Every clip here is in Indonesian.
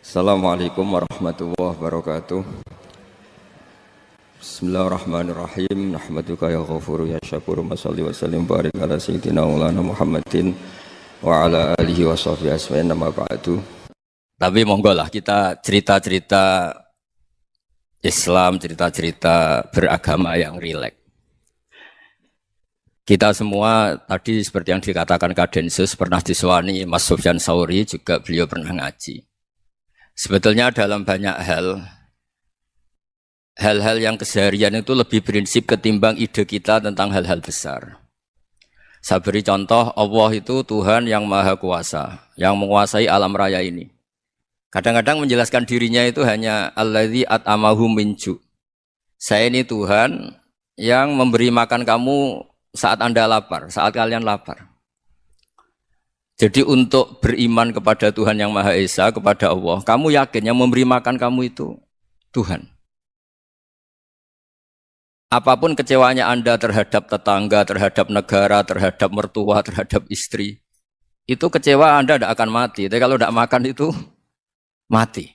Assalamualaikum warahmatullahi wabarakatuh. Bismillahirrahmanirrahim. Nahmaduka ya ghafuru ya syakuru. Mashalli wa sallim barik ala sayyidina maulana Muhammadin wa ala alihi wa sahbihi asma'in nama ba'du. Tapi monggo lah kita cerita-cerita Islam, cerita-cerita beragama yang rileks. Kita semua tadi seperti yang dikatakan Kadensus pernah disewani Mas Sufyan Sauri, juga beliau pernah ngaji. Sebetulnya dalam banyak hal-hal yang keseharian itu lebih prinsip ketimbang ide kita tentang hal-hal besar. Saya beri contoh, Allah itu Tuhan yang Maha Kuasa, yang menguasai alam raya ini. Kadang-kadang menjelaskan dirinya itu hanya alladzi at'amahum min ju'. Saya ini Tuhan yang memberi makan kamu saat Anda lapar, saat kalian lapar. Jadi untuk beriman kepada Tuhan yang Maha Esa, kepada Allah, kamu yakin yang memberi makan kamu itu Tuhan. Apapun kecewanya Anda terhadap tetangga, terhadap negara, terhadap mertua, terhadap istri, itu kecewa Anda tidak akan mati. Tapi kalau tidak makan itu mati.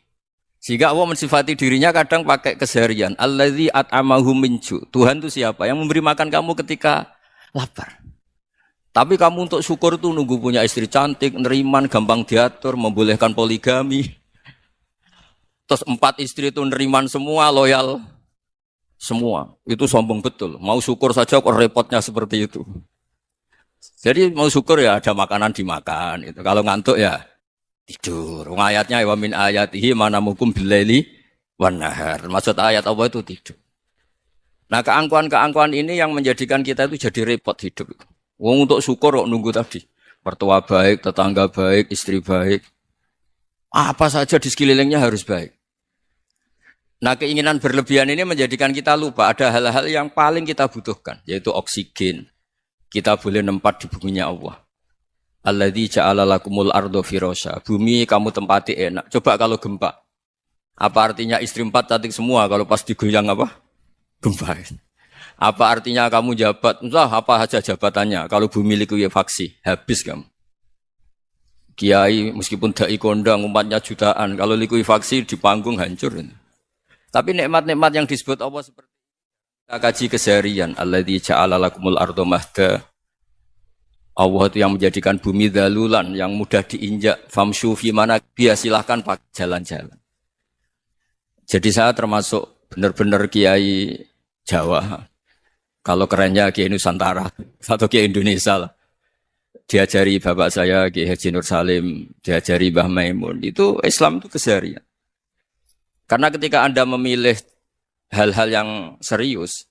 Sehingga Allah mensifati dirinya kadang pakai keseharian. Alladzi at'amahum min ju'. Tuhan itu siapa? Yang memberi makan kamu ketika lapar. Tapi kamu untuk syukur itu nunggu punya istri cantik, neriman, gampang diatur, membolehkan poligami. Terus 4 istri itu neriman semua, loyal semua. Itu sombong betul. Mau syukur saja kok repotnya seperti itu. Jadi mau syukur ya ada makanan dimakan. Itu. Kalau ngantuk ya tidur. Ayatnya wa min ayatihi manamukum billaili wan nahar. Maksud ayat Allah itu tidur. Nah, keangkuhan-keangkuhan ini yang menjadikan kita itu jadi repot hidup. Wong untuk syukur kok nunggu tadi. Mertua baik, tetangga baik, istri baik. Apa saja di sekelilingnya harus baik. Nah, keinginan berlebihan ini menjadikan kita lupa ada hal-hal yang paling kita butuhkan, yaitu oksigen. Kita boleh nempat di buminya Allah. Alladzi ja'ala lakumul ardo firasya. Bumi kamu tempati enak. Coba kalau gempa. Apa artinya istri 4 cantik semua kalau pas digoyang apa? Gempa. Apa artinya kamu jabat? Entah apa saja jabatannya. Kalau bumi likuifaksi, habis kamu. Kiai meskipun dai kondang umatnya jutaan, kalau likuifaksi di panggung hancur. Tapi nikmat-nikmat yang disebut Allah seperti kita kaji keseharian. Alladzi ja'ala lakumul ardo mahda. Allah itu yang menjadikan bumi dalulan, yang mudah diinjak. Famshu fi mana biya, silahkan pakai jalan-jalan. Jadi saya termasuk benar-benar kiai Jawa. Kalau kerennya Kiai Nusantara atau Kiai Indonesia lah. Diajari bapak saya Kiai Haji Nur Salim, diajari Mbah Maimun. Itu Islam itu keseharian. Karena ketika Anda memilih hal-hal yang serius,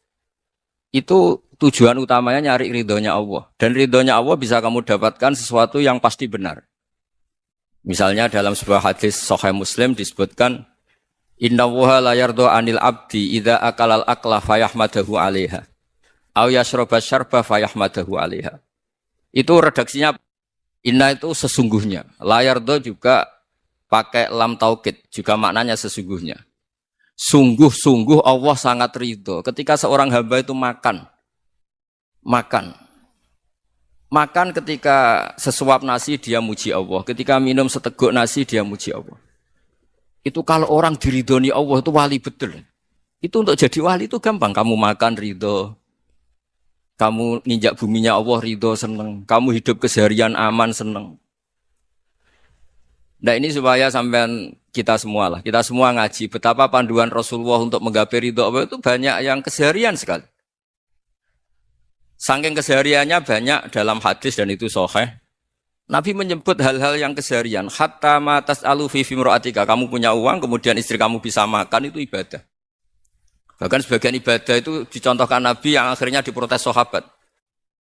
itu tujuan utamanya nyari ridhonya Allah. Dan ridhonya Allah bisa kamu dapatkan sesuatu yang pasti benar. Misalnya dalam sebuah hadis Sahih Muslim disebutkan, Inna Allaha la yardo anil abdi idza akalal akla fayahmadahu alaiha. Au yashroba syarba fayahmadahu alaiha. Itu redaksinya inna itu sesungguhnya. La yardo juga pakai lam taukid, juga maknanya sesungguhnya. Sungguh-sungguh Allah sangat ridho ketika seorang hamba itu makan. Makan ketika sesuap nasi dia muji Allah. Ketika minum seteguk nasi dia muji Allah. Itu kalau orang diridhoni Allah itu wali betul. Itu untuk jadi wali itu gampang. Kamu makan ridho. Kamu nginjak buminya Allah ridho seneng. Kamu hidup keseharian aman seneng. Nah ini supaya sampean kita semua lah. Kita semua ngaji. Betapa panduan Rasulullah untuk menggapai ridho Allah itu banyak yang keseharian sekali. Saking kesehariannya banyak dalam hadis dan itu sahih. Nabi menyebut hal-hal yang keseharian. Hatta ma tas'alu fi imra'atika. Kamu punya uang, kemudian istri kamu bisa makan, itu ibadah. Bahkan sebagian ibadah itu dicontohkan Nabi yang akhirnya diprotes sahabat.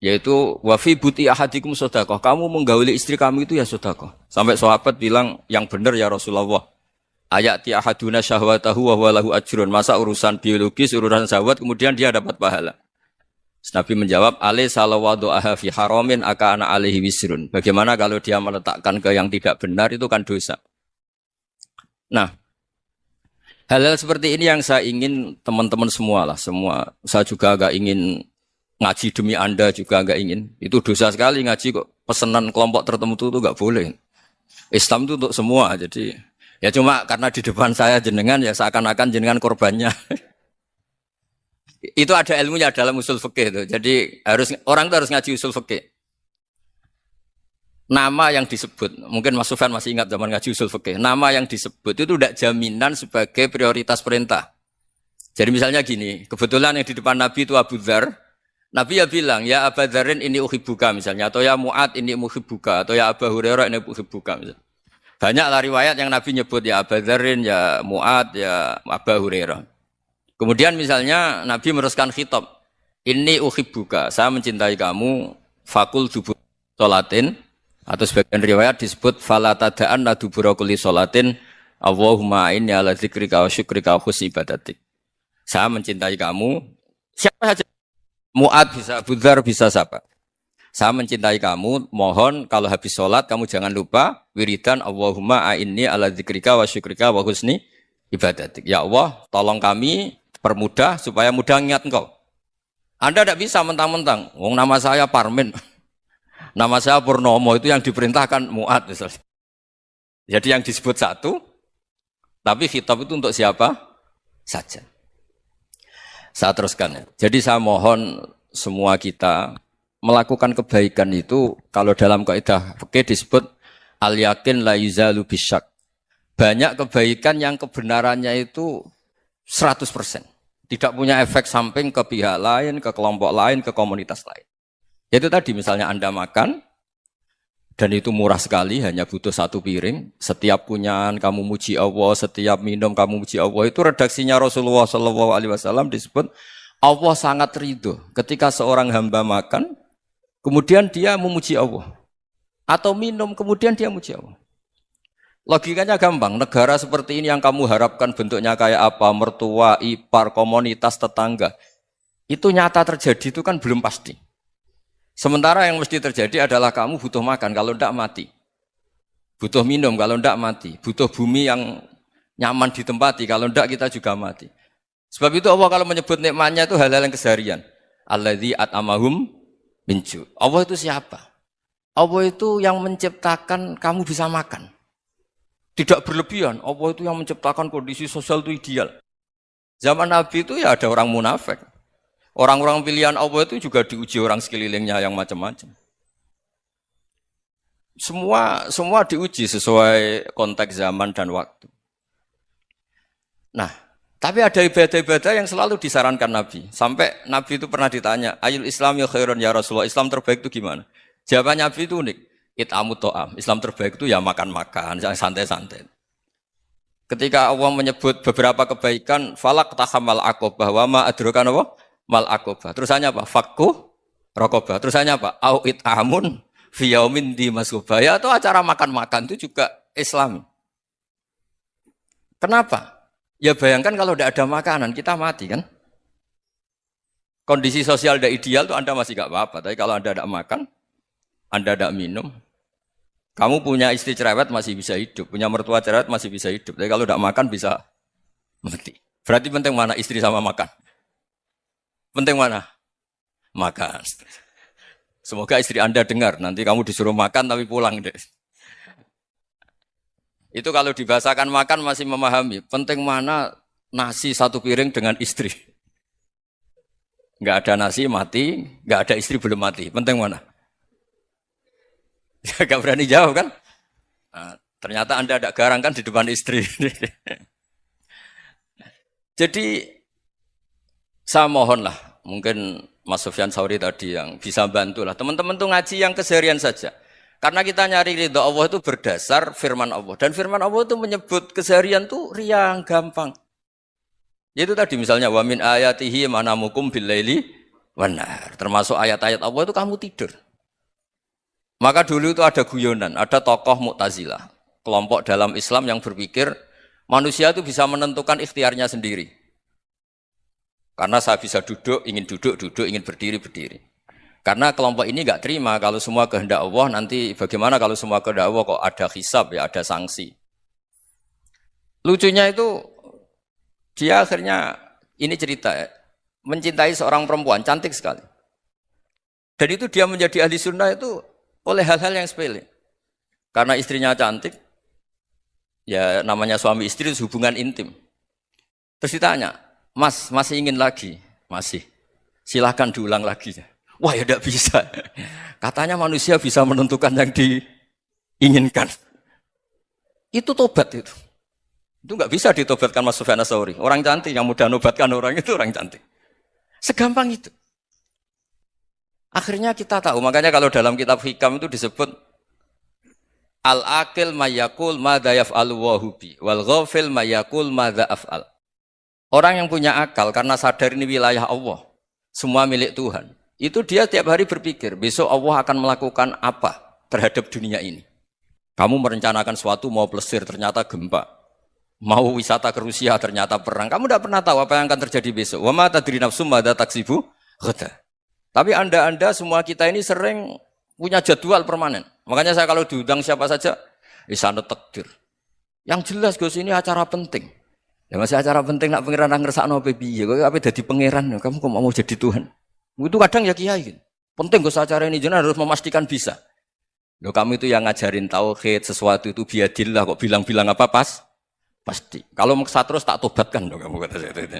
Yaitu, wa fi buti ahadikum sodaqah. Kamu menggauli istri kamu itu ya sodaqah. Sampai sahabat bilang, yang benar ya Rasulullah. Ayati ahaduna syahwatahu wa huwa lahu ajrun. Masa urusan biologis, urusan syahwat, kemudian dia dapat pahala. Nabi menjawab, alaih salawadu'aha fi haramin aka'ana alaihi wisrun. Bagaimana kalau dia meletakkan ke yang tidak benar, itu kan dosa. Nah, hal-hal seperti ini yang saya ingin teman-teman semua lah. Semua. Saya juga agak ingin ngaji demi Anda juga agak ingin. Itu dosa sekali ngaji kok. Pesanan kelompok tertentu itu enggak boleh. Islam itu untuk semua. Jadi Ya cuma karena di depan saya jenengan ya seakan-akan jenengan korbannya. Itu ada ilmunya dalam usul fikih itu. Jadi orang itu harus ngaji usul fikih. Nama yang disebut, mungkin Mas Sufyan masih ingat zaman ngaji usul fikih. Nama yang disebut itu tidak jaminan sebagai prioritas perintah. Jadi misalnya gini, kebetulan yang di depan Nabi itu Abu Dzar. Nabi ya bilang, ya Abu Dzarin ini uhibbuka misalnya, atau ya Mu'ad ini uhibbuka, atau ya Abu Hurairah ini uhibbuka misalnya. Banyaklah riwayat yang Nabi nyebut ya Abu Dzarin, ya Mu'ad, ya Abu Hurairah. Kemudian misalnya Nabi meneruskan khitab, ini uhibbuka, saya mencintai kamu, fakul dubur sholatin, atau sebagian riwayat disebut fala tada'anna dubura kulli sholatin, Allahumma inni ala dzikrika wa syukrika wa husni ibadatik. Saya mencintai kamu, siapa saja. Mu'ad bisa, Abu Dzar bisa siapa. Saya mencintai kamu, mohon kalau habis sholat kamu jangan lupa wiridan Allahumma a'inni ala dzikrika wa syukrika wa husni ibadatik. Ya Allah, tolong kami permudah supaya mudah ingat engkau. Anda tidak bisa mentang-mentang, wong nama saya Parmin, nama saya Purnomo, itu yang diperintahkan Mu'ad misalnya. Jadi yang disebut satu, tapi khitab itu untuk siapa saja. Saya teruskan ya. Jadi saya mohon semua kita melakukan kebaikan itu kalau dalam kaidah fikih disebut al-yakin la yuzalu bisyak. Banyak kebaikan yang kebenarannya itu 100%. Tidak punya efek samping ke pihak lain, ke kelompok lain, ke komunitas lain. Itu tadi misalnya Anda makan dan itu murah sekali, hanya butuh satu piring. Setiap kunyahan kamu muji Allah, setiap minum kamu muji Allah. Itu redaksinya Rasulullah SAW disebut Allah sangat ridho ketika seorang hamba makan, kemudian dia memuji Allah. Atau minum, kemudian dia muji Allah. Logikanya gampang, negara seperti ini yang kamu harapkan bentuknya kayak apa, mertua, ipar, komunitas, tetangga. Itu nyata terjadi itu kan belum pasti. Sementara yang mesti terjadi adalah kamu butuh makan, kalau tidak mati. Butuh minum, kalau tidak mati. Butuh bumi yang nyaman ditempati, kalau tidak kita juga mati. Sebab itu Allah kalau menyebut nikmatnya itu hal-hal yang keseharian. Alladzi at'amahum min ju'. Allah itu siapa? Allah itu yang menciptakan kamu bisa makan. Tidak berlebihan, Allah itu yang menciptakan kondisi sosial itu ideal. Zaman Nabi itu ya ada orang munafik. Orang-orang pilihan Allah itu juga diuji orang sekelilingnya yang macam-macam. Semua diuji sesuai konteks zaman dan waktu. Nah, tapi ada ibadah-ibadah yang selalu disarankan Nabi. Sampai Nabi itu pernah ditanya, Ayul Islam ya khairun ya Rasulullah, Islam terbaik itu gimana? Jawaban Nabi itu unik. It'amu to'am. Islam terbaik itu ya makan-makan, santai-santai. Ketika Allah menyebut beberapa kebaikan, falak tahamal aqobah wa ma adrokan apa? Mal aqobah. Terusannya apa? Fakku raqobah. Terusannya apa? Au it'amun fi yaumin di masubah. Ya itu acara makan-makan itu juga Islam. Kenapa? Ya bayangkan kalau tidak ada makanan, kita mati kan? Kondisi sosial tidak ideal itu Anda masih gak apa-apa. Tapi kalau Anda tidak makan, Anda tidak minum, kamu punya istri cerewet masih bisa hidup, punya mertua cerewet masih bisa hidup. Tapi kalau tidak makan bisa mati. Berarti penting mana istri sama makan? Penting mana? Makan. Semoga istri Anda dengar, nanti kamu disuruh makan tapi pulang deh. Itu kalau dibahasakan makan masih memahami. Penting mana nasi satu piring dengan istri. Enggak ada nasi mati, enggak ada istri belum mati. Penting mana? Enggak berani jawab kan? Nah, ternyata Anda ada garang kan di depan istri. Jadi saya mohonlah, mungkin Mas Sufyan Sauri tadi yang bisa bantulah. Teman-teman tuh ngaji yang keseharian saja. Karena kita nyari ridho Allah itu berdasar firman Allah. Dan firman Allah itu menyebut keseharian tuh riang, gampang. Yaitu tadi misalnya wa min ayatihi manamukum billaili wanar. Termasuk ayat-ayat Allah itu kamu tidur. Maka dulu itu ada guyonan, ada tokoh Mu'tazilah, kelompok dalam Islam yang berpikir manusia itu bisa menentukan ikhtiarnya sendiri. Karena saya bisa duduk, duduk, ingin berdiri, berdiri. Karena kelompok ini enggak terima kalau semua kehendak Allah, nanti bagaimana kalau semua kehendak Allah kok ada hisab, ya ada sanksi. Lucunya itu, dia akhirnya, ini cerita ya, mencintai seorang perempuan, cantik sekali. Dan itu dia menjadi ahli sunnah itu oleh hal-hal yang sepele. Karena istrinya cantik, Ya namanya suami istri itu hubungan intim. Terus ditanya, Mas, masih ingin lagi? Masih. Silahkan diulang lagi. Wah ya tidak bisa. Katanya manusia bisa menentukan yang diinginkan. Itu tobat itu. Itu nggak bisa ditobatkan Mas Sufyan Ats-Tsauri. Orang cantik yang mudah nobatkan orang itu orang cantik. Segampang itu. Akhirnya kita tahu. Makanya kalau dalam kitab Hikam itu disebut al-aqil mayyakul madza yaf'alu wa hubi wal ghafil mayyakul madza af'al. Orang yang punya akal karena sadar ini wilayah Allah, semua milik Tuhan. Itu dia tiap hari berpikir, besok Allah akan melakukan apa terhadap dunia ini. Kamu merencanakan suatu mau plesir ternyata gempa. Mau wisata ke Rusia ternyata perang. Kamu tidak pernah tahu apa yang akan terjadi besok. Wa ma tadri nafsum madza taksibu ghada. Tapi Anda semua kita ini sering punya jadwal permanen. Makanya saya kalau diundang siapa saja, sana takdir. Yang jelas Gus ini acara penting. Ya masih acara penting nak pangeran ngersakno piye? Kok ape dadi pangeran? Kamu kok mau jadi Tuhan? Itu kadang ya kiai. Penting Gus acara ini jenengan harus memastikan bisa. Loh kamu itu yang ngajarin tauhid, sesuatu itu biadillah kok bilang-bilang apa pas? Pasti. Kalau maksa terus tak tobatkan dong kamu kata saya itu.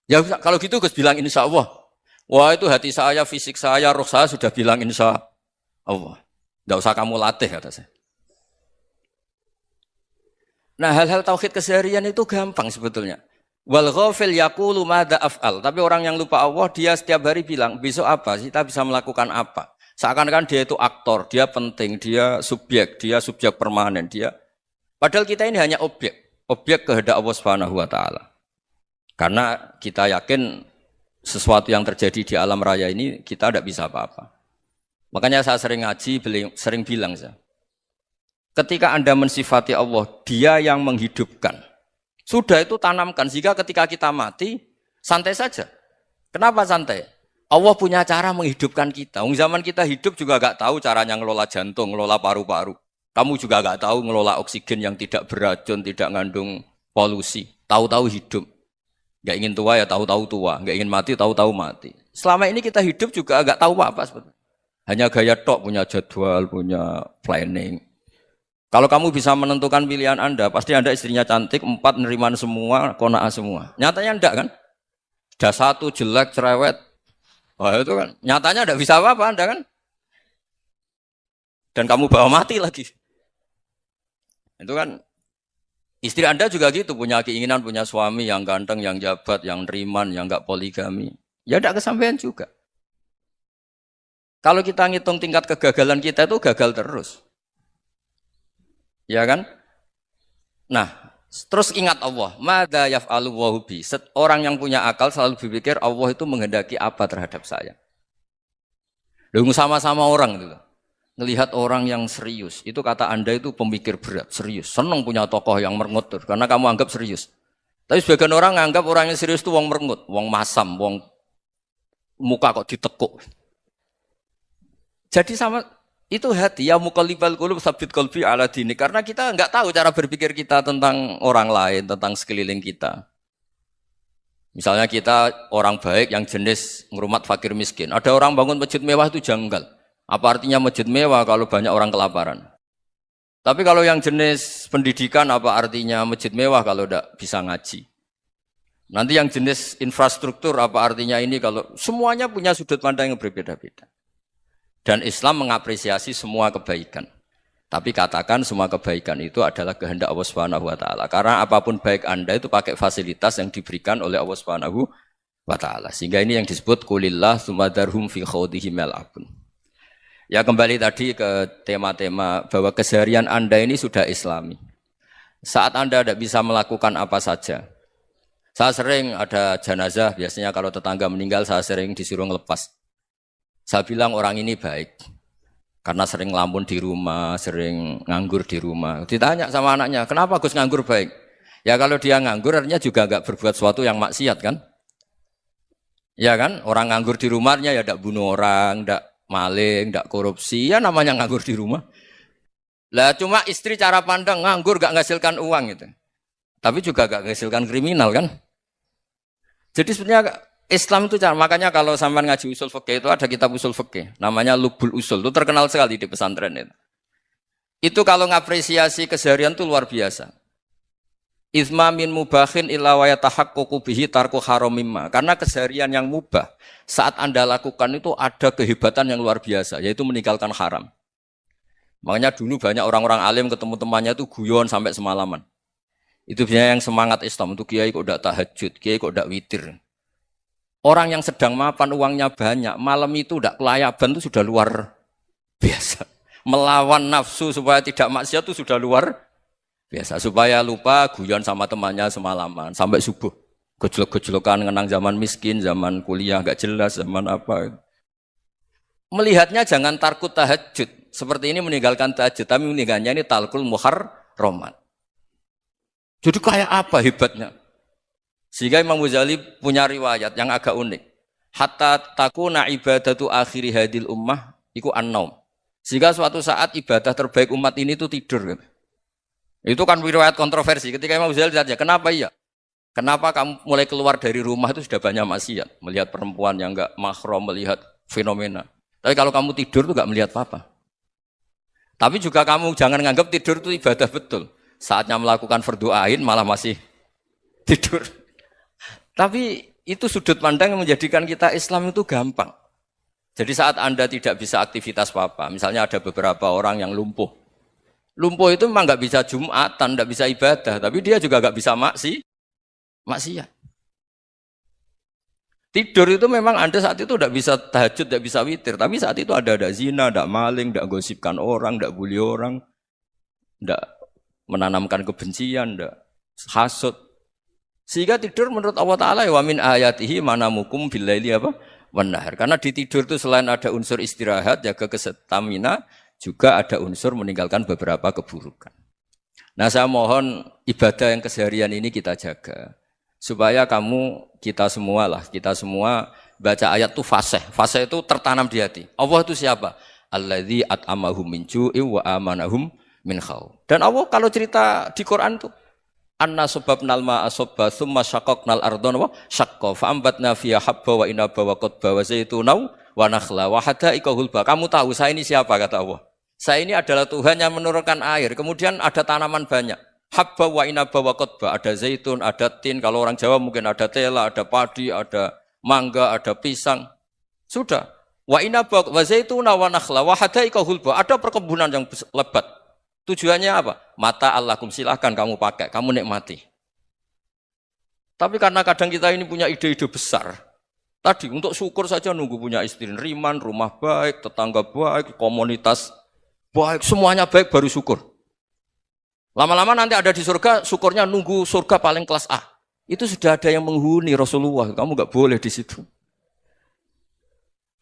Ya kalau gitu Gus bilang insya Allah. Wah itu hati saya, fisik saya, roh saya sudah bilang insya Allah. Tidak usah kamu latih kata saya. Nah hal-hal tauhid keseharian itu gampang sebetulnya. Wal ghafil yaqulu madza af'al. Tapi orang yang lupa Allah dia setiap hari bilang besok apa? Kita bisa melakukan apa? Seakan-akan dia itu aktor, dia penting, dia subjek permanen, dia. Padahal kita ini hanya objek kehendak Allah Subhanahu wa taala. Karena kita yakin sesuatu yang terjadi di alam raya ini kita tidak bisa apa-apa. Makanya saya sering ngaji, sering bilang saya. Ketika Anda mensifati Allah, Dia yang menghidupkan. Sudah itu tanamkan sehingga ketika kita mati santai saja. Kenapa santai? Allah punya cara menghidupkan kita. Zaman kita hidup juga gak tahu caranya ngelola jantung, ngelola paru-paru. Kamu juga gak tahu ngelola oksigen yang tidak beracun, tidak ngandung polusi. Tahu-tahu hidup. Gak ingin tua ya tahu-tahu tua. Gak ingin mati tahu-tahu mati. Selama ini kita hidup juga gak tahu apa sebetulnya. Hanya gaya tok, punya jadwal, punya planning. Kalau kamu bisa menentukan pilihan Anda, pasti Anda istrinya cantik, 4 neriman semua, kona'ah semua. Nyatanya enggak kan? Ada 1 jelek, cerewet. Wah itu kan, nyatanya enggak bisa apa-apa Anda kan? Dan kamu bawa mati lagi. Itu kan istri Anda juga gitu, punya keinginan punya suami yang ganteng, yang jabat, yang neriman, yang enggak poligami. Ya enggak kesampaian juga. Kalau kita ngitung tingkat kegagalan kita itu gagal terus. Ya kan? Nah, terus ingat Allah, madza yaf'alu wa hubi. Orang yang punya akal selalu berpikir Allah itu menghendaki apa terhadap saya. Lalu sama-sama orang itu. Ngelihat orang yang serius, itu kata Anda itu pemikir berat, serius. Senang punya tokoh yang merengut karena kamu anggap serius. Tapi sebagian orang anggap orang yang serius itu wong merengut, wong masam, wong muka kok ditekuk. Jadi sama itu hati ya muqallibal qulub tsabbit qalbi ala dini, karena kita enggak tahu cara berpikir kita tentang orang lain, tentang sekeliling kita. Misalnya kita orang baik yang jenis ngrumat fakir miskin. Ada orang bangun masjid mewah itu janggal. Apa artinya masjid mewah kalau banyak orang kelaparan? Tapi kalau yang jenis pendidikan apa artinya masjid mewah kalau tidak bisa ngaji? Nanti yang jenis infrastruktur apa artinya ini kalau semuanya punya sudut pandang yang berbeda-beda. Dan Islam mengapresiasi semua kebaikan. Tapi katakan semua kebaikan itu adalah kehendak Allah Subhanahu wa taala. Karena apapun baik Anda itu pakai fasilitas yang diberikan oleh Allah Subhanahu wa taala. Sehingga ini yang disebut qulillah tsumma dzarhum fi khawdihim yal'abun. Ya kembali tadi ke tema-tema bahwa keseharian Anda ini sudah Islami. Saat Anda tidak bisa melakukan apa saja. Saya sering ada jenazah, biasanya kalau tetangga meninggal saya sering disuruh ngelepas. Saya bilang orang ini baik. Karena sering ngelamun di rumah, sering nganggur di rumah. Ditanya sama anaknya, kenapa Gus nganggur baik? Ya kalau dia nganggur artinya juga enggak berbuat sesuatu yang maksiat kan? Ya kan? Orang nganggur di rumahnya ya enggak bunuh orang, enggak maling, enggak korupsi, ya namanya nganggur di rumah. Lah cuma istri cara pandang nganggur enggak menghasilkan uang gitu. Tapi juga enggak menghasilkan kriminal kan? Jadi sebenarnya Islam itu cara, makanya kalau sampean ngaji usul fikih itu ada kitab usul fikih, namanya Lubul Usul, itu terkenal sekali di pesantren itu. Itu kalau ngapresiasi keseharian itu luar biasa. Izma min mubahin illa wa yatahaqqaqu bihi tarku haramimma. Karena keseharian yang mubah saat Anda lakukan itu ada kehebatan yang luar biasa, yaitu meninggalkan haram. Makanya dulu banyak orang-orang alim ketemu temannya itu guyon sampai semalaman. Itu biasanya yang semangat Islam, itu kiai kok ndak tahajud, kiai kok ndak witir. Orang yang sedang mapan uangnya banyak, malam itu ndak kelayaban itu sudah luar biasa. Melawan nafsu supaya tidak maksiat itu sudah luar biasa, supaya lupa guyon sama temannya semalaman sampai subuh. Gejolok-gejolokan ngenang zaman miskin, zaman kuliah gak jelas, zaman apa. Melihatnya jangan tarkut tahajud. Seperti ini meninggalkan tahajud, tapi meninggalkannya ini talkul muharramat. Jadi kayak apa hebatnya? Sehingga Imam Ghazali punya riwayat yang agak unik. Hatta takuna ibadatu akhiri hadil ummah iku an-naum. Sehingga suatu saat ibadah terbaik umat ini itu tidur. Itu kan riwayat kontroversi. Ketika Imam Ghazali ditanya, kenapa iya? Kenapa kamu mulai keluar dari rumah itu sudah banyak maksiat? Melihat perempuan yang enggak mahram, melihat fenomena. Tapi kalau kamu tidur itu enggak melihat apa-apa. Tapi juga kamu jangan nganggap tidur itu ibadah betul. Saatnya melakukan fardu ain malah masih tidur. Tapi itu sudut pandang yang menjadikan kita Islam itu gampang. Jadi saat Anda tidak bisa aktivitas apa-apa, misalnya ada beberapa orang yang lumpuh. Lumpuh itu memang nggak bisa Jumatan, nggak bisa ibadah, tapi dia juga nggak bisa maksiat. Tidur itu memang Anda saat itu nggak bisa tahajud, nggak bisa witir, tapi saat itu ada zina, ada maling, nggak gosipkan orang, nggak bully orang, nggak menanamkan kebencian, nggak hasud. Sehingga tidur menurut Allah Taala wa min ayatihi manamukum billaili apa? Wan-nahar. Karena di tidur itu selain ada unsur istirahat, jaga kestamina, juga ada unsur meninggalkan beberapa keburukan. Nah, saya mohon ibadah yang keseharian ini kita jaga. Supaya kita semua baca ayat itu fasih. Fasih itu tertanam di hati. Allah itu siapa? Alladzi at'amahum min ju'i wa amanahum min khauf. Dan Allah kalau cerita di Quran itu anna sababnal ma'a sabba tsumma syaqqaqnal ardha wa syaqqa fa ambatna fiha habba wa inaba wa qadba wa zaituna wa nakhla wa hada'iqa hulba. Kamu tahu saya ini siapa kata Allah? Saya ini adalah Tuhan yang menurunkan air. Kemudian ada tanaman banyak. Habba wa inaba wa qadba. Ada zaitun, ada tin. Kalau orang Jawa mungkin ada tela, ada padi, ada mangga, ada pisang. Sudah. Wa inaba wa zaituna wa nakhla wa hada'iqa hulba. Ada perkebunan yang lebat. Tujuannya apa? Mata Allahkum, silahkan kamu pakai, kamu nikmati. Tapi karena kadang kita ini punya ide-ide besar. Tadi untuk syukur saja nunggu punya istri riman, rumah baik, tetangga baik, komunitas baik, semuanya baik baru syukur. Lama-lama nanti ada di surga, syukurnya nunggu surga paling kelas A. Itu sudah ada yang menghuni Rasulullah, kamu enggak boleh di situ.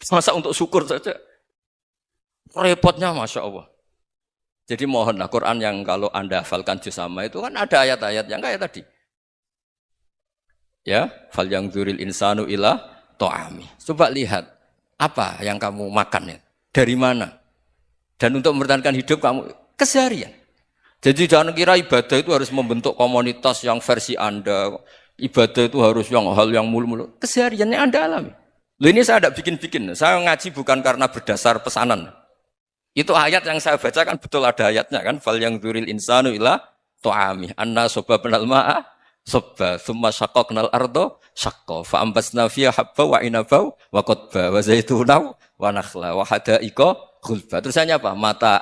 Masa untuk syukur saja? Repotnya Masya Allah. Jadi mohonlah Quran yang kalau Anda hafalkan juz sama itu kan ada ayat-ayat yang kayak tadi. Ya, fal yang dzuril insanu ila ta'ami. Coba lihat apa yang kamu makan ya? Dari mana? Dan untuk mempertahankan hidup kamu keseharian. Jadi jangan kira ibadah itu harus membentuk komunitas yang versi Anda. Ibadah itu harus hal yang mulu-mulu. Kesehariannya Anda alami. Loh ini saya tidak bikin-bikin. Saya ngaji bukan karena berdasar pesanan. Itu ayat yang saya baca kan betul ada ayatnya kan. Fal yang dzuril insanu ila ta'ami. Anna sababnal ma'a sabba. Thumma syaqqaqnal arda syaqqa. Fa ambasna fiha habba wa inaba wa qadba wa zaituna wa nakhla wa hada'iqa khulba. Terusannya apa? Mata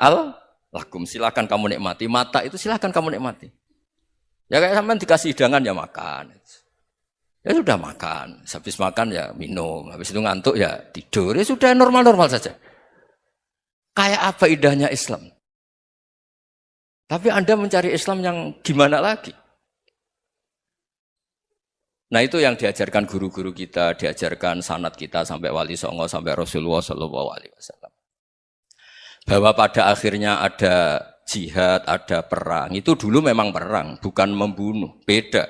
lakum, silakan kamu nikmati. Mata itu silakan kamu nikmati. Ya kayak sampean dikasih hidangan ya makan. Ya sudah makan. Habis makan ya minum. Habis itu ngantuk ya tidur. Ya sudah normal-normal saja. Kayak apa indahnya Islam. Tapi Anda mencari Islam yang gimana lagi? Nah itu yang diajarkan guru-guru kita, diajarkan sanad kita sampai Wali Songo, sampai Rasulullah SAW. Bahwa pada akhirnya ada jihad, ada perang. Itu dulu memang perang, bukan membunuh. Beda.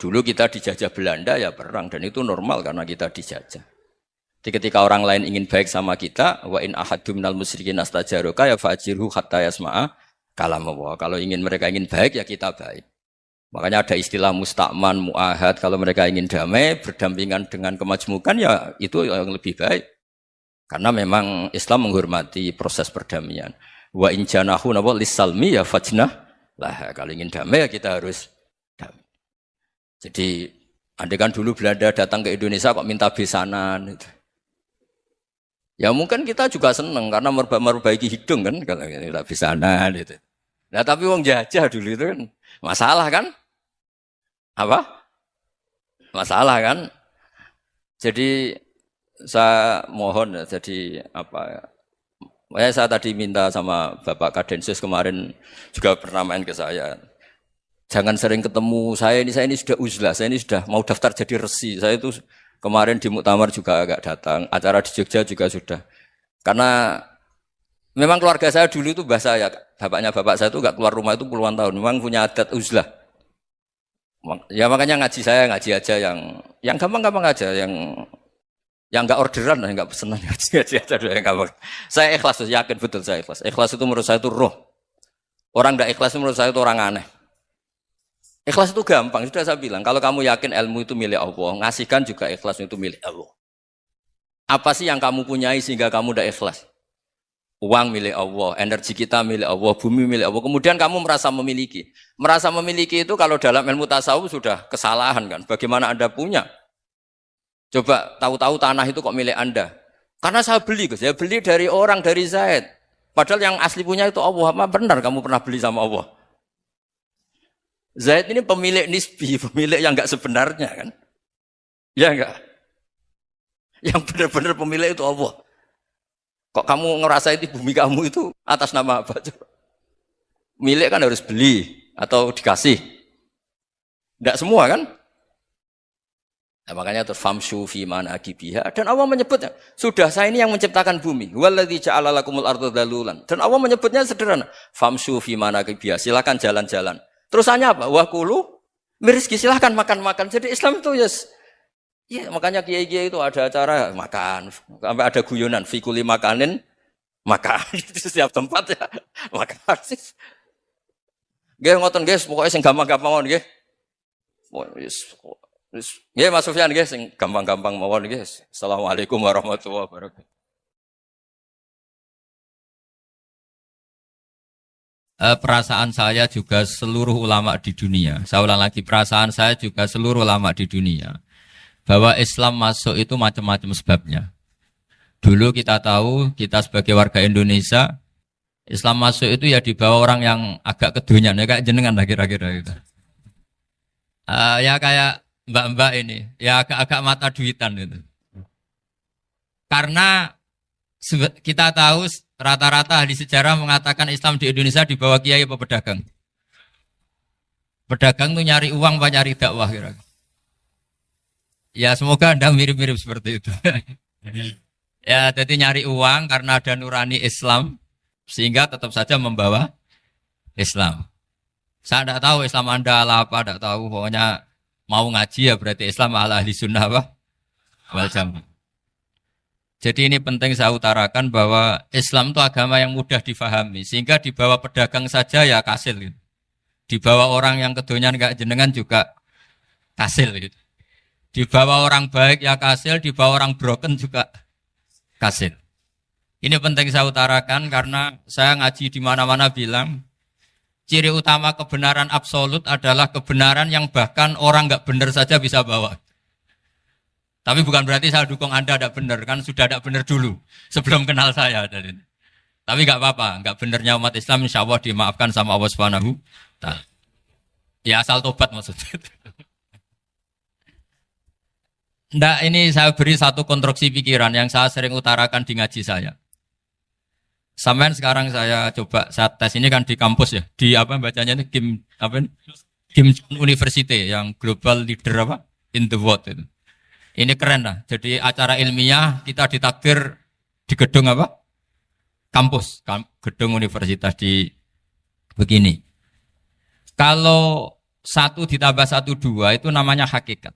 Dulu kita dijajah Belanda ya perang. Dan itu normal karena kita dijajah. Jadi ketika orang lain ingin baik sama kita, wa in ahadum minal musyrikin astajaroka ya fa'ajirhu hatta yasma'a kalam Allah. Kalau mereka ingin baik ya kita baik. Makanya ada istilah mustakman, mu'ahad. Kalau mereka ingin damai, berdampingan dengan kemajmukan ya itu yang lebih baik. Karena memang Islam menghormati proses perdamaian. Wa in janahu napa lisalmi ya fajnah lah. Kalau ingin damai ya kita harus damai. Jadi andai kan dulu Belanda datang ke Indonesia kok minta besanan gitu. Ya mungkin kita juga seneng karena memperbaiki hidung kan kalau minta besanan gitu. Nah tapi wong jajah dulu itu kan masalah kan? Apa? Masalah kan? Jadi saya mohon ya, jadi apa ya, saya tadi minta sama Bapak Kadensus kemarin juga pernah main ke saya. Jangan sering ketemu saya ini sudah uzlah, saya ini sudah mau daftar jadi resi. Saya itu kemarin di muktamar juga agak datang, acara di Jogja juga sudah. Karena memang keluarga saya dulu itu bahasa ya, bapaknya bapak saya itu enggak keluar rumah itu puluhan tahun. Memang punya adat uzlah. Ya makanya ngaji saya ngaji aja yang gampang-gampang aja, yang enggak orderan, enggak pesenan ngaji aja dulu yang gampang. Saya ikhlas, yakin betul saya ikhlas. Ikhlas itu menurut saya itu roh. Orang enggak ikhlas menurut saya itu orang aneh. Ikhlas itu gampang, sudah saya bilang. Kalau kamu yakin ilmu itu milik Allah, ngasihkan juga ikhlas itu milik Allah. Apa sih yang kamu punyai sehingga kamu tidak ikhlas? Uang milik Allah, energi kita milik Allah, bumi milik Allah. Kemudian kamu merasa memiliki. Merasa memiliki itu kalau dalam ilmu tasawuf sudah kesalahan kan. Bagaimana Anda punya? Coba tahu-tahu tanah itu kok milik Anda. Karena saya beli, saya beli dari orang, dari Zaid. Padahal yang asli punya itu Allah. Apa benar kamu pernah beli sama Allah? Zaid ini pemilik nisbi, pemilik yang enggak sebenarnya kan. Ya enggak? Yang benar-benar pemilik itu Allah. Kok kamu ngerasa itu bumi kamu itu atas nama apa? Milik kan harus beli atau dikasih. Enggak semua kan? Nah, makanya terus famshu fi manakibiha, dan Allah menyebutnya, sudah saya ini yang menciptakan bumi. Waladzi ja'ala lakumul arda dalulan. Dan Allah menyebutnya sederhana, famshu fi manakibiha, silakan jalan-jalan. Terusannya apa? Wa kulu mirizki, silakan makan-makan. Jadi Islam itu ya makanya kiai-kiai itu ada acara makan, sampai ada guyonan fi kulli makanin makan. Itu setiap tempat ya makan. Nggih ngoten guys, pokoke sing gampang-gampang mawon nggih. Nggih Mas Sufyan nggih sing gampang-gampang mawon nggih. Assalamualaikum warahmatullahi wabarakatuh. Perasaan saya juga seluruh ulama di dunia. Saya ulang lagi, perasaan saya juga seluruh ulama di dunia. Bahwa Islam masuk itu macam-macam sebabnya. Dulu kita tahu, kita sebagai warga Indonesia, Islam masuk itu ya dibawa orang yang agak kedonyan, ya kayak jenengan lah kira-kira gitu. Ya kayak mbak-mbak ini, ya agak-agak mata duitan gitu. Karena kita tahu rata-rata ahli sejarah mengatakan Islam di Indonesia dibawa kiai apa pedagang. Pedagang itu nyari uang apa nyari dakwah kira-kira. Ya semoga Anda mirip-mirip seperti itu. Ya jadi nyari uang karena ada nurani Islam sehingga tetap saja membawa Islam. Saya tidak tahu Islam Anda ala apa, tidak tahu. Pokoknya mau ngaji ya berarti Islam ala ahli sunnah apa? Wal jamaah. Jadi ini penting saya utarakan bahwa Islam itu agama yang mudah difahami. Sehingga dibawa pedagang saja ya kasil. Gitu. Dibawa orang yang kedonyan gak jenengan juga kasil. Gitu. Dibawa orang baik ya kasil, dibawa orang broken juga kasil. Ini penting saya utarakan karena saya ngaji di mana-mana bilang ciri utama kebenaran absolut adalah kebenaran yang bahkan orang gak benar saja bisa bawa. Tapi bukan berarti saya dukung Anda tidak benar, kan sudah tidak benar dulu sebelum kenal saya. Tapi nggak apa-apa, nggak benarnya umat Islam insya Allah dimaafkan sama Allah Subhanahu. Ya asal tobat maksudnya. Nggak, ini saya beri satu konstruksi pikiran yang saya sering utarakan di ngaji saya. Sampai sekarang saya coba saat tes ini kan di kampus ya, di apa bacanya ini Kim University yang global leader apa in the world itu. Ini keren lah. Jadi acara ilmiah kita ditakdir di gedung apa? Kampus, gedung universitas di begini. Kalau 1 ditambah 1 2 itu namanya hakikat.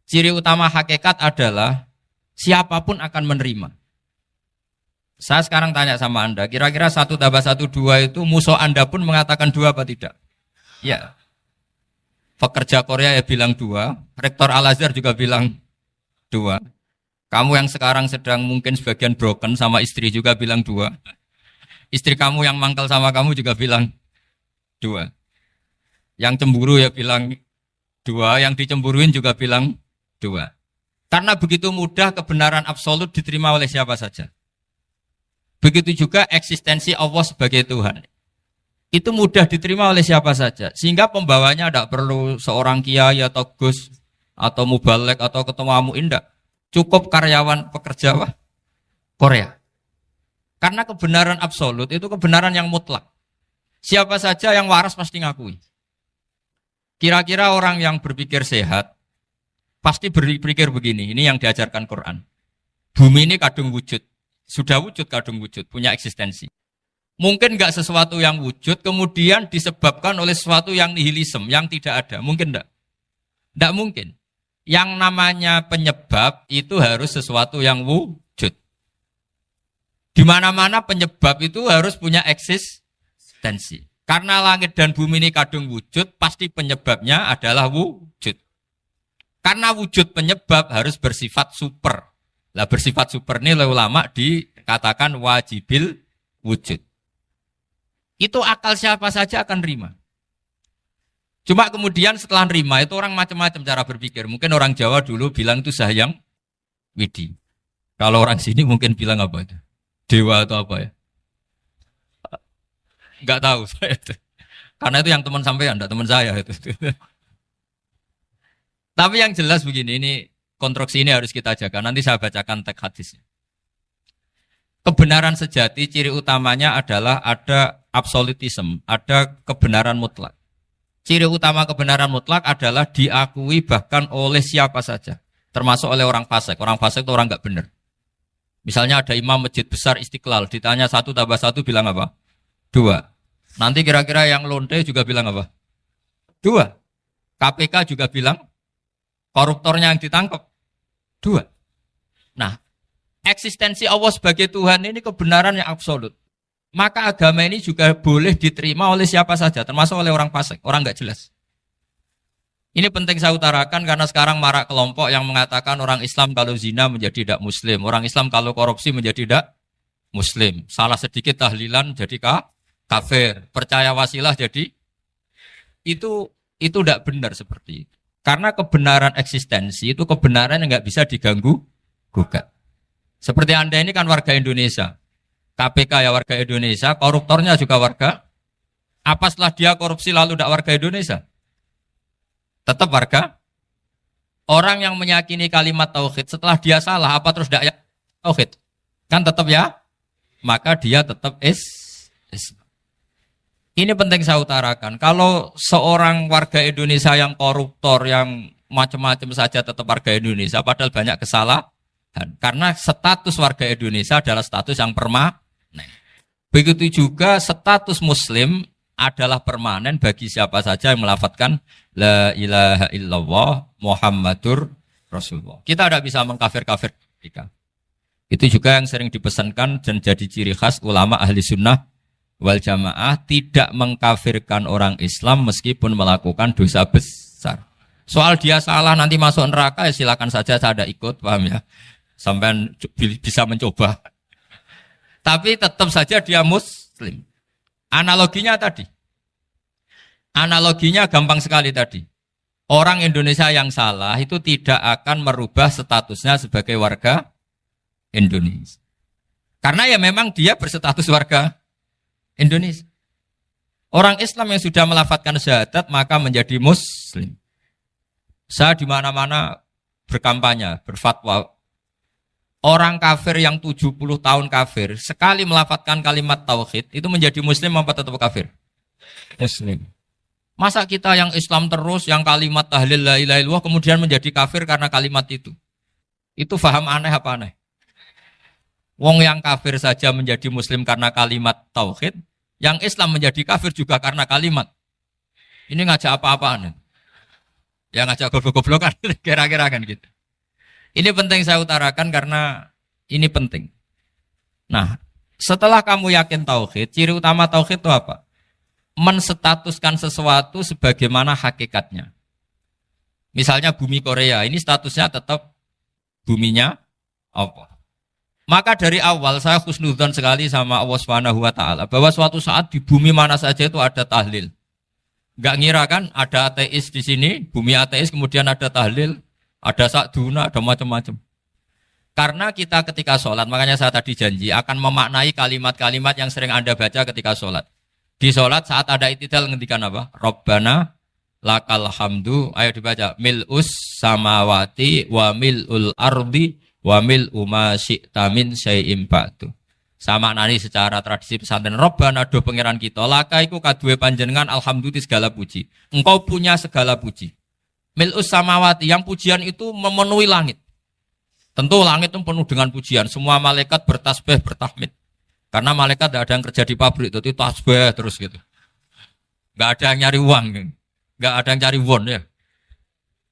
Ciri utama hakikat adalah siapapun akan menerima. Saya sekarang tanya sama Anda, kira-kira 1 tambah 1 2 itu musuh Anda pun mengatakan 2 apa tidak? Ya. Pekerja Korea ya bilang 2, Rektor Al-Azhar juga bilang 2. Kamu yang sekarang sedang mungkin sebagian broken sama istri juga bilang 2. Istri kamu yang mangkal sama kamu juga bilang 2. Yang cemburu ya bilang 2, yang dicemburuin juga bilang 2. Karena begitu mudah kebenaran absolut diterima oleh siapa saja. Begitu juga eksistensi Allah sebagai Tuhan. Itu mudah diterima oleh siapa saja. Sehingga pembawanya tidak perlu seorang kiai atau gus atau mubalek atau ketua muin, tidak. Cukup karyawan pekerja Korea. Karena kebenaran absolut itu kebenaran yang mutlak. Siapa saja yang waras pasti ngakui. Kira-kira orang yang berpikir sehat pasti berpikir begini. Ini yang diajarkan Quran. Bumi ini kadung wujud. Sudah wujud kadung wujud, punya eksistensi. Mungkin enggak sesuatu yang wujud kemudian disebabkan oleh sesuatu yang nihilisme, yang tidak ada. Mungkin enggak? Enggak mungkin. Yang namanya penyebab itu harus sesuatu yang wujud. Di mana-mana penyebab itu harus punya eksistensi. Karena langit dan bumi ini kadung wujud, pasti penyebabnya adalah wujud. Karena wujud penyebab harus bersifat super. Lah bersifat super ini oleh ulama dikatakan wajibil wujud. Itu akal siapa saja akan nerima. Cuma kemudian setelah nerima itu orang macam-macam cara berpikir. Mungkin orang Jawa dulu bilang itu Sahyang Widi. Kalau orang sini mungkin bilang apa itu? Dewa atau apa ya? Enggak tahu saya itu. Karena itu yang teman sampean, enggak teman saya itu. Tapi yang jelas begini, ini konstruksi ini harus kita jaga. Nanti saya bacakan teks hadisnya. Kebenaran sejati ciri utamanya adalah ada absolutisme, ada kebenaran mutlak. Ciri utama kebenaran mutlak adalah diakui bahkan oleh siapa saja, termasuk oleh orang fasik. Orang fasik itu orang enggak benar. Misalnya ada imam masjid besar Istiqlal, ditanya 1 + 1 bilang apa? 2. Nanti kira-kira yang lonte juga bilang apa? 2. KPK juga bilang koruptornya yang ditangkap 2. Nah, eksistensi Allah sebagai Tuhan ini kebenaran yang absolut. Maka agama ini juga boleh diterima oleh siapa saja, termasuk oleh orang fasik, orang enggak jelas. Ini penting saya utarakan karena sekarang marak kelompok yang mengatakan orang Islam kalau zina menjadi tidak muslim, orang Islam kalau korupsi menjadi tidak muslim. Salah sedikit tahlilan jadi kafir, percaya wasilah jadi itu tidak benar seperti itu. Karena kebenaran eksistensi itu kebenaran yang enggak bisa diganggu gugat. Seperti Anda ini kan warga Indonesia. KPK ya warga Indonesia, koruptornya juga warga. Apa setelah dia korupsi lalu tidak warga Indonesia? Tetap warga. Orang yang meyakini kalimat tauhid setelah dia salah, apa terus tidak tauhid? Kan tetap ya? Maka dia tetap Ini penting saya utarakan. Kalau seorang warga Indonesia yang koruptor, yang macam-macam saja tetap warga Indonesia, padahal banyak kesalahan. Karena status warga Indonesia adalah status yang permanen. Begitu juga status muslim adalah permanen bagi siapa saja yang melafadzkan la ilaha illallah Muhammadur Rasulullah. Kita tidak bisa mengkafir-kafir mereka. Itu juga yang sering dipesankan dan jadi ciri khas ulama ahli sunnah wal jamaah, tidak mengkafirkan orang Islam meskipun melakukan dosa besar. Soal dia salah nanti masuk neraka ya silakan saja, saya ada ikut, paham ya? Sampai bisa mencoba. Tapi tetap saja dia muslim. Analoginya tadi. Analoginya gampang sekali tadi. Orang Indonesia yang salah itu tidak akan merubah statusnya sebagai warga Indonesia. Karena ya memang dia berstatus warga Indonesia. Orang Islam yang sudah melafadzkan syahadat maka menjadi muslim. Saya di mana-mana berkampanye, berfatwa. Orang kafir yang 70 tahun kafir, sekali melafadzkan kalimat tauhid, itu menjadi muslim apa tetap kafir? Muslim. Masa kita yang Islam terus, yang kalimat tahlil la ilaha illallah, kemudian menjadi kafir karena kalimat itu? Itu faham aneh apa aneh? Wong yang kafir saja menjadi muslim karena kalimat tauhid, yang Islam menjadi kafir juga karena kalimat. Ini ngajak apa-apaan? Ya ngajak goblok-goblokan, kira-kira kan gitu. Ini penting saya utarakan karena ini penting. Nah, setelah kamu yakin tauhid, ciri utama tauhid itu apa? Menstatuskan sesuatu sebagaimana hakikatnya. Misalnya bumi Korea, ini statusnya tetap buminya apa? Maka dari awal saya husnudzon sekali sama Allah Subhanahu wa taala bahwa suatu saat di bumi mana saja itu ada tahlil. Enggak ngira kan ada ateis di sini, bumi ateis kemudian ada tahlil, ada sakduna, ada macam-macam. Karena kita ketika sholat, makanya saya tadi janji akan memaknai kalimat-kalimat yang sering Anda baca ketika sholat. Di sholat saat ada itidal ngendikan apa? Rabbana lakal hamdu, ayo dibaca, mil'us samawati wa mil'ul ardi wa mil'u ma syi'ta min syai'im ba'du. Sama nani secara tradisi pesantren, Rabbana do pangeran kita, laka iku kaduwe panjenengan alhamdulillah segala puji. Engkau punya segala puji. Mil'us samawati, yang pujian itu memenuhi langit. Tentu langit itu penuh dengan pujian. Semua malaikat bertasbih, bertahmid. Karena malaikat tidak ada yang kerja di pabrik, itu tasbih terus gitu. Gak ada yang nyari uang. Gak ada yang cari won ya.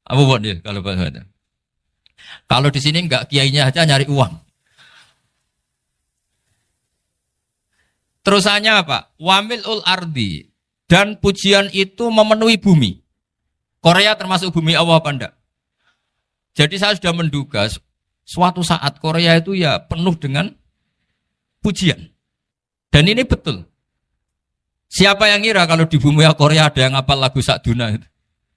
Apa won ya kalau bahasa. Kalau di sini enggak, kiainya aja nyari uang. Terusannya apa? Wamilul ardi, dan pujian itu memenuhi bumi. Korea termasuk bumi Allah apa enggak? Jadi saya sudah menduga suatu saat Korea itu ya penuh dengan pujian. Dan ini betul. Siapa yang ngira kalau di bumi Korea ada yang hafal lagu Sakduna itu?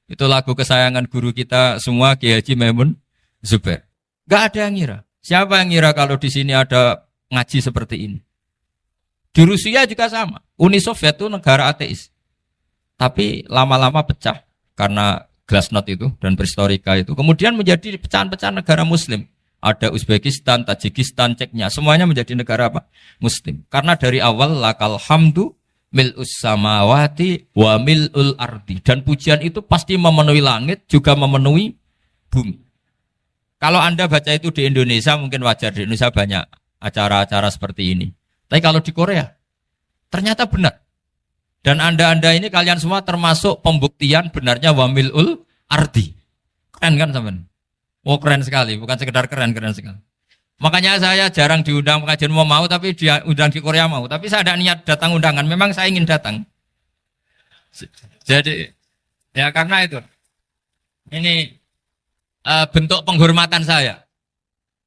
Itu lagu kesayangan guru kita semua, Kiai Haji Maimun Zubair. Gak ada yang ngira. Siapa yang ngira kalau di sini ada ngaji seperti ini? Di Rusia juga sama. Uni Soviet itu negara ateis. Tapi lama-lama pecah karena glasnost itu dan perestroika itu. Kemudian menjadi pecahan-pecahan negara Muslim. Ada Uzbekistan, Tajikistan, Ceknya. Semuanya menjadi negara apa? Muslim. Karena dari awal lakal hamdu mil'us samawati wa mil'ul ardi. Dan pujian itu pasti memenuhi langit, juga memenuhi bumi. Kalau Anda baca itu di Indonesia, mungkin wajar. Di Indonesia banyak acara-acara seperti ini. Tapi kalau di Korea, ternyata benar. Dan Anda ini kalian semua termasuk pembuktian benarnya wa mil'ul ardi. Keren kan teman? Oh keren sekali, bukan sekedar keren sekali. Makanya saya jarang diundang pengajian mau, tapi diundang di Korea mau. Tapi saya ada niat datang undangan, memang saya ingin datang. Jadi, ya karena itu. Ini bentuk penghormatan saya.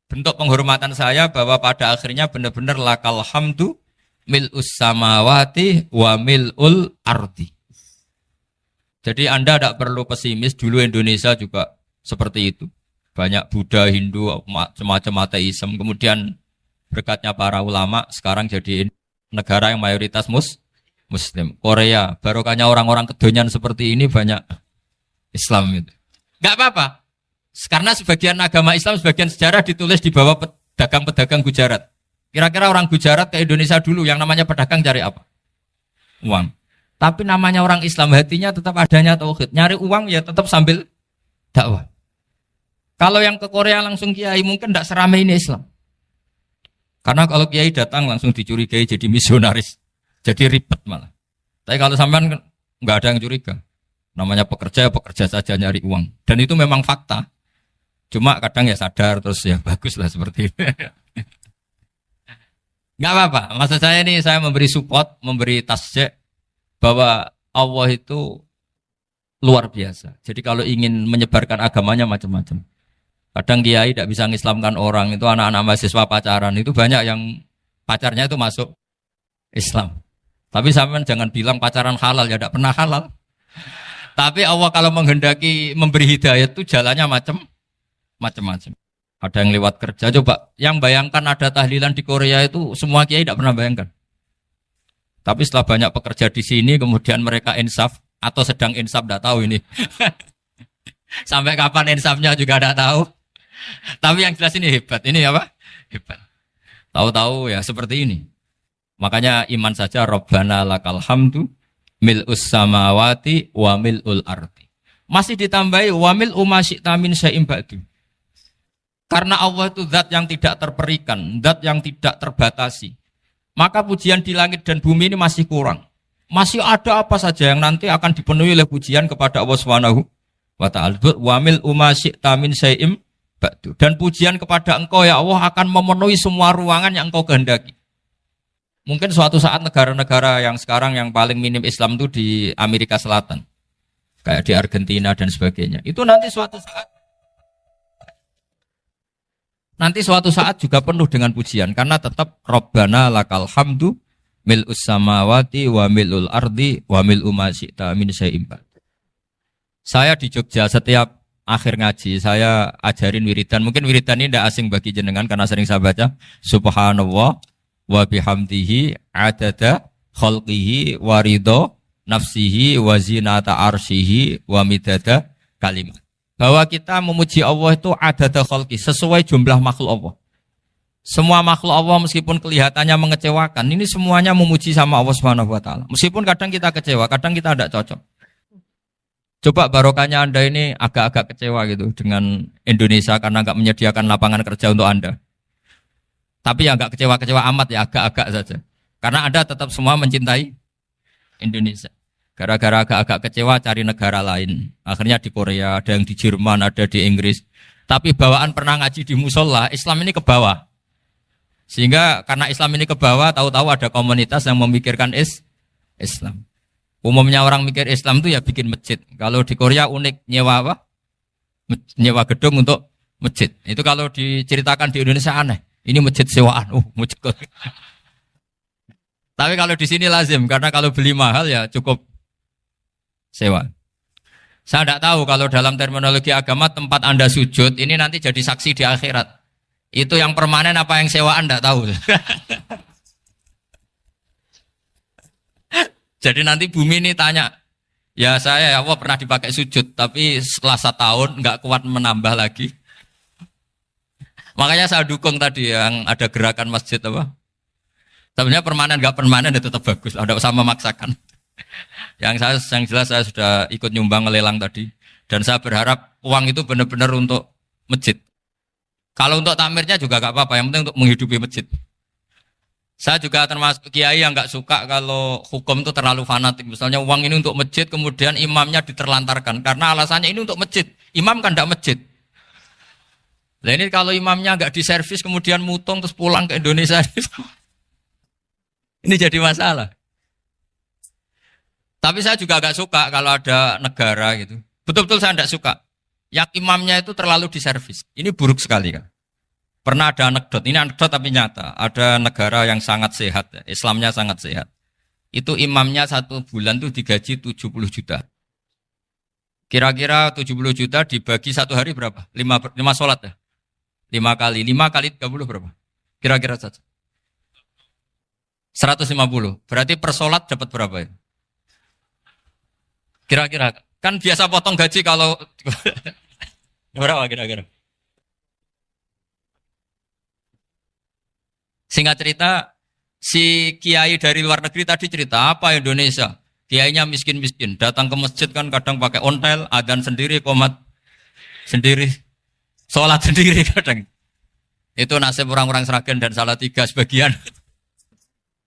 Bentuk penghormatan saya bahwa pada akhirnya benar-benar lakal hamdu mil'us samawati wa mil'ul ardi. Jadi Anda tidak perlu pesimis, dulu Indonesia juga seperti itu. Banyak Buddha, Hindu, semacam ateisme. Kemudian berkatnya para ulama, sekarang jadi negara yang mayoritas Muslim. Korea, barokahnya orang-orang kedonyan seperti ini banyak Islam itu. Gak apa-apa. Karena sebagian agama Islam, sebagian sejarah ditulis di bawah pedagang-pedagang Gujarat. Kira-kira orang Gujarat ke Indonesia dulu, yang namanya pedagang cari apa? Uang. Tapi namanya orang Islam, hatinya tetap adanya tauhid. Nyari uang ya tetap sambil dakwah. Kalau yang ke Korea langsung kiai mungkin tidak seramai ini Islam. Karena kalau kiai datang langsung dicurigai jadi misionaris. Jadi ribet malah. Tapi kalau sampean nggak ada yang curiga. Namanya pekerja saja nyari uang. Dan itu memang fakta. Cuma kadang ya sadar terus ya bagus lah seperti itu. Nggak apa-apa. Maksud saya ini saya memberi support, memberi tasjek bahwa Allah itu luar biasa. Jadi kalau ingin menyebarkan agamanya macam-macam. Kadang kiai tidak bisa mengislamkan orang, itu anak-anak mahasiswa pacaran, itu banyak yang pacarnya itu masuk Islam. Tapi sampean jangan bilang pacaran halal, ya tidak pernah halal. Tapi Allah kalau menghendaki memberi hidayah itu jalannya macam-macam. Ada yang lewat kerja, coba yang bayangkan ada tahlilan di Korea itu semua kiai tidak pernah bayangkan. Tapi setelah banyak pekerja di sini, kemudian mereka insaf atau sedang insaf, tidak tahu ini. Sampai kapan insafnya juga tidak tahu. Tapi yang jelas ini hebat. Ini apa? Hebat. Tahu-tahu ya seperti ini. Makanya iman saja Rabbana lakal hamdu mil'us samawati wa mil'ul ardi. Masih ditambahi wa mil'u ma syi'ta min syai'im ba'du. Karena Allah itu zat yang tidak terperikan, zat yang tidak terbatasi. Maka pujian di langit dan bumi ini masih kurang. Masih ada apa saja yang nanti akan dipenuhi oleh pujian kepada Allah Subhanahu wa ta'ala. Wa mil'u ma syi'ta min syai'im ba'du. Dan pujian kepada engkau ya Allah akan memenuhi semua ruangan yang engkau kehendaki. Mungkin suatu saat negara-negara yang sekarang yang paling minim Islam itu di Amerika Selatan. Kayak di Argentina dan sebagainya. Itu nanti suatu saat nanti suatu saat juga penuh dengan pujian karena tetap Rabbana lakal hamdu mil'us samawati wa mil'ul ardi wa mil'u ma syi'ta min syai'in ba'd. Saya di Jogja setiap akhir ngaji saya ajarin wiridan. Mungkin wiridan ini tidak asing bagi jenengan karena sering saya baca. Subhanallah wa bihamdihi adada khalqihi wa ridha nafsihi wa zinata arsyihi wa midada kalimat. Bahwa kita memuji Allah itu adada khalqi sesuai jumlah makhluk Allah. Semua makhluk Allah meskipun kelihatannya mengecewakan, ini semuanya memuji sama Allah Subhanahu wa taala. Meskipun kadang kita kecewa, kadang kita tidak cocok. Coba barokahnya Anda ini agak-agak kecewa gitu dengan Indonesia karena nggak menyediakan lapangan kerja untuk Anda. Tapi ya nggak kecewa-kecewa amat ya, agak-agak saja. Karena Anda tetap semua mencintai Indonesia. Gara-gara agak-agak kecewa cari negara lain. Akhirnya di Korea, ada yang di Jerman, ada di Inggris. Tapi bawaan pernah ngaji di musola, Islam ini ke bawah. Sehingga karena Islam ini ke bawah, tahu-tahu ada komunitas yang memikirkan Islam. Umumnya orang mikir Islam itu ya bikin masjid. Kalau di Korea unik, nyewa apa? Nyewa gedung untuk masjid. Itu kalau diceritakan di Indonesia aneh. Ini masjid sewaan. Masjid. Tapi kalau di sini lazim, karena kalau beli mahal ya cukup sewa. Saya tidak tahu kalau dalam terminologi agama tempat Anda sujud, ini nanti jadi saksi di akhirat. Itu yang permanen apa yang sewaan tidak tahu. Jadi nanti bumi ini tanya, ya saya ya Allah pernah dipakai sujud, tapi setelah 1 tahun nggak kuat menambah lagi. Makanya saya dukung tadi yang ada gerakan masjid apa. Sebenarnya permanen nggak permanen itu tetap bagus, ada usah memaksakan. Yang jelas saya sudah ikut nyumbang lelang tadi, dan saya berharap uang itu benar-benar untuk masjid. Kalau untuk takmirnya juga nggak apa-apa, yang penting untuk menghidupi masjid. Saya juga termasuk kiai yang nggak suka kalau hukum itu terlalu fanatik. Misalnya uang ini untuk masjid, kemudian imamnya diterlantarkan. Karena alasannya ini untuk masjid. Imam kan tidak masjid. Nah ini kalau imamnya nggak diservis, kemudian mutung terus pulang ke Indonesia. Ini jadi masalah. Tapi saya juga nggak suka kalau ada negara gitu. Betul-betul saya tidak suka. Yang imamnya itu terlalu diservis. Ini buruk sekali kan. Pernah ada anekdot, ini anekdot tapi nyata. Ada negara yang sangat sehat, Islamnya sangat sehat. Itu imamnya 1 bulan tuh digaji 70 juta. Kira-kira 70 juta dibagi 1 hari berapa? 5 sholat ya? 5 kali 30 berapa? Kira-kira saja. 150. Berarti per sholat dapat berapa ya? Kira-kira. Kan biasa potong gaji kalau... Berapa kira-kira? Singkat cerita, si kiai dari luar negeri tadi cerita, apa Indonesia? Kiainya miskin-miskin, datang ke masjid kan kadang pakai ontel, adzan sendiri, qomat sendiri, sholat sendiri kadang. Itu nasib orang-orang Sragen dan Salatiga sebagian.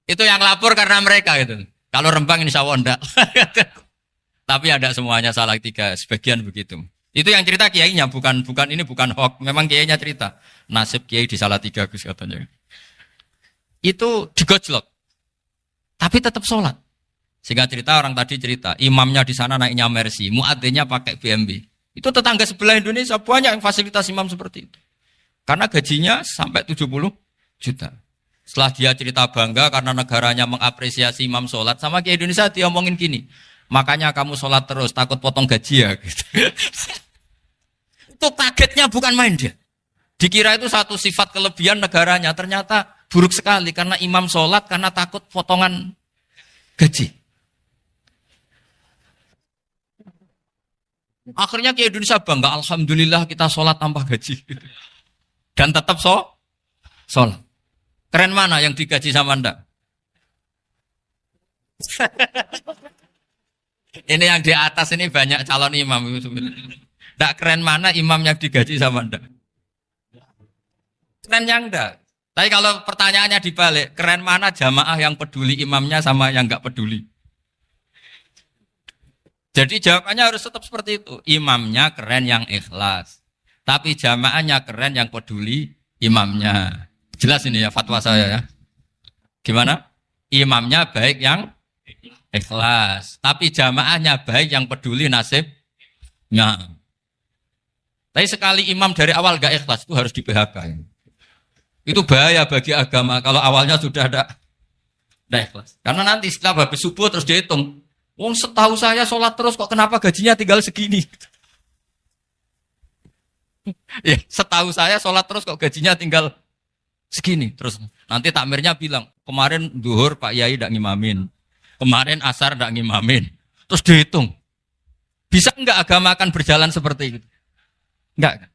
Itu yang lapor karena mereka gitu. Kalau Rembang insya Allah enggak. Tapi ada semuanya Salatiga, sebagian begitu. Itu yang cerita kiainya, bukan ini bukan hoax, memang kiainya cerita. Nasib kiai di Salatiga Gus katanya. Itu digojlok, tapi tetap sholat. Sehingga cerita orang tadi cerita, imamnya di sana naiknya Mercy, muadzinnya pakai BMW. Itu tetangga sebelah Indonesia banyak yang fasilitas imam seperti itu. Karena gajinya sampai 70 juta. Setelah dia cerita bangga karena negaranya mengapresiasi imam sholat, sama kayak Indonesia dia omongin gini, makanya kamu sholat terus, takut potong gaji ya. Gitu. Itu kagetnya bukan main dia. Dikira itu satu sifat kelebihan negaranya, ternyata buruk sekali karena imam sholat karena takut potongan gaji. Akhirnya ke Indonesia bangga, alhamdulillah kita sholat tanpa gaji. Dan tetap sholat. Keren mana yang digaji sama Anda? Ini yang di atas ini banyak calon imam. Tidak keren mana imam yang digaji sama Anda? Keren yang enggak. Tapi kalau pertanyaannya dibalik, keren mana jamaah yang peduli imamnya sama yang enggak peduli? Jadi jawabannya harus tetap seperti itu. Imamnya keren yang ikhlas. Tapi jamaahnya keren yang peduli imamnya. Jelas ini ya fatwa saya ya. Gimana? Imamnya baik yang ikhlas. Tapi jamaahnya baik yang peduli nasibnya. Tapi sekali imam dari awal enggak ikhlas itu harus di PHK. Itu bahaya bagi agama kalau awalnya sudah ada ikhlas. Karena nanti setelah habis subuh terus dihitung. Wong setahu saya sholat terus kok kenapa gajinya tinggal segini? Ya, setahu saya sholat terus kok gajinya tinggal segini. Terus nanti takmirnya bilang, kemarin duhur Pak Yai tidak ngimamin. Kemarin asar tidak ngimamin. Terus dihitung. Bisa enggak agama akan berjalan seperti itu? Enggak kan?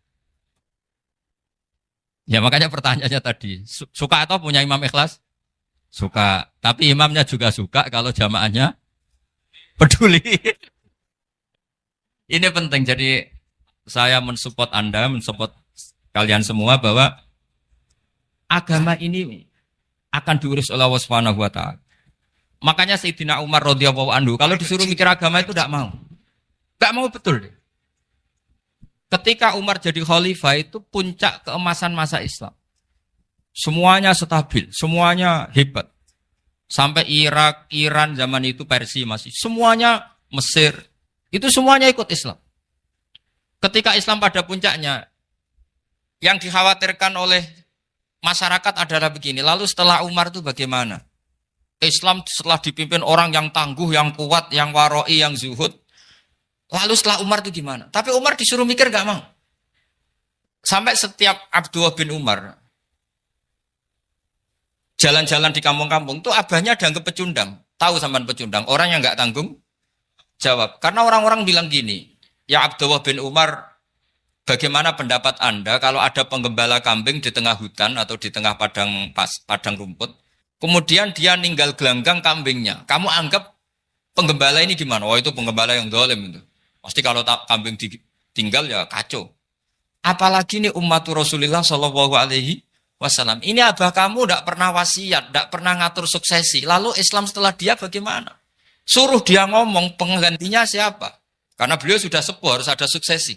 Ya makanya pertanyaannya tadi, suka atau punya imam ikhlas? Suka. Tapi imamnya juga suka kalau jamaahnya peduli. Ini penting. Jadi saya mensupport Anda, mensupport kalian semua bahwa agama ini akan diurus oleh Allah Subhanahu wa taala. Makanya Sayyidina Umar radhiyallahu anhu kalau disuruh mikir agama itu tidak mau. Enggak mau betul. Ketika Umar jadi khalifah itu puncak keemasan masa Islam. Semuanya stabil, semuanya hebat. Sampai Irak, Iran zaman itu Persia masih. Semuanya Mesir. Itu semuanya ikut Islam. Ketika Islam pada puncaknya, yang dikhawatirkan oleh masyarakat adalah begini. Lalu setelah Umar itu bagaimana? Islam setelah dipimpin orang yang tangguh, yang kuat, yang waroi, yang zuhud. Lalu setelah Umar itu gimana? Tapi Umar disuruh mikir gak mau. Sampai setiap Abdullah bin Umar jalan-jalan di kampung-kampung itu abahnya dianggap pecundang. Tahu sampean pecundang? Orang yang gak tanggung jawab. Karena orang-orang bilang gini, ya Abdullah bin Umar, bagaimana pendapat Anda kalau ada penggembala kambing di tengah hutan atau di tengah padang rumput, kemudian dia ninggal gelanggang kambingnya. Kamu anggap penggembala ini gimana? Oh itu penggembala yang zalim itu. Pasti kalau kambing ditinggal ya kacau. Apalagi ini ummatu Rasulullah Shallallahu Alaihi Wasallam. Ini abah kamu tidak pernah wasiat, tidak pernah ngatur suksesi. Lalu Islam setelah dia bagaimana? Suruh dia ngomong penggantinya siapa? Karena beliau sudah sepuh harus ada suksesi.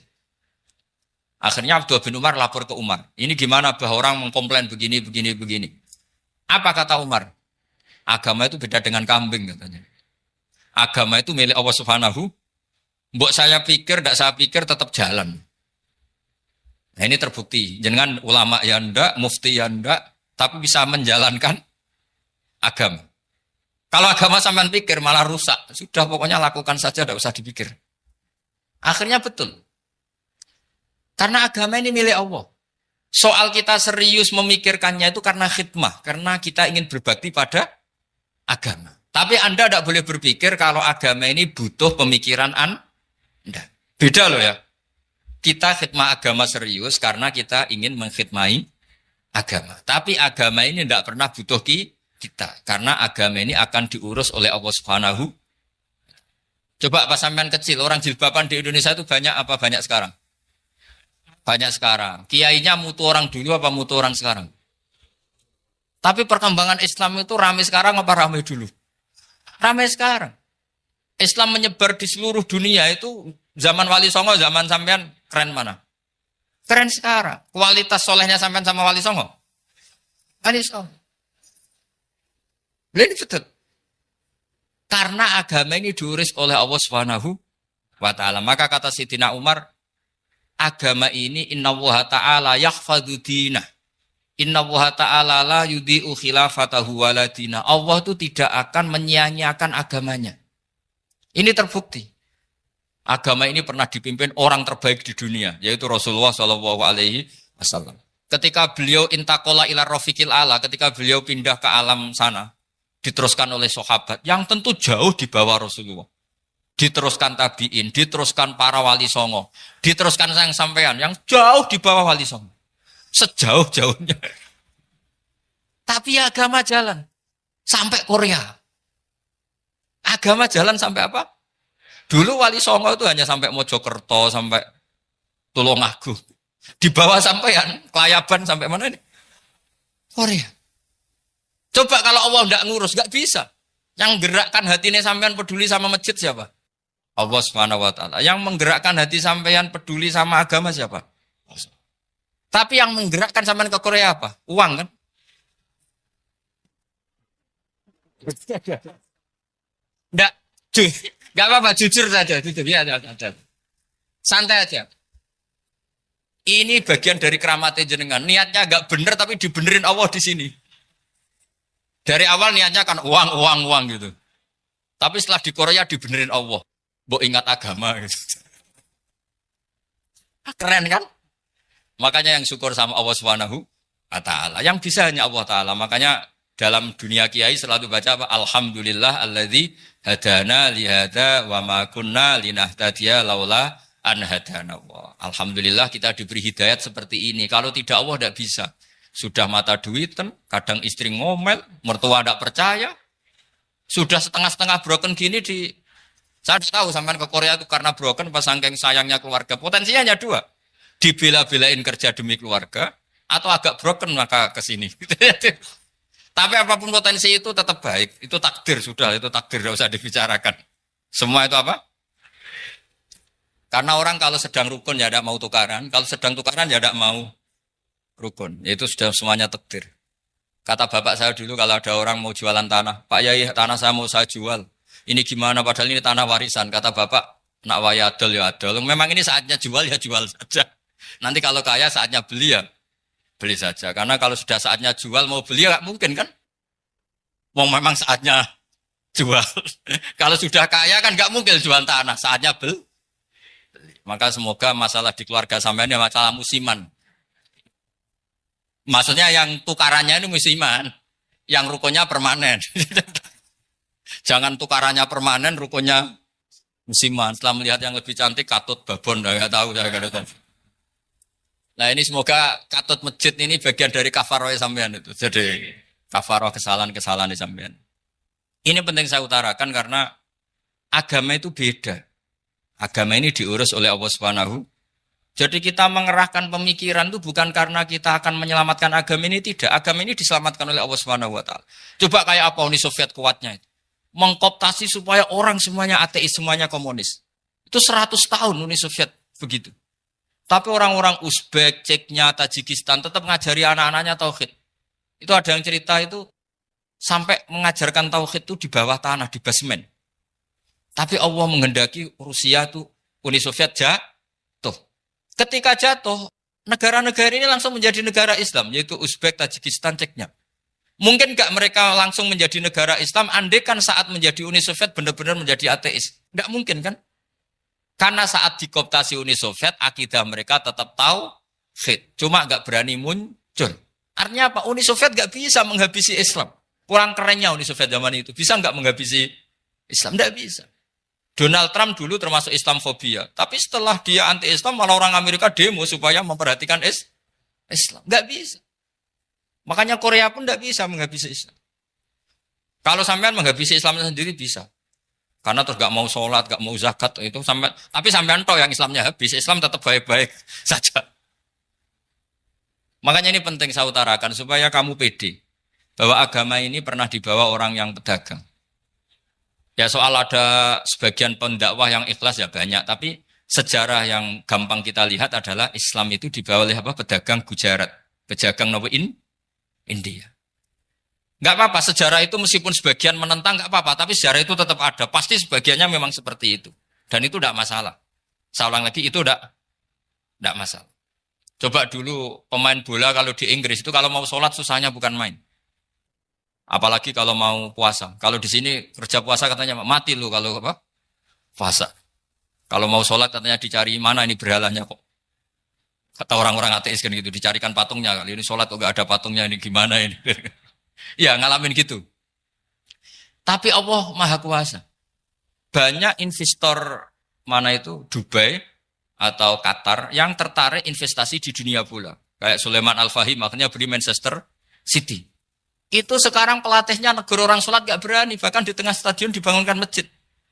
Akhirnya Abdullah bin Umar lapor ke Umar. Ini gimana bah orang mengkomplain begini. Apa kata Umar? Agama itu beda dengan kambing katanya. Agama itu milik Allah Subhanahu. Mbok saya pikir, tidak saya pikir tetap jalan. Nah ini terbukti. Jangan ulama ya ndak, mufti ya ndak, tapi bisa menjalankan agama. Kalau agama sampean pikir malah rusak. Sudah pokoknya lakukan saja, tidak usah dipikir. Akhirnya betul. Karena agama ini milik Allah. Soal kita serius memikirkannya itu karena khidmah. Karena kita ingin berbakti pada agama. Tapi Anda tidak boleh berpikir kalau agama ini butuh pemikiran Anda. Beda loh ya. Kita khidmah agama serius karena kita ingin mengkhidmai agama. Tapi agama ini tidak pernah butuh kita. Karena agama ini akan diurus oleh Allah Subhanahu. Coba pas sampean kecil, orang jilbaban di Indonesia itu banyak apa banyak sekarang? Banyak sekarang. Kiainya mutu orang dulu apa mutu orang sekarang? Tapi perkembangan Islam itu ramai sekarang apa ramai dulu? Ramai sekarang. Islam menyebar di seluruh dunia itu zaman Wali Songo, zaman sampean keren mana? Keren sekarang. Kualitas solehnya sampean sama Wali Songo? Wali Songo. Ini betul. Karena agama ini diurus oleh Allah Subhanahu wa taala. Maka kata Sayyidina Umar, agama ini innallaha ta'ala yahfadzu dinah. Innallaha ta'ala la yudhi'u khilafatahu waladina. Allah itu tidak akan menyia-nyiakan agamanya. Ini terbukti. Agama ini pernah dipimpin orang terbaik di dunia, yaitu Rasulullah Shallallahu Alaihi Wasallam. Ketika beliau intakola ila rofiqil ala, ketika beliau pindah ke alam sana, diteruskan oleh sahabat yang tentu jauh di bawah Rasulullah. Diteruskan tabiin, diteruskan para wali songo, diteruskan sayang sampean yang jauh di bawah wali songo. Sejauh-jauhnya. Tapi agama jalan sampai Korea. Agama jalan sampai apa? Dulu wali songo itu hanya sampai Mojokerto, sampai Tulungagung. Di bawah sampean, Kelayaban sampai mana ini? Korea. Coba kalau Allah tidak ngurus, nggak bisa. Yang gerakkan hatinya sampean peduli sama masjid siapa? Allah Subhanahu wa taala. Yang menggerakkan hati sampean peduli sama agama siapa? Tapi yang menggerakkan sampean ke Korea apa? Uang kan? Enggak apa-apa, jujur saja, jujur ya, santai aja. Ini bagian dari keramatnya jenengan. Niatnya agak bener tapi dibenerin Allah di sini. Dari awal niatnya kan uang gitu. Tapi setelah di Korea dibenerin Allah. Mbok ingat agama gitu. Keren kan? Makanya yang syukur sama Allah Subhanahu wa taala. Yang bisa hanya Allah taala. Makanya dalam dunia kiai selalu baca apa? Alhamdulillah alladzi hadana li hadza wa ma kunna linahtadiya laula an hadana Allah. Alhamdulillah kita diberi hidayat seperti ini. Kalau tidak Allah tidak bisa. Sudah mata duitan, kadang istri ngomel, mertua tidak percaya. Sudah setengah-setengah broken gini di saya tahu sampean ke Korea itu karena broken pas saking sayangnya keluarga. Potensinya hanya dua. Dibela-belain kerja demi keluarga atau agak broken maka ke sini. Tapi apapun potensi itu tetap baik. Itu takdir sudah, itu takdir tidak usah dibicarakan. Semua itu apa? Karena orang kalau sedang rukun ya tidak mau tukaran, kalau sedang tukaran ya tidak mau rukun. Itu sudah semuanya takdir. Kata bapak saya dulu kalau ada orang mau jualan tanah, Pak Yai tanah saya mau saya jual. Ini gimana padahal ini tanah warisan. Kata bapak, nak waya adol ya adol. Memang ini saatnya jual ya jual saja. Nanti kalau kaya saatnya beli ya beli saja. Karena kalau sudah saatnya jual mau beli ya gak mungkin kan. Mau memang saatnya jual. Kalau sudah kaya kan gak mungkin jual tanah. Saatnya beli. Maka semoga masalah di keluarga sampean ya masalah musiman. Maksudnya yang tukarannya ini musiman. Yang rukunnya permanen. Jangan tukarannya permanen, rukunnya musiman. Setelah melihat yang lebih cantik, katut babon. Nggak tahu, saya nggak tahu. Nah ini semoga katut masjid ini bagian dari kafaroh sampean itu. Jadi kafaroh kesalahan-kesalahan di sampean. Ini penting saya utarakan karena agama itu beda. Agama ini diurus oleh Allah Subhanahu. Jadi kita mengerahkan pemikiran itu bukan karena kita akan menyelamatkan agama ini, tidak. Agama ini diselamatkan oleh Allah Subhanahu wa taala. Coba kayak apa Uni Soviet kuatnya itu. Mengkooptasi supaya orang semuanya ateis, semuanya komunis. Itu 100 tahun Uni Soviet begitu. Tapi orang-orang Uzbek, Ceknya, Tajikistan tetap mengajari anak-anaknya tauhid. Itu ada yang cerita itu sampai mengajarkan tauhid itu di bawah tanah, di basement. Tapi Allah menghendaki Rusia itu Uni Soviet jatuh. Ketika jatuh, negara-negara ini langsung menjadi negara Islam, yaitu Uzbek, Tajikistan, Ceknya. Mungkin nggak mereka langsung menjadi negara Islam, andaikan saat menjadi Uni Soviet benar-benar menjadi ateis. Nggak mungkin kan? Karena saat dikooptasi Uni Soviet, akidah mereka tetap tauhid. Cuma nggak berani muncul. Artinya apa? Uni Soviet nggak bisa menghabisi Islam. Kurang kerennya Uni Soviet zaman itu. Bisa nggak menghabisi Islam? Nggak bisa. Donald Trump dulu termasuk Islamfobia. Tapi setelah dia anti-Islam, malah orang Amerika demo supaya memperhatikan Islam. Nggak bisa. Makanya Korea pun tidak bisa menghabisi Islam. Kalau sampean menghabisi Islam sendiri bisa. Karena terus gak mau sholat, gak mau zakat itu sampai. Tapi sampean toh yang Islamnya habis, Islam tetap baik-baik saja. Makanya ini penting saya utarakan supaya kamu pede bahwa agama ini pernah dibawa orang yang pedagang. Ya soal ada sebagian pendakwah yang ikhlas ya banyak, tapi sejarah yang gampang kita lihat adalah Islam itu dibawa oleh apa? Pedagang Gujarat, pedagang India. Enggak apa-apa, sejarah itu meskipun sebagian menentang enggak apa-apa, tapi sejarah itu tetap ada. Pasti sebagiannya memang seperti itu. Dan itu enggak masalah. Saya ulang lagi, itu enggak masalah. Coba dulu pemain bola kalau di Inggris itu kalau mau sholat susahnya bukan main. Apalagi kalau mau puasa. Kalau di sini kerja puasa katanya mati lu kalau apa? Puasa. Kalau mau sholat katanya dicari mana ini berhalanya kok. Kata orang-orang ateis kan gitu, dicarikan patungnya. Kali ini sholat kok gak ada patungnya, ini gimana ini. Ya ngalamin gitu. Tapi Allah Maha Kuasa. Banyak investor mana itu, Dubai atau Qatar, yang tertarik investasi di dunia bola. Kayak Sulaiman Al-Fahim, makanya beli Manchester City. Itu sekarang pelatihnya negara orang sholat gak berani, bahkan di tengah stadion dibangunkan masjid.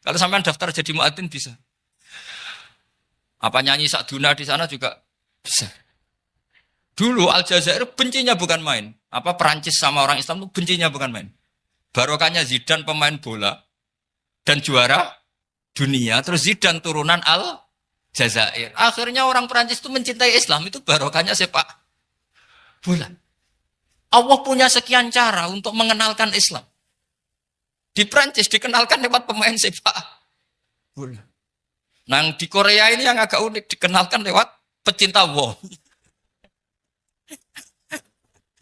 Kalau sampai daftar jadi muadzin bisa. Apa nyanyi Sakduna di sana juga bisa. Dulu Aljazair bencinya bukan main. Apa Perancis sama orang Islam itu bencinya bukan main. Barokahnya Zidane pemain bola dan juara dunia. Terus Zidane turunan Aljazair. Akhirnya orang Perancis itu mencintai Islam. Itu barokahnya sepak bola. Allah punya sekian cara untuk mengenalkan Islam. Di Perancis dikenalkan lewat pemain sepak bola. Nah di Korea ini yang agak unik dikenalkan lewat pecinta wong.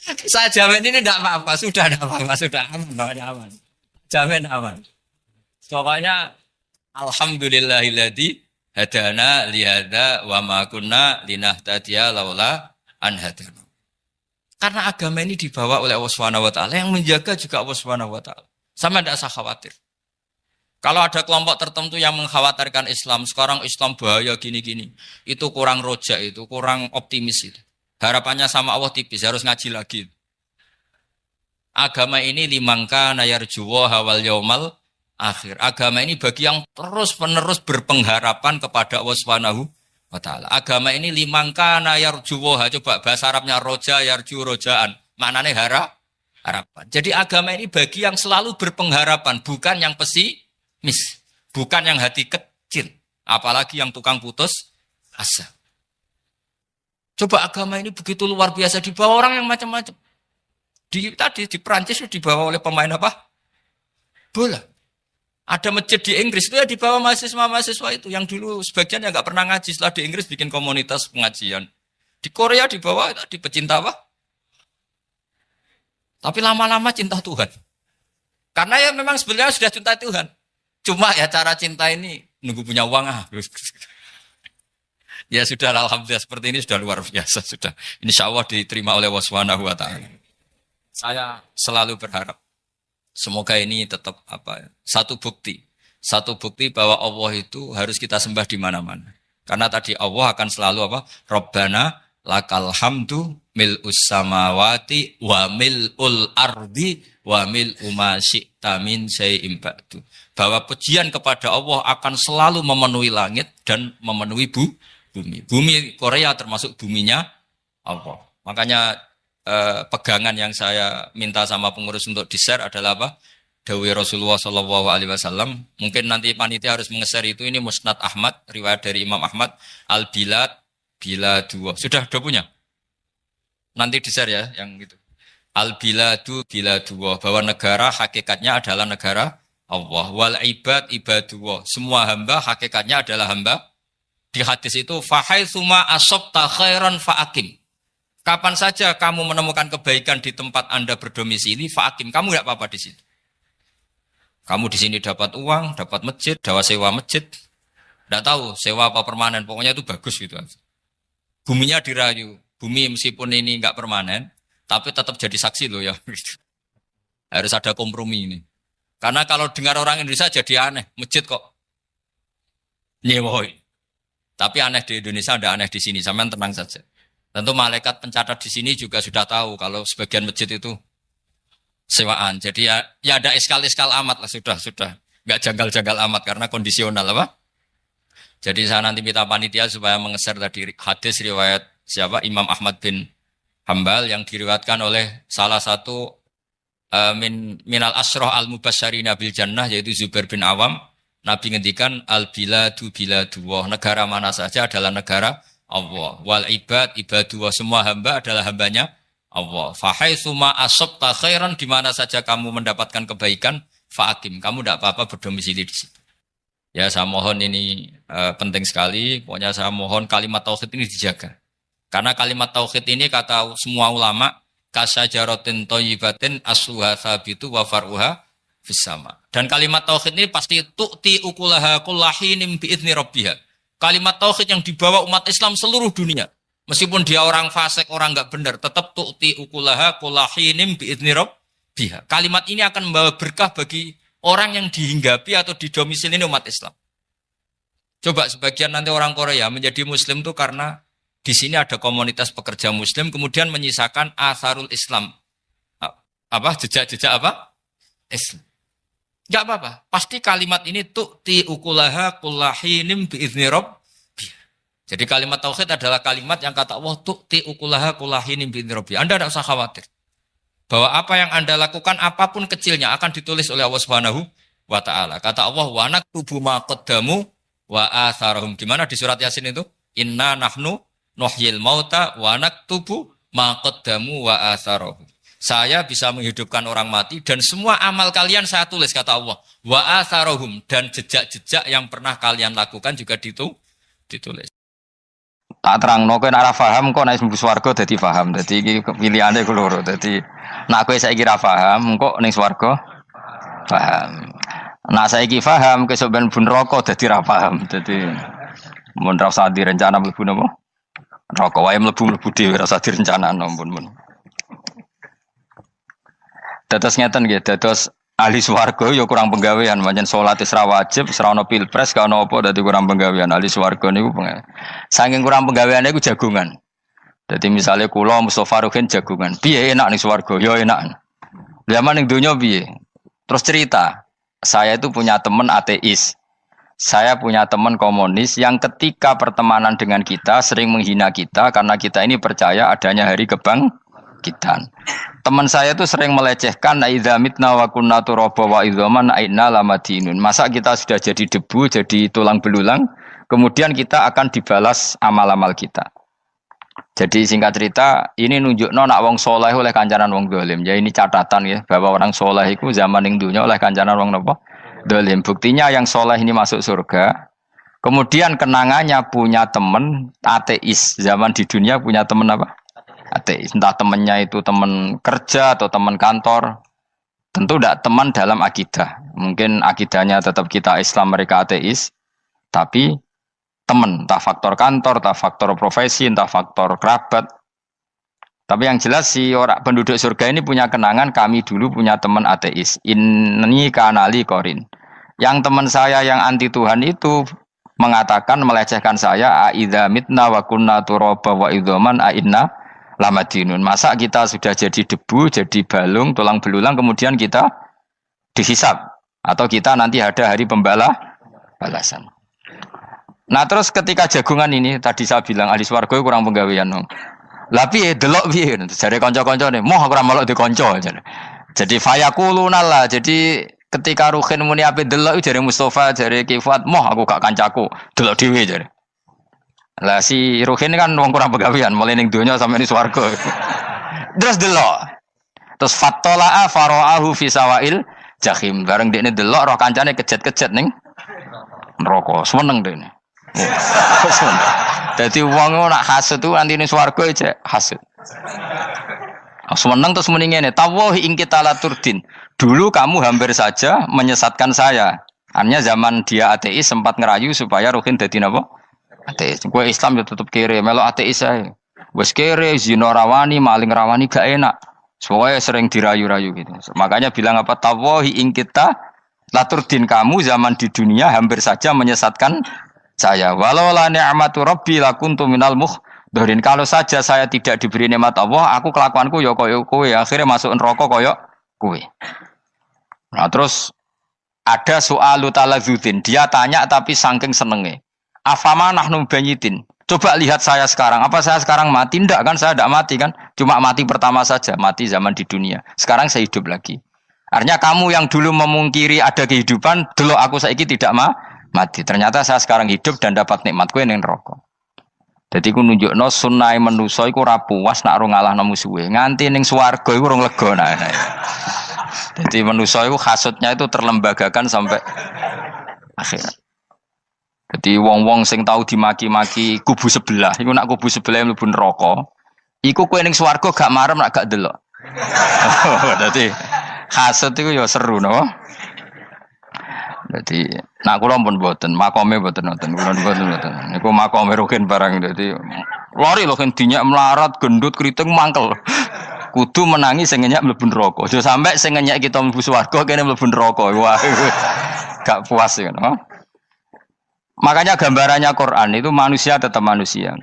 Saya jamin ini tidak apa-apa, sudah tidak apa-apa, sudah aman, pokoknya aman. Jamin aman. Pokoknya alhamdulillahilladzi hadana lihada wa ma kunna linahtadiya laula an hadana. Karena agama ini dibawa oleh Allah Subhanahu wa taala, yang menjaga juga Allah Subhanahu wa taala. Sama tidak usah khawatir. Kalau ada kelompok tertentu yang mengkhawatirkan Islam, sekarang Islam bahaya gini-gini, itu kurang rojak, itu kurang optimis itu. Harapannya sama Allah tipis, harus ngaji lagi. Agama ini limangka nayarjuwa hawal yaumal akhir. Agama ini bagi yang terus-menerus berpengharapan kepada Allah Subhanahu wa ta'ala. Agama ini limangka nayarjuwa. Coba bahasa Arabnya roja, yarju, rojaan. Maknanya harapan. Jadi agama ini bagi yang selalu berpengharapan, bukan yang pesimis, bukan yang hati kecil, apalagi yang tukang putus asa. Coba agama ini begitu luar biasa, dibawa orang yang macam-macam. Tadi di Perancis dibawa oleh pemain apa? Bola. Ada masjid di Inggris itu ya dibawa mahasiswa-mahasiswa itu yang dulu sebagian yang nggak pernah ngaji, setelah di Inggris bikin komunitas pengajian. Di Korea dibawa di pecinta apa? Tapi lama-lama cinta Tuhan. Karena ya memang sebenarnya sudah cinta Tuhan. Cuma ya cara cinta ini nunggu punya uang Ya sudah, alhamdulillah seperti ini sudah luar biasa sudah. Insya Allah diterima oleh Allah Subhanahu wa ta'ala. Saya selalu berharap semoga ini tetap satu bukti bahwa Allah itu harus kita sembah di mana-mana. Karena tadi Allah akan selalu Rabbana lakal hamdu mil'us samawati wa mil'ul ardi wa mil'u ma syi'ta min syai'in ba'du. Bahwa pujian kepada Allah akan selalu memenuhi langit dan memenuhi bumi. Bumi Korea termasuk buminya Allah. Makanya pegangan yang saya minta sama pengurus untuk di-share adalah Dawi Rasulullah Shallallahu Alaihi Wasallam. Mungkin nanti panitia harus menge-share itu. Ini Musnad Ahmad, riwayat dari Imam Ahmad. Al-Bilad bila dua. Sudah punya? Nanti di-share ya, yang gitu. Al-Biladu bila dua. Bahwa negara hakikatnya adalah negara Allah. Wal ibad ibadullah. Semua hamba hakikatnya adalah hamba. Di hadis itu, fahaitsuma asabta khairan fa'akim. Kapan saja kamu menemukan kebaikan di tempat Anda berdomisili, fa'akim. Kamu tidak apa-apa di situ. Kamu di sini dapat uang, dapat masjid, sewa masjid. Tidak tahu sewa apa permanen, pokoknya itu bagus gitu. Buminya dirayu. Bumi meskipun ini nggak permanen, tapi tetap jadi saksi loh ya. Harus ada kompromi ini. Karena kalau dengar orang Indonesia jadi aneh. Masjid kok nyewoi. Tapi aneh di Indonesia, ada aneh di sini. Sampean tenang saja. Tentu malaikat pencatat di sini juga sudah tahu kalau sebagian masjid itu sewaan. Jadi ya ada eskal-eskal amat lah, sudah. Nggak janggal-janggal amat karena kondisional Jadi saya nanti minta panitia supaya mengeser tadi hadis riwayat siapa? Imam Ahmad bin Hambal yang diriwayatkan oleh salah satu minal asroh al-mubasyarina bil jannah, yaitu Zubair bin Awam. Nabi ngendikan al-biladu biladullah. Negara mana saja adalah negara Allah. Wal ibad ibadullah. Semua hamba adalah hambanya Allah. Fahaitsuma asabta khairan, di mana saja kamu mendapatkan kebaikan, fa'akim. Kamu tidak apa-apa berdomisili di situ. Ya saya mohon ini penting sekali. Pokoknya saya mohon kalimat tauhid ini dijaga. Karena kalimat tauhid ini kata semua ulama, kasajaratin thayyibatin asluha tsabitu wa far'uha fis sama. Dan kalimat tauhid ini pasti tu'ti ukulaha kullahinim bi'izni rabbiha. Kalimat tauhid yang dibawa umat Islam seluruh dunia. Meskipun dia orang fasik, orang enggak benar, tetap tu'ti ukulaha kullahinim bi'izni rabbiha. Kalimat ini akan membawa berkah bagi orang yang dihinggapi atau didomisili umat Islam. Coba sebagian nanti orang Korea menjadi muslim itu karena di sini ada komunitas pekerja muslim, kemudian menyisakan atharul Islam. Jejak-jejak Islam. Enggak apa-apa. Pasti kalimat ini tu'ti ukulaha kullahinim bi'izni rabbiha. Jadi kalimat tauhid adalah kalimat yang kata Allah tu'ti ukulaha kullahinim bi'izni rabbiha. Anda tidak usah khawatir. Bahwa apa yang Anda lakukan, apapun kecilnya, akan ditulis oleh Allah Subhanahu wa ta'ala. Kata Allah, wa naktubu ma qaddamu wa atharahum. Gimana di surat Yasin itu? Inna nahnu nuhyil mauta wa naktubu ma qaddamu wa atharahum. Saya bisa menghidupkan orang mati dan semua amal kalian saya tulis, kata Allah. Wa atharahum, dan jejak-jejak yang pernah kalian lakukan juga ditulis. Tak terangno kowe nek ora paham kok nek mlebu swarga dadi paham. Dadi iki pilihane ku loro. Dadi nek kowe saiki ra paham kok ning swarga paham. Nek saiki paham kesuk ben mlebu neraka dadi ra paham. Dadi mun ra usah direncana mlebu napa? Neraka wae mlebu dhewe ra usah direncanakno mun. Dados ngeten nggih, dados ahli swarga ya kurang penggawean, pancen salat wis ra wajib, wis ra ono pilpres, gak ono apa dadi kurang penggawean. Ahli swarga niku saking kurang penggaweane iku jagungan. Dadi misale kula Mustofa Ruhin jagungan. Piye enak ning swarga? Ya enak. Zaman ning donya piye? Terus cerita, saya itu punya teman ateis. Saya punya teman komunis yang ketika pertemanan dengan kita sering menghina kita karena kita ini percaya adanya hari kebangkitan. Teman saya itu sering melecehkan idza mitna wa kunna turaba wa idzaman aina lamadinun. Masa kita sudah jadi debu, jadi tulang belulang, kemudian kita akan dibalas amal-amal kita. Jadi singkat cerita, ini nunjukno nak wong soleh oleh kancanan wong dolim. Ya ini catatan ya bahwa orang soleh itu zaman ning dunya oleh kancanan wong napa? Dolim. Buktinya yang soleh ini masuk surga. Kemudian kenangannya punya teman ateis. Zaman di dunia punya teman apa? Ateis. Entah temannya itu teman kerja atau teman kantor. Tentu tidak teman dalam akidah. Mungkin akidahnya tetap kita Islam, mereka ateis. Tapi teman, entah faktor kantor, entah faktor profesi, entah faktor kerabat. Tapi yang jelas si orang penduduk surga ini punya kenangan, kami dulu punya teman ateis. Ini kanali korin. Yang teman saya yang anti Tuhan itu mengatakan, melecehkan saya, aidza mitna wa kunna turaba wa idzaman aina lamadinun. Masa kita sudah jadi debu, jadi balung, tulang belulang, kemudian kita dihisab. Atau kita nanti ada hari balasan. Nah terus ketika jagungan ini, tadi saya bilang ahli swarga kurang penggawean. Lah piye delok piye? Jare kanca-kancane, moh aku ora melok di kanca. Jadi fayaquluna lah. Jadi ketika Ruhin muni ape delok jare Mustofa, jare Kifat, moh aku gak kancaku, delok dhewe jare. Lah si Ruhin kan wong kurang penggawean, mulai ning donya sampe ning swarga. Terus delok. Terus fattala'a fara'ahu fi sawail jahim. Bareng dekne delok roh kancane kejet-kejet ning neraka. Seneng dekne. Jadi wong nak hasud tu nanti ning swarga aja hasud. Seneng terus muni ngene, tawahi ing kita laturdin. Dulu kamu hampir saja menyesatkan saya. Artinya zaman dia ateis sempat ngerayu supaya Ruhin dadi napa? Ateis. Kowe Islam ya tetep kere, melok ateis ae. Wis kere, zina rawani, maling rawani gak enak. Soalnya sering dirayu-rayu gitu. Makanya bilang apa? Tawahi ing kita laturdin, kamu zaman di dunia hampir saja menyesatkan saya. Walau la ni'matu rabbi lakuntu minal muhdharin. Kalau saja saya tidak diberi nikmat Allah, aku kelakuanku ya koyo kowe, akhirnya masuk neraka koyo kowe. Nah, terus ada soalu taladzudin. Dia tanya tapi saking senenge. Afama nahnu banyitin. Coba lihat saya sekarang. Apa saya sekarang mati? Tidak kan, saya tidak mati kan. Cuma mati pertama saja, mati zaman di dunia. Sekarang saya hidup lagi. Artinya kamu yang dulu memungkiri ada kehidupan, dulu aku saiki tidak mati. Ternyata saya sekarang hidup dan dapat nikmat kowe ning neraka. Dadi ku nunjukno sunnahe manusa iku ora puas nek ora ngalahno musuhe. Nganti ning swarga iku ora lega nek. Dadi manusa iku hasudnya itu terlembagakan sampai akhirat. Jadi wong-wong sing tahu dimaki-maki kubu sebelah, iku nak kubu sebelah mlebu neraka, iku kowe ning swarga gak marem nak gak delok. Dadi hasud iku ya seru no. Dadi nak kula pun mboten, makome mboten nonton, kula mboten. Niku makome Ruhin barang dadi lari lho kan dinyak melarat, gendut, kriting mangkel. Kudu menangi sing ngenyak mlebu neraka. Aja sampe sing ngenyak kita mlebu swarga kene mlebu neraka. Wah. Gak puas ya, no? Makanya gambarannya Quran itu manusia tetap manusia.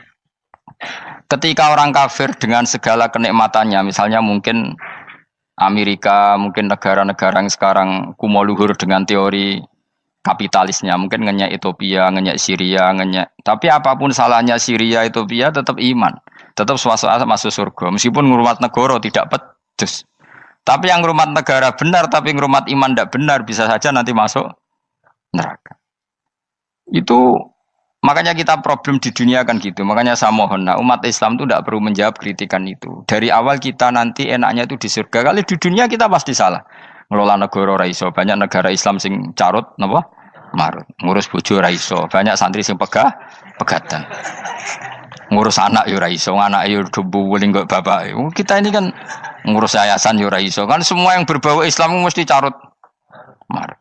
Ketika orang kafir dengan segala kenikmatannya, misalnya mungkin Amerika, mungkin negara-negara yang sekarang kumo luhur dengan teori kapitalisnya, mungkin ngenyak Ethiopia, ngenyak Syria, ngenyak. Tapi apapun salahnya Syria, Ethiopia tetap iman, tetap suasana masuk surga. Meskipun ngurmat negara tidak pedes. Tapi yang ngurmat negara benar, tapi ngurmat iman tidak benar, bisa saja nanti masuk neraka. Itu makanya kita problem di dunia kan gitu. Makanya saya mohon, nah, umat Islam itu tidak perlu menjawab kritikan itu. Dari awal kita nanti enaknya itu di surga. Kali di dunia kita pasti salah. Ngelola negara raiso. Banyak negara Islam sing carut, napa? Marut. Ngurus bojo raiso. Banyak santri sing pegatan. ngurus anak yo ora iso, anak yo dumbuling kok bapak. Kita ini kan ngurus yayasan yo ora iso. Kan semua yang berbau Islam mesti carut marut.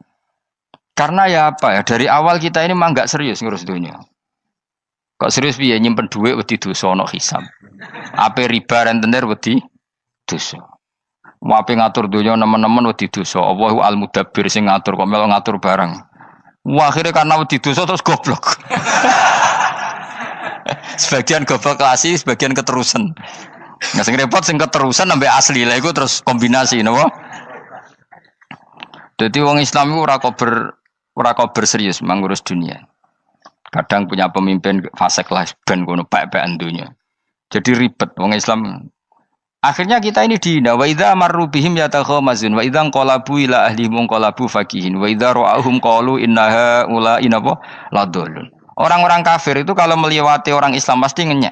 Karena ya apa ya, dari awal kita ini mah enggak serius ngurus dunia. Kok serius piye nyimpen dhuwit wedi dosa ana hisab. Ape riba rentenir wedi dosa. Wape ngatur dunia nemen-nemen wedi dosa. Allahu al-mudabbir sing ngatur kok melo ngatur barang. Wah, akhirnya karena wedi dosa terus goblok. Sebagian goblok klasik, sebagian keterusan. Nah, sing repot sing keterusan sampai asli lah iku terus kombinasi napa? Dadi wong Islam iku ora kober serius mengurus dunia. Kadang punya pemimpin fasik lah ben kono pek-pekan dunia. Jadi ribet wong Islam. Akhirnya kita ini dihina wa idza marru bihim yatakhamazun wa idza qalabu ila ahlihim qalabu fakihin wa idza ra'ahum qalu innaha ula inapa ladallun. Orang-orang kafir itu kalau melewati orang Islam pasti ngenyek.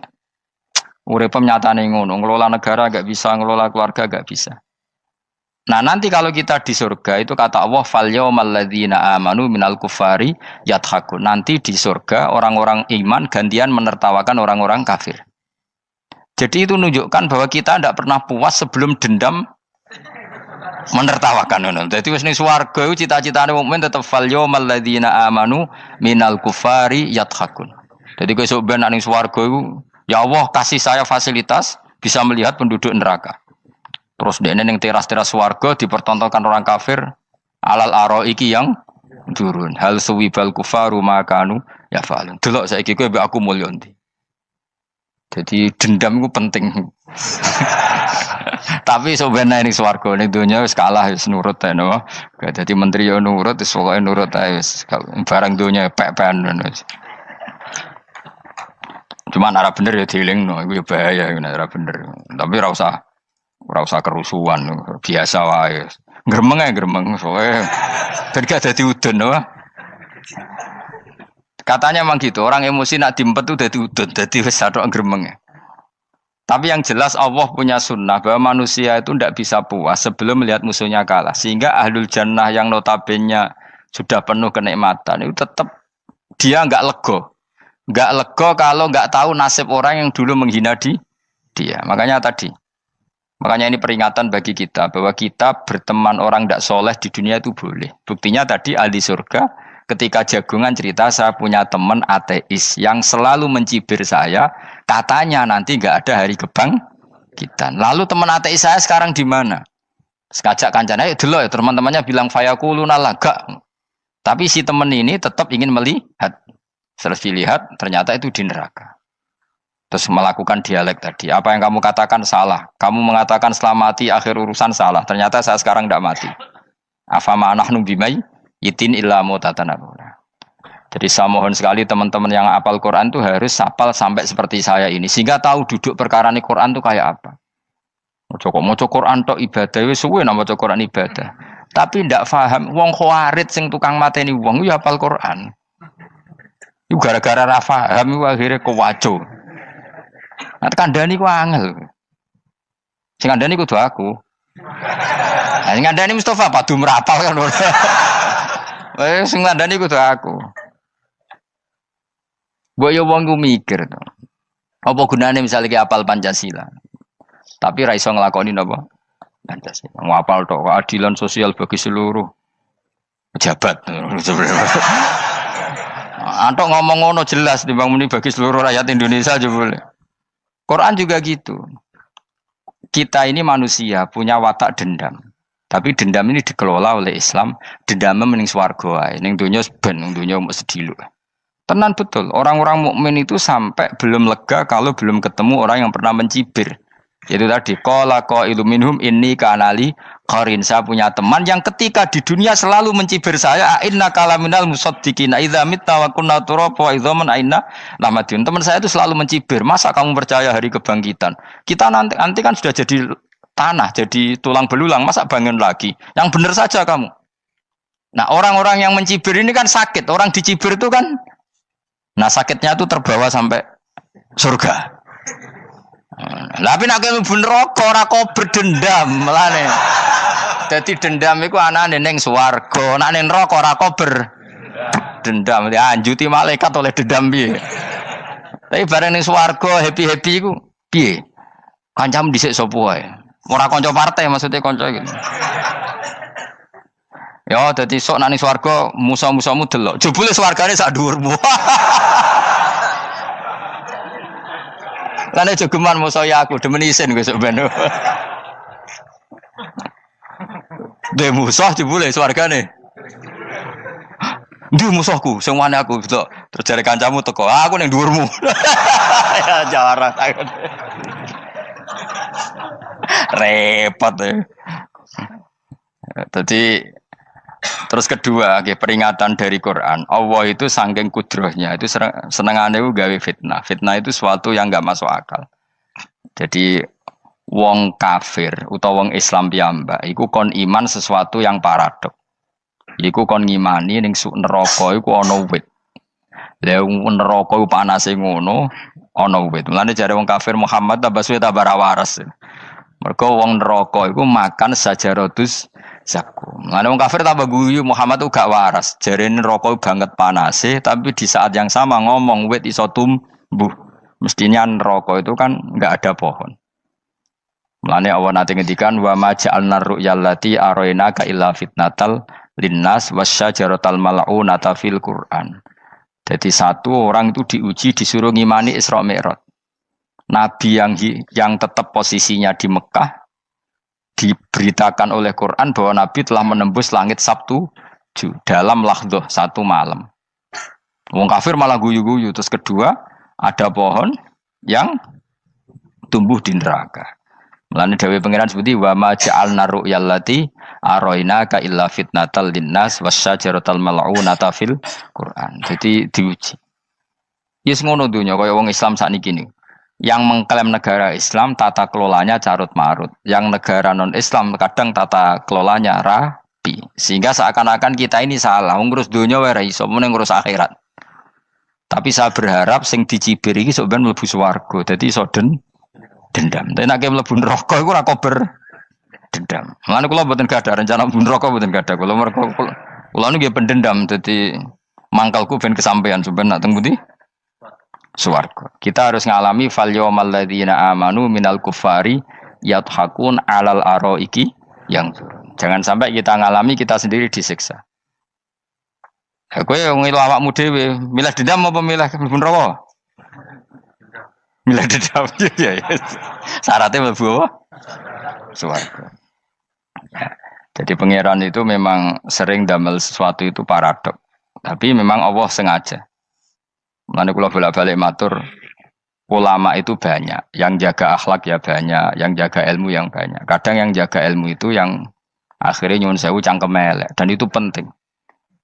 Urip nyatane ngono, ngelola negara enggak bisa, ngelola keluarga enggak bisa. Nah, nanti kalau kita di surga itu kata Allah fal yaumal ladzina amanu minal kufari yadhakun. Nanti di surga orang-orang iman gantian menertawakan orang-orang kafir. Jadi itu menunjukkan bahwa kita tidak pernah puas sebelum dendam menertawakan. Jadi wis ning swarga iku cita-citane mukmin tetep fal yaumal ladzina amanu minal kufari yadhakun. Jadi kowe sok ben ning swarga iku ya Allah kasih saya fasilitas bisa melihat penduduk neraka. Terus dene ning teras-teras swarga dipertontonkan orang kafir alal araiki yang turun. Hal suwibal kufaru makanu ya falun. Delok saiki kowe mbek aku mulya ndi. Jadi dendam itu penting. Tapi sebenarnya ning swarga ning donya wis kalah wis nurut ae no. Dadi menteri yo nurut wis pokoke nurut ae wis barang donya pek-pekan wis. Cuman arah bener ya dielingno iku ya bahaya ora bener. Tapi ora usah kerusuhan, biasa wae. Gremeng ae gremeng soalnya gak dadi udun no. Katanya memang gitu, orang emosi nak diempet tuh dadi udun, dadi wis sadok gremeng. Tapi yang jelas Allah punya sunnah bahwa manusia itu tidak bisa puas sebelum melihat musuhnya kalah. Sehingga ahlul jannah yang notabene sudah penuh kenikmatan itu tetap dia enggak lego. Enggak lego kalau enggak tahu nasib orang yang dulu menghina dia. Makanya ini peringatan bagi kita bahwa kita berteman orang tidak soleh di dunia itu boleh. Buktinya tadi ahli surga ketika jagungan cerita saya punya teman ateis yang selalu mencibir saya, katanya nanti nggak ada hari kebangkitan. Lalu teman ateis saya sekarang di mana? Sekajak kancana ya dulu ya teman-temannya bilang fayakuluna laga. Tapi si teman ini tetap ingin melihat. Setelah dilihat ternyata itu di neraka. Terus melakukan dialek tadi. Apa yang kamu katakan salah. Kamu mengatakan setelah mati akhir urusan salah. Ternyata saya sekarang tidak mati. Afama nahnu bimai itin illa mutatanabuna. Jadi saya mohon sekali teman-teman yang hafal Quran itu harus hafal sampai seperti saya ini. Sehingga tahu duduk perkara ini Quran itu kayak apa. Moco Quran tok ibadah. Wis suwe nama moco Quran ibadah. Tapi tidak paham. Wong khawarit sing tukang mateni wong ya hafal Quran. Itu gara-gara ra paham akhirnya kewaco. Nah, kandhani ku angel. Sing kandhani kudu aku. Nah, sing kandhani Mustafa padu merapal kan. Sing kandhani kudu aku. Mbok yo wong ku mikir to. Apa gunane misalnya ki apal Pancasila. Tapi ra iso nglakoni napa? Pancasila. Ngapal tok keadilan sosial bagi seluruh pejabat. Antok ngomong ngono jelas timbang muni bagi seluruh rakyat Indonesia aja boleh. Quran juga gitu. Kita ini manusia punya watak dendam. Tapi dendam ini dikelola oleh Islam. Dendamnya mending swarga ae. Ning donya ben, ning donya mesti sedhilu. Tenan betul. Orang-orang mukmin itu sampai belum lega kalau belum ketemu orang yang pernah mencibir. Itu tadi qala qailu minhum inni kanali qarin. Saya punya teman yang ketika di dunia selalu mencibir saya, inna kalaminal musaddiqina idza mitta wa kunna turaba wa idzaman aina lamadun. Teman saya itu selalu mencibir, masa kamu percaya hari kebangkitan? Kita nanti kan sudah jadi tanah, jadi tulang belulang, masa bangun lagi? Yang benar saja kamu. Nah, orang-orang yang mencibir ini kan sakit. Orang dicibir itu kan nah sakitnya itu terbawa sampai surga. Tapi nak kowe mlebu neraka ora kok berdendam melane. Dadi dendam iku anane ning swarga, nek ning neraka ora kok berdendam. Dianjuti malaikat oleh dendam piye. Tapi bareng ning swarga happy-happy iku piye? Kancamu dhisik sapa wae. Ora kanca partai maksudnya kanca gitu. Ya dadi sok nang ning swarga musa-musamu delok. Jebule swargane sak dhuwurmu. Lan jogeman musa ya aku demen isin besok ben. Dhe musuh jebule swargane. Ndi musuhku sing wane aku delok. Terus jare kancamu teko, aku ning dhuwurmu. Ya jarang. Repot ya. Jadi terus kedua, peringatan dari Quran. Allah itu saking kudrohnya itu senengane gawe fitnah. Fitnah itu sesuatu yang enggak masuk akal. Jadi wong kafir utawa wong Islam piyambak iku kon iman sesuatu yang paradok. Iku kon ngimani ning neraka iku ana wit. Lah neraka iku panase ngono, ana wit. Mulane jare wong kafir Muhammad tambah suwe tambah ra waras. Mergo wong neraka iku makan sajarodus zakum. Mulane wong kafir tambah guyu Muhammad tuh gak waras. Jarene neraka banget panase, tapi di saat yang sama ngomong wit iso tumbuh. Mestinya neraka itu kan enggak ada pohon. Mulane Allah nate ngendikan wa ma ja'alna ru'yallati arainaka illa fitnatal linnas wasyajaratal mal'unata fil Qur'an. Jadi satu orang itu diuji disuruh ngimani Isra Mi'raj. Nabi yang tetap posisinya di Mekah diberitakan oleh Quran bahwa Nabi telah menembus langit Sabtu dalam lahdoh satu malam. Wong kafir malah guyu-guyu. Terus kedua ada pohon yang tumbuh di neraka. Mulane dawuh pangeran seperti wa ma ja'alna ru'yallati arainaka illa fitnatal linnas wasyajaratal mal'unata fil Quran. Jadi diuji. Yes ngono dunya kaya wong Islam sakniki niku. Yang mengklaim negara Islam tata kelolanya carut marut. Yang negara non Islam kadang tata kelolanya rapi. Sehingga seakan-akan kita ini salah. Ngurus dunia wae ra iso, mung ngurus akhirat. Tapi saya berharap sing dicibir iki sok ben mlebu swarga. Dadi iso dendam. Tapi nek mlebu neraka iku ora kober dendam. Mulane kula mboten gadah rencana mlebu neraka mboten gadah. Kula niku nggih pendendam dadi mangkalku ben kesampaian sampeyan nak teng pundi? Swarga. Kita harus ngalami fal yawmal ladzina amanu minal kuffari yadhakun alal araiki yang jangan sampai kita ngalami kita sendiri disiksa. Kowe ngilu awakmu dhewe, milih dendam apa milih mlebu neraka? Milih dendam ya. Syaratnya mlebu apa? Swarga. Ya. Jadi pangeran itu memang sering damel sesuatu itu paradok. Tapi memang Allah sengaja. Mulane kula bolak-balik matur, ulama itu banyak, yang jaga akhlak ya banyak, yang jaga ilmu yang banyak. Kadang yang jaga ilmu itu yang akhirnya nyuwun sewu cangkem elek dan itu penting.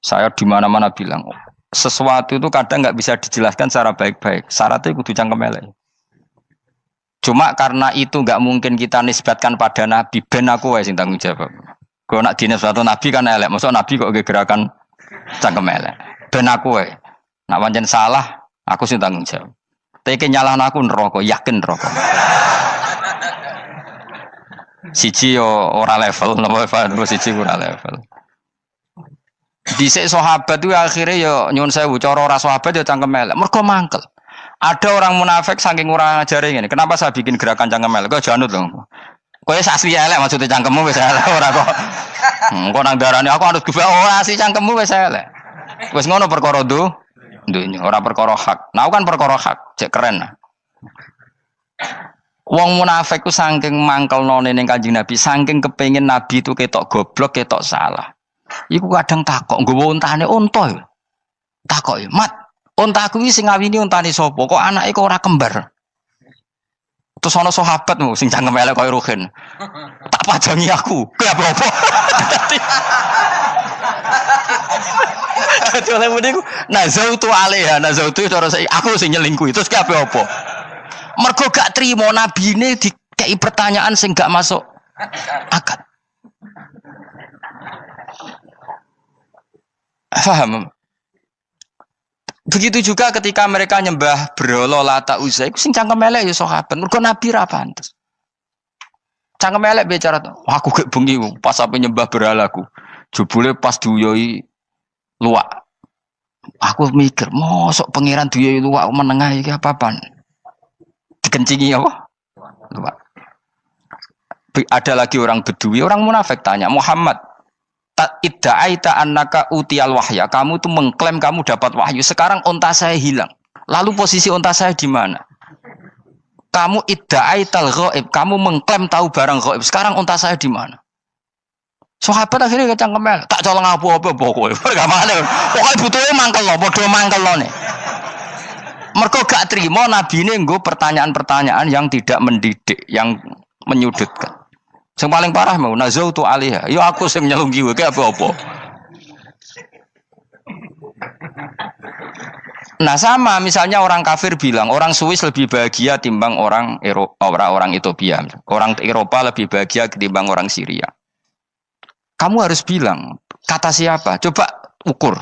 Saya di mana-mana bilang, sesuatu itu kadang nggak bisa dijelaskan secara baik-baik. Syaratnya kudu cangkem elek. Cuma karena itu nggak mungkin kita nisbatkan pada Nabi, ben aku wae sing tanggung jawab. Kalau nak dinisbatkan Nabi kan elek, maksud Nabi kok gerakan cangkem elek. Ben aku wae. Nak pancen salah, aku sing tanggung jawab. Tapi nyalahno aku neraka, yakin neraka. Siji yo ora level, napa siji ora level. Dhisik sahabat itu akhirnya yo nyuwun sewu cara ora sahabat yo cangkem elek. Mergo mangkel. Ada orang munafik saking ora ngajare ngene. Kenapa saya bikin gerakan cangkem elek? Kok janut lho. Kowe asli elek maksudnya cangkemmu wis elek ora kok. Engko nang darane aku harus gebak ora asli cangkemmu wis elek. Wis ngono perkara dunya ora perkara hak. Nah kan perkara hak, cek keren. Wong munafik ku saking mangkelnone ning Kanjeng Nabi, saking kepengin Nabi itu ketok goblok, ketok salah. Iku kadang takok nggawa untane unta. Takok, "Mat, untaku iki sing ngawini untane sapa? Kok anake kok ora kembar?" Terus ana sahabatmu sing cangkem elek koyo Ruhin. Tak pajangi aku. Kowe apa? Dadi oleh muni ku nazautu alaiha, nazautu cara aku sing nyelingkuhi. Terus ki apa? Mergo gak trimo nabine dikei pertanyaan sing gak masuk akal. Paham? Begitu juga ketika mereka nyembah berhala Lata Uzza iku sing cangkem elek ya sahabat. Mergo nabi ra pantes. Cangkem elek bicara, aku gak bengi pas sampe nyembah berhalaku. Jebule pas diuyoi luwak. Aku mikir, mosok pangeran duwe luwak menengah iki apa-apaan? Dikencingi apa? Luwak. Ada lagi orang Bedui, orang munafik tanya, Muhammad, idda'aita annaka utiyal wahya. Kamu tuh mengklaim kamu dapat wahyu. Sekarang unta saya hilang. Lalu posisi unta saya di mana? Kamu idda'aital ghaib. Kamu mengklaim tahu barang ghaib. Sekarang unta saya di mana? Sahabat akhirnya kecangkemel, tak colong apa-apa pokoknya. Pergamane. Pokoknya butuhnya mangkel lo, bodoh mangkel lo nih. Mergo gak terima nabi ini nggo pertanyaan-pertanyaan yang tidak mendidik, yang menyudutkan. Yang paling parah mau nazautu alaiha. Yo aku sing nyelunggi wae apa-apa. Nah sama misalnya orang kafir bilang orang Swiss lebih bahagia timbang orang orang Ethiopia. Orang Eropa lebih bahagia ketimbang orang Syria. Kamu harus bilang, kata siapa? Coba ukur.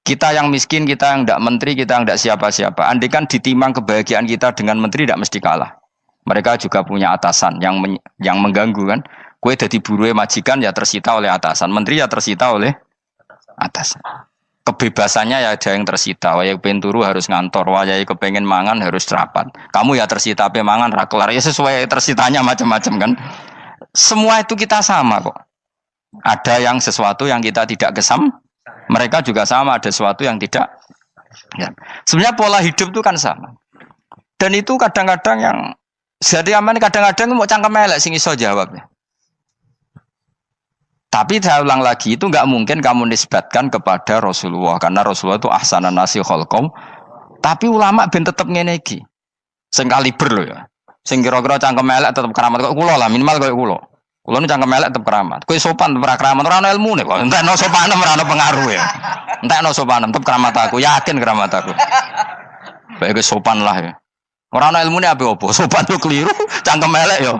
Kita yang miskin, kita yang tidak menteri, kita yang tidak siapa-siapa. Andai kan ditimang kebahagiaan kita dengan menteri, tidak mesti kalah. Mereka juga punya atasan yang mengganggu kan. Kue jadi buruh majikan ya tersita oleh atasan. Menteri ya tersita oleh atasan. Kebebasannya ya ada yang tersita. Wayai pengen turu harus ngantor. Wayai kepengen mangan harus rapat. Kamu ya tersita pe mangan rakelar. Ya sesuai tersitanya macam-macam kan. Semua itu kita sama kok. Ada yang sesuatu yang kita tidak kesam, mereka juga sama ada sesuatu yang tidak. Ya. Sebenarnya pola hidup itu kan sama. Dan itu kadang-kadang yang jadi aman kadang-kadang mau cangkem elek sing iso jawabnya. Tapi saya ulang lagi itu nggak mungkin kamu nisbatkan kepada Rasulullah karena Rasulullah itu ahsanan nasi khalqum. Tapi ulama ben tetep ngene iki. Sing kaliber lho ya. Sing kira-kira cangkem elek tetep keramat kok kula lah minimal koyo kula. Kulo nu cangkem elek tetep keramat. Kowe sopan tetep keramat, ora ono ilmune kok. Entekno sopan ora ono pengaruh ya. Entekno sopan tetep keramat aku, yakin keramat aku. Baik sopan lah ya. Ora ono ilmune apa-apa, sopan yo keliru, cangkem elek yo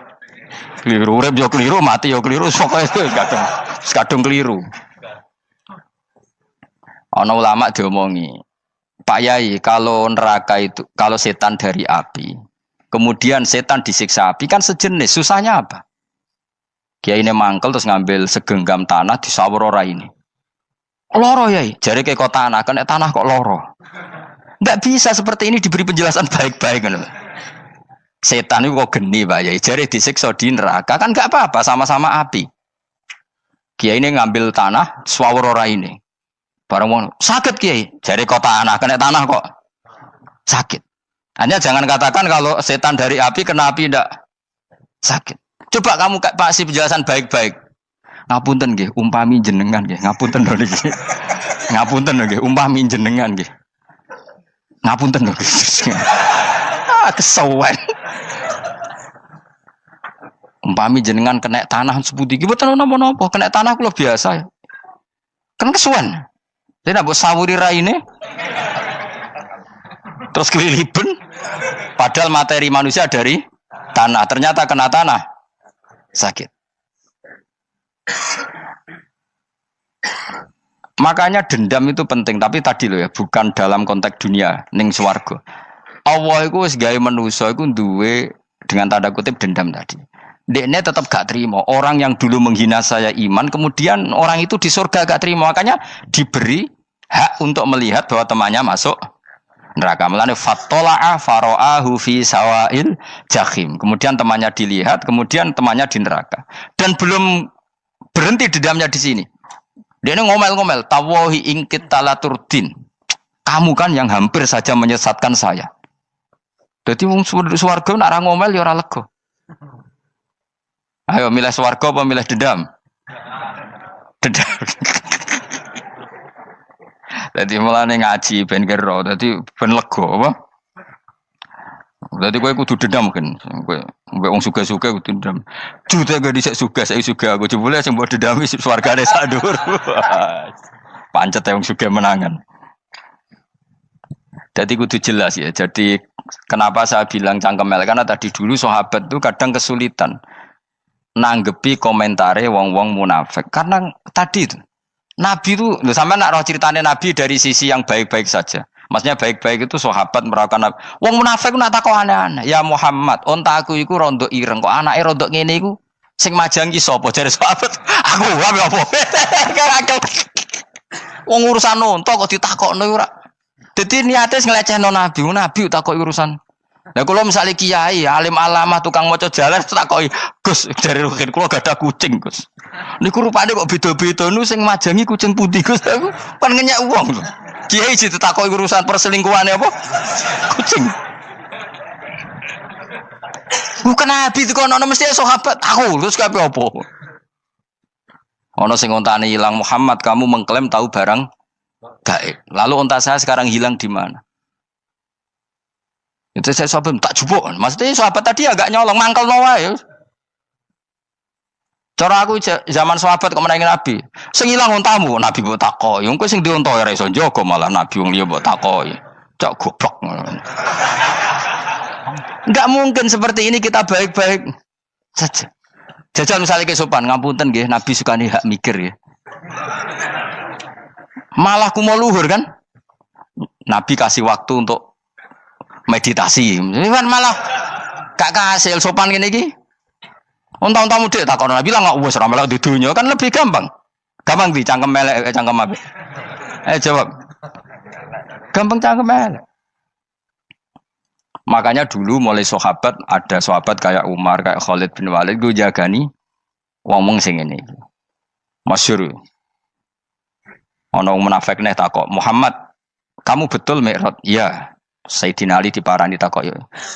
keliru, urip yo keliru, mati yo keliru, pokoke kadung keliru. Ono ulama diomongi, Pak Yai, kalau neraka itu, kalau setan dari api, kemudian setan disiksa api kan sejenis, susahnya apa? Kiai ini mangkel terus ngambil segenggam tanah di sawur ora ini. Loro yai, jari ke kota tanah, kena tanah kok loro. Enggak bisa seperti ini diberi penjelasan baik-baik kan. Setan itu kok geni Pak Yai, jari disiksa di neraka kan enggak apa-apa sama-sama api. Kiai ini ngambil tanah sawur ora ini. Barang mau sakit Kiai, jari kota tanah kena tanah kok sakit. Hanya jangan katakan kalau setan dari api kena api enggak sakit. Coba kamu kasih penjelasan baik-baik. Ngapunten nggih, umpami jenengan nggih. Ngapunten lho niki. Ngapunten lho nggih, umpami jenengan nggih. Ngapunten lho. Kesuwen. Umpami jenengan kena tanah sepundi iki mboten napa-napa, kena tanah kula biasa. Kan kesuwen. Dene mbok sawuri raine. Terus keliliben. Padahal materi manusia dari tanah, ternyata kena tanah. Sakit. Makanya dendam itu penting, tapi tadi loh ya, bukan dalam konteks dunia, ning swarga. Allah iku wis gawe manusa iku duwe dengan tanda kutip dendam tadi. Dekne tetap gak terima. Orang yang dulu menghina saya iman, kemudian orang itu di surga gak terima, makanya diberi hak untuk melihat bahwa temannya masuk neraka. Mulane fattala'a fara'ahu fi sawail jahim. Kemudian temannya dilihat, kemudian temannya di neraka. Dan belum berhenti dendamnya di sini. Dia ini ngomel-ngomel, tawahi ingkit talaturdin. Kamu kan yang hampir saja menyesatkan saya. Jadi wong swarga nek ora ngomel ya ora lega. Ayo milih swarga apa milih dendam? Dendam. Jadi mulane ngaji ben kero, dadi ben lega apa? Dadi kowe kudu dendam kan. Kowe wong suga-suga kudu dendam. Jute gak dhisik suga, saiki suga aku jebule sing mbok dendami swargane sak dhuwur. Pancet wong suga menangan. Jadi kudu jelas ya. Jadi kenapa saya bilang cangkemel karena tadi dulu sahabat itu kadang kesulitan nanggepi komentare wong-wong munafik. Karena tadi itu Nabi itu, sampai nak roh ceritanya Nabi dari sisi yang baik-baik saja. Maksudnya baik-baik itu sahabat merawakan Nabi. Wong munafik nak takok aneh-aneh. Ya Muhammad, onta aku iku rondo ireng kok anake rondo ngene iku sing majangi sapa jare sahabat. Aku apa? Wong urusan onta kok ditakokno ora. Dadi niate ngelecehno nabi, nabi takoki urusan. Lah kula misale kiai, alim alamah tukang maca jalan takoki, "Gus, dari rukin kula gak ada kucing, Gus." Niku rupane kok beda-beda nu sing majangi kucing putih, Gus. Aku kan ngenyek wong. Kiai ditakoki urusan perselingkuhane apa? Kucing. Bukan nabi itu kono mesti sahabat aku, terus kabeh apa? Ono sing ontane hilang Muhammad, kamu mengklaim tahu barang gaib. Lalu onta saya sekarang hilang di mana? Itu saya sahabat tak jupuk. Maksudnya sahabat tadi agak nyolong mangkel noa ya. Cara aku zaman sahabat kok menangi Nabi. Sing ilang ontamu, Nabi mbok takoki. Engko sing dionto ora iso njaga malah Nabi wong liya mbok takoki. Cok goblok. Enggak mungkin seperti ini kita baik-baik saja. Jajal misalnya ke sopan, ngapunten nggih, Nabi suka nih hak mikir ya. Malah kumo luhur kan? Nabi kasih waktu untuk meditasi. Kan malah gak kasil sopan gini iki. Unta-untamu dek takon Nabi lah enggak wis ora melok di dunya kan lebih gampang. Gampang di cangkem melek cangkem apik. Jawab. Gampang cangkem melek. Makanya dulu mulai sahabat ada sahabat kayak Umar, kayak Khalid bin Walid gue jagani wong sing ngene iki. Masyhur. Ana wong munafik neh takok, "Muhammad, kamu betul Mi'raj?" "Iya." Sayyidina Ali diparani takok,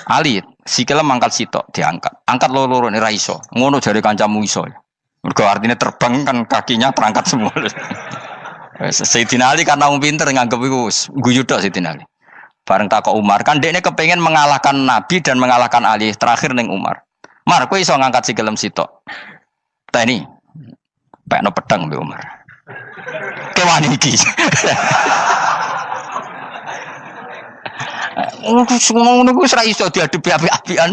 "Ali, sikile mangkat sitok diangkat. Angkat loro-loro ora iso." Ngono jare kancamu iso. Mergo artinya terbang kan kakinya terangkat semua. Sayyidina Ali karena wong pinter nganggep iku guyu tok Sayyidina Ali. Bareng takok Umar, kan dekne kepengen mengalahkan Nabi dan mengalahkan Ali. Terakhir ning Umar. "Mar, kowe iso ngangkat sikilem sitok." "Ta ini, pekno pedang mbek Umar." "Kewani iki." Ngono ku wis ra iso diadepi api-apian.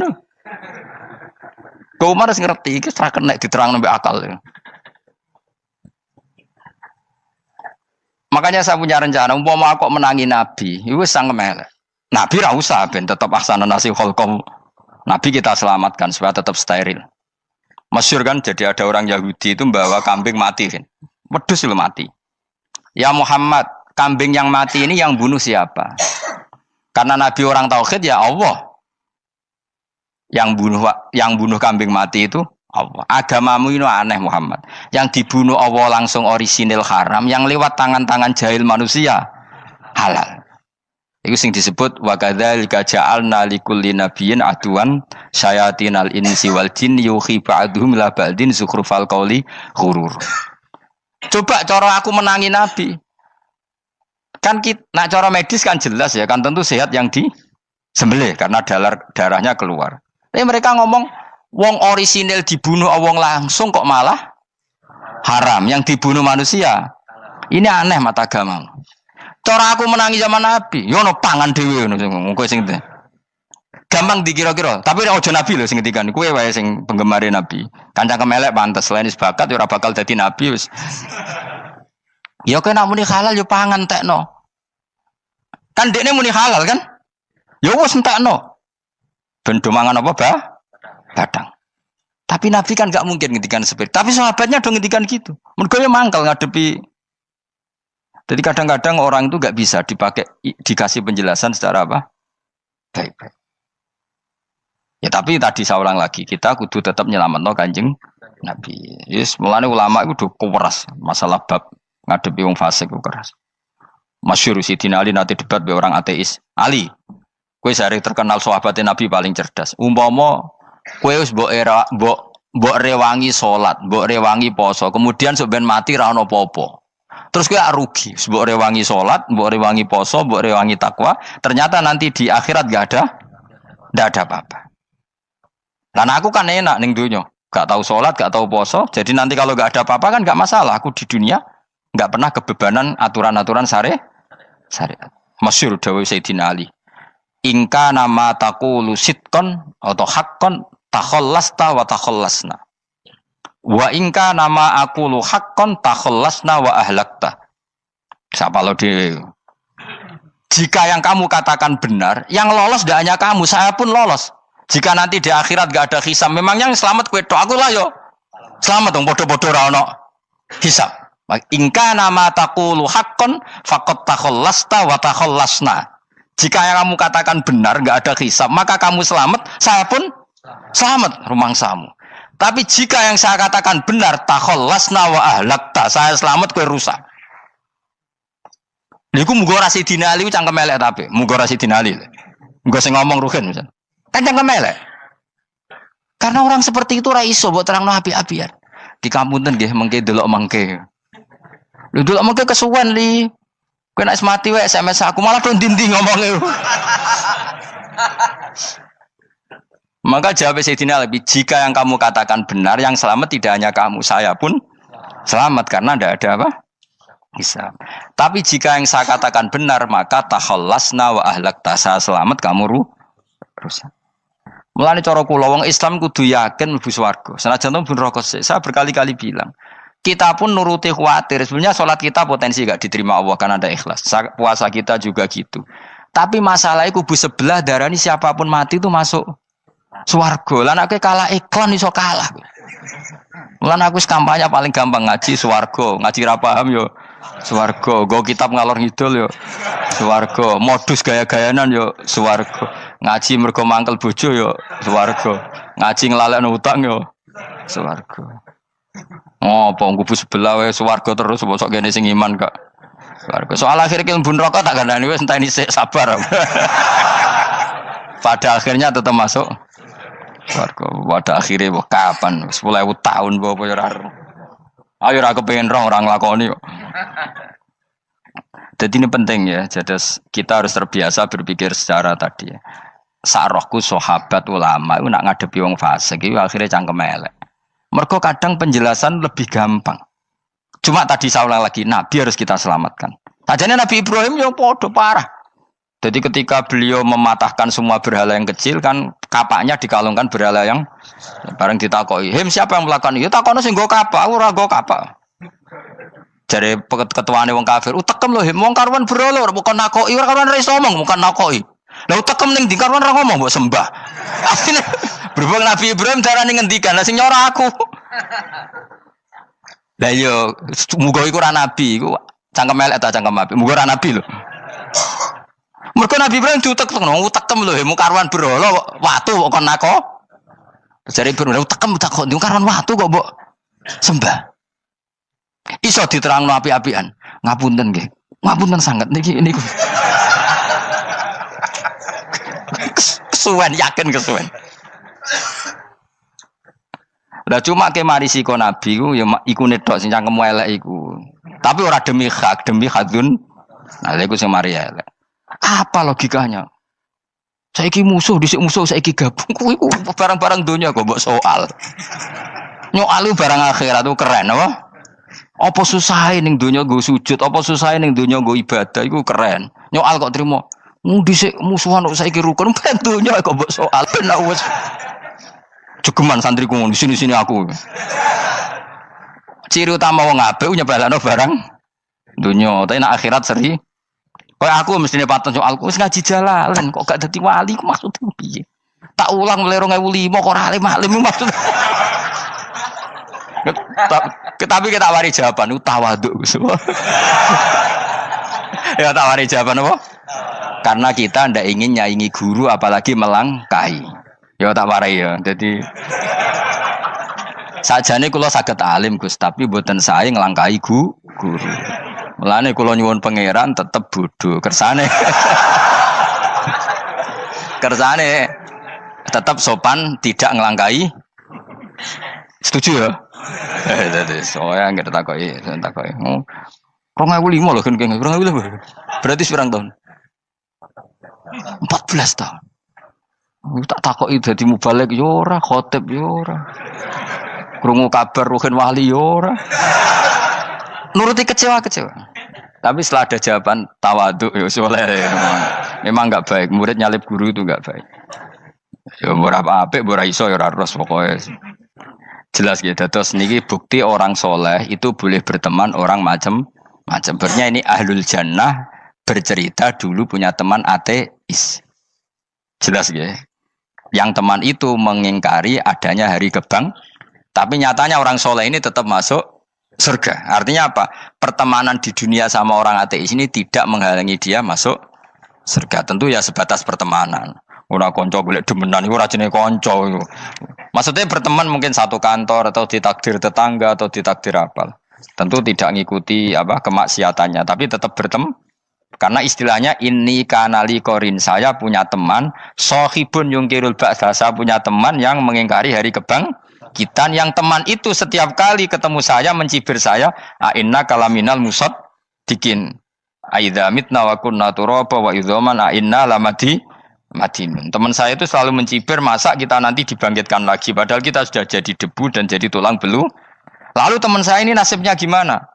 Kok Umar wis ngerti iki ora kena diterangno mbek akal. Makanya saya punya rencana, umpama aku menangi Nabi, itu sangat melek. Nabi ra usah ben tetap ahsana nasi kholqom. Nabi kita selamatkan supaya tetap steril. Masyhur kan, jadi ada orang Yahudi itu membawa kambing mati kan. Wedhus lu mati. "Ya Muhammad, kambing yang mati ini yang bunuh siapa?" Karena Nabi orang tauhid ya Allah. Yang bunuh kambing mati itu Allah. Agamamu ini aneh Muhammad. Yang dibunuh Allah langsung orisinil haram, yang lewat tangan-tangan jahil manusia halal. Itu sing disebut wa kadzalika ja'alna likulli nabiyyin aduwan syayatinal insi wal jin yuhi ba'dhum la ba'din zukhrufal qauli ghurur. Coba cara aku menangi Nabi. Kan nak cara medis kan jelas ya, kan tentu sehat yang disembelih karena darahnya keluar. Tapi mereka ngomong wong orisinil dibunuh wong langsung kok malah haram, yang dibunuh manusia. Ini aneh mata agama. Cara aku menangi zaman Nabi, yo no pangan dhewe ngono kowe sing gampang dikira-kira, tapi ojo Nabi lho sing ngendikan, kowe wae sing penggemar Nabi. Kancang kemelek pantes selain bakat yo ora bakal dadi nabi wis. Ya kowe nak muni halal yo pangan tekno. Kan dekne muni halal kan? Ya wis entekno. Ben do mangan apa, Badang. Tapi Nabi kan gak mungkin ngendikan seperti. Tapi sahabatnya dong ngendikan gitu. Mergo ya mangkel ngadepi. Jadi kadang-kadang orang itu gak bisa dikasih penjelasan secara apa? Baik-baik. Ya tapi tadi saya ulang lagi, kita kudu tetap nyelametno Kanjeng Nabi. Yes, mulane ulama itu keras masalah bab ngadepi wong fasik itu keras. Masyhur Sidina Ali nanti debat be orang ateis. "Ali, kowe sare terkenal sahabatnya Nabi paling cerdas. Umpama kowe wis mbok rewangi salat, mbok rewangi poso, kemudian sok ben mati ra ono apa-apa. Terus kowe rugi, mbok rewangi salat, mbok rewangi poso, mbok rewangi takwa, ternyata nanti di akhirat ndak ada apa-apa. Lan aku kan enak ning donya, gak tahu salat, gak tahu poso, jadi nanti kalau gak ada apa-apa kan gak masalah. Aku di dunia gak pernah kebebanan aturan-aturan syariat. Masyhur dawuh Sayyidina Ali. "Ingka nama taqulu sidqan atau haqqan takhallasta wa takhallasna. Wa ingka nama aqulu haqqan takhallasna wa ahlakta." Siapa lo dhewe? Jika yang kamu katakan benar, yang lolos tidak hanya kamu, saya pun lolos. Jika nanti di akhirat gak ada hisab, memang yang selamat kowe tok, aku lah yo. Selamat dong, bodoh-bodoh ra ono hisab. Ingka nama taqulu haqqan faqad takhallasta wa takhallasna. Jika yang kamu katakan benar, enggak ada hisab, maka kamu selamat, saya pun selamat rumangsamu. Tapi jika yang saya katakan benar, takhallasna wa ahlakta, saya selamat kowe rusak. Niku muga ora sidina Ali cangkem elek tapi, muga ora sidina Ali. Muga sing ngomong Ruhin misal. Kan cangkem elek. Karena orang seperti itu ora iso mbok terangno api-apian. Di kampunten nggih mengke delok mengke. Lho delok mengke kesuwen li. Kowe nek mati wae SMS aku malah do ndi-ndi ngomongnya. Maka jawab Sayyidina Ali, jika yang kamu katakan benar, yang selamat tidak hanya kamu, saya pun selamat karena tidak ada apa? Hisab. Tapi jika yang saya katakan benar, maka takhallasna wa ahlakta, saya selamat, kamu rusak. Mulane cara kula wong Islam kudu yakin mlebu swarga. Senajan to pun rokok sik. Saya berkali-kali bilang, kita pun nuruti khawatir. Sebenarnya sholat kita potensi gak diterima Allah karena ada ikhlas. Puasa kita juga gitu. Tapi masalahnya kubu sebelah darani siapapun mati itu masuk swarga. Lan aku kalah iklan iso kalah. Lan aku kampanye paling gampang ngaji swarga, ngaji ra paham yo swarga, go kitab ngalor ngidul yo swarga, modus gaya-gayanan yo swarga. Ngaji mergo mangkel bojo yo swarga. Ngaji nglalekno utang yo swarga. Oh, apa kubu sebelah wae swarga terus bosok kene sing iman kok. Swarga. Soal akhir ki mlebu neraka tak kandhani wis enteni sik sabar. Pada akhirnya tetap masuk swarga. Pada akhirnya kapan? 10.000 tahun apa ya ora. Ayo ora kepengin orang nglakoni kok. Jadi ini penting ya. Jadi kita harus terbiasa berpikir secara tadi ya. Sarohku sahabat ulama itu nak ngadepi wong fasik itu akhirnya cangkem elek. Mergo kadang penjelasan lebih gampang. Cuma tadi saya ulang lagi, Nabi harus kita selamatkan. Tajane Nabi Ibrahim yang podo parah. Jadi ketika beliau mematahkan semua berhala yang kecil kan kapaknya dikalungkan berhala yang bareng ditakoi. Him siapa yang melakukan itu? Takono sing nggo kapak, ora nggo kapak. Jare ketuane wong kafir, utekem lho him wong karuan berhala ora bukan nakoki, ora karuan iso ngomong, bukan nakoki. Lah utekem ning ndi karuan ora ngomong mbok sembah. Asline berhubung Nabi Ibrahim darane ngendikan, lah sing nyora aku. Lah yo muga iku ora nabi, iku cangkem elek ta cangkem apik. Muga ora nabi lho. Mergo Nabi Ibrahim utekem lho, mu karuan berhala watu kok kon nako. Jare Ibrahim utekem kok ndi karuan watu kok mbok sembah. Iso diterangno api-apian. Ngapunten nggih. Ngapunten sanget niki niku. Kesuwen yakin kesuwen. Lah cuma ke mari siko Nabi ku ya iku netok sing cangkem elek iku. Tapi ora demi hak, demi hadun. Nah iku sing mari elek. Apa logikanya? Saiki musuh dhisik musuh saiki gabung kuwi barang-barang donya kok mbok soal. Nyoal barang akhirat itu keren apa? Apa susahe ning donya nggo sujud, apa susahe ning donya nggo ibadah iku keren. Nyoal kok trimo. Dhisik musuhan kok saiki rukun ben donya kok mbok soal ben wis jegeman santriku di sini aku. Ciri utama wong apik nyebalano barang dunya, tapi nek akhirat seri. Kayak aku mestine paten soalku wis ngaji jalalan kok gak dadi wali ku maksudku piye? Tak ulang mulai 2005 kok ora alim-alim maksud. Tapi kita wari jawaban tawaduk. Ya tak wari jawaban apa? Karena kita ndak ingin nyaingi guru apalagi melangkahi. Ya tak warai ya. Jadi sajane kula saged alim Gus, tapi mboten sae nglangkahi guru. Mulane kula nyuwun pangeran tetep bodho. Kersane tetep sopan, tidak nglangkahi. Setuju ya? Dadi soalnya enggak takoki. 2005 lho kan 2005. Berarti pirang tahun? 14 tahun. Tak takoki dadi mubalek yo ora, khotib yo ora. Krungu kabar Ruhin Wali yo ora. Nuruti kecewa. Tapi setelah ada jawaban tawaduk ya soleh. Memang enggak baik, murid nyalip guru itu enggak baik. Ya ora apik, ora iso ya ora ros pokoke. Jelas gitu. Terus niki bukti orang soleh itu boleh berteman orang macam-macam. Bernya ini ahlul jannah bercerita dulu punya teman ateis. Jelas gitu. Yang teman itu mengingkari adanya hari kebang, tapi nyatanya orang soleh ini tetap masuk surga. Artinya apa? Pertemanan di dunia sama orang ateis ini tidak menghalangi dia masuk surga. Tentu ya sebatas pertemanan. Ora konco golek demenan iku ora jenenge konco iku. Maksudnya berteman mungkin satu kantor atau ditakdir tetangga atau ditakdir apa. Tentu tidak ngikuti apa kemaksiatannya, tapi tetap berteman. Karena istilahnya ini kanali korin, saya punya teman sohibun yungkirul ba'sa, saya punya teman yang mengingkari hari kebangkitan, yang teman itu setiap kali ketemu saya mencibir saya, inna kalaminal musad dikin aidza mitna wa kunna turaba wa idzaman inna lamati madinun. Teman saya itu selalu mencibir, masa kita nanti dibangkitkan lagi padahal kita sudah jadi debu dan jadi tulang belulang. Lalu teman saya ini nasibnya gimana?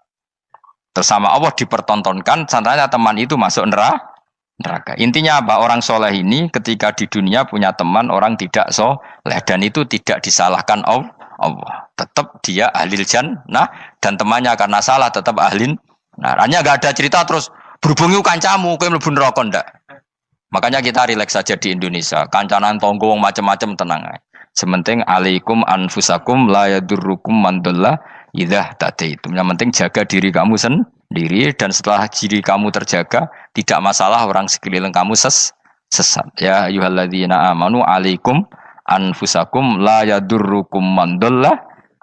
Tersama Allah dipertontonkan, sananya teman itu masuk neraka. Intinya apa? Orang soleh ini ketika di dunia punya teman orang tidak soleh, dan itu tidak disalahkan Allah. Tetap dia ahlil jannah, dan temannya karena salah tetap ahlin. Nah, hanya gak ada cerita terus berhubungi kancamu, kowe mlebu neraka ndak. Makanya kita rileks saja di Indonesia. Kancanan tonggo macam-macam tenang aja. Sementing alaikum anfusakum la yadurrukum man dhalla idza tadaitum. Yang penting jaga diri kamu sendiri, dan setelah diri kamu terjaga, tidak masalah orang sekeliling kamu sesat. Ya ayyuhalladzina amanu alaikum anfusakum la yadurrukum man dhalla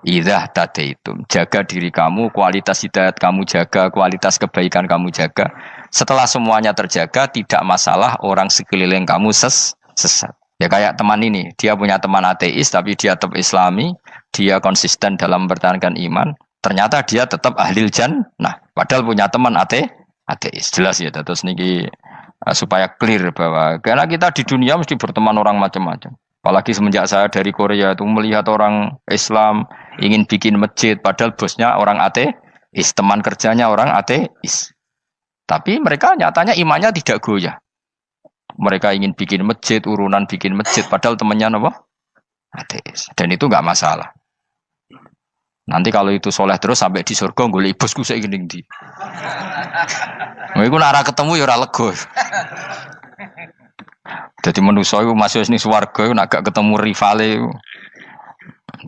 idza tadaitum. Jaga diri kamu, kualitas hidayat kamu jaga, kualitas kebaikan kamu jaga. Setelah semuanya terjaga, tidak masalah orang sekeliling kamu sesat. Ya kayak teman ini, dia punya teman ateis tapi dia tetap islami, dia konsisten dalam mempertahankan iman, ternyata dia tetap ahlil jannah, padahal punya teman ateis. Jelas ya, terus niki supaya clear bahwa karena kita di dunia mesti berteman orang macam-macam. Apalagi semenjak saya dari Korea itu melihat orang Islam ingin bikin masjid, padahal bosnya orang ateis, teman kerjanya orang ateis. Tapi mereka nyatanya imannya tidak goyah. Mereka ingin bikin masjid, urunan bikin masjid, padahal temannya apa? Ateis. Dan itu nggak masalah. Nanti kalau itu soleh terus sampai di surga, golek bosku saya gini di. Iku nara ketemu ya ora lega. Jadi manusia itu masih ini swarga, nak gak ketemu rivale.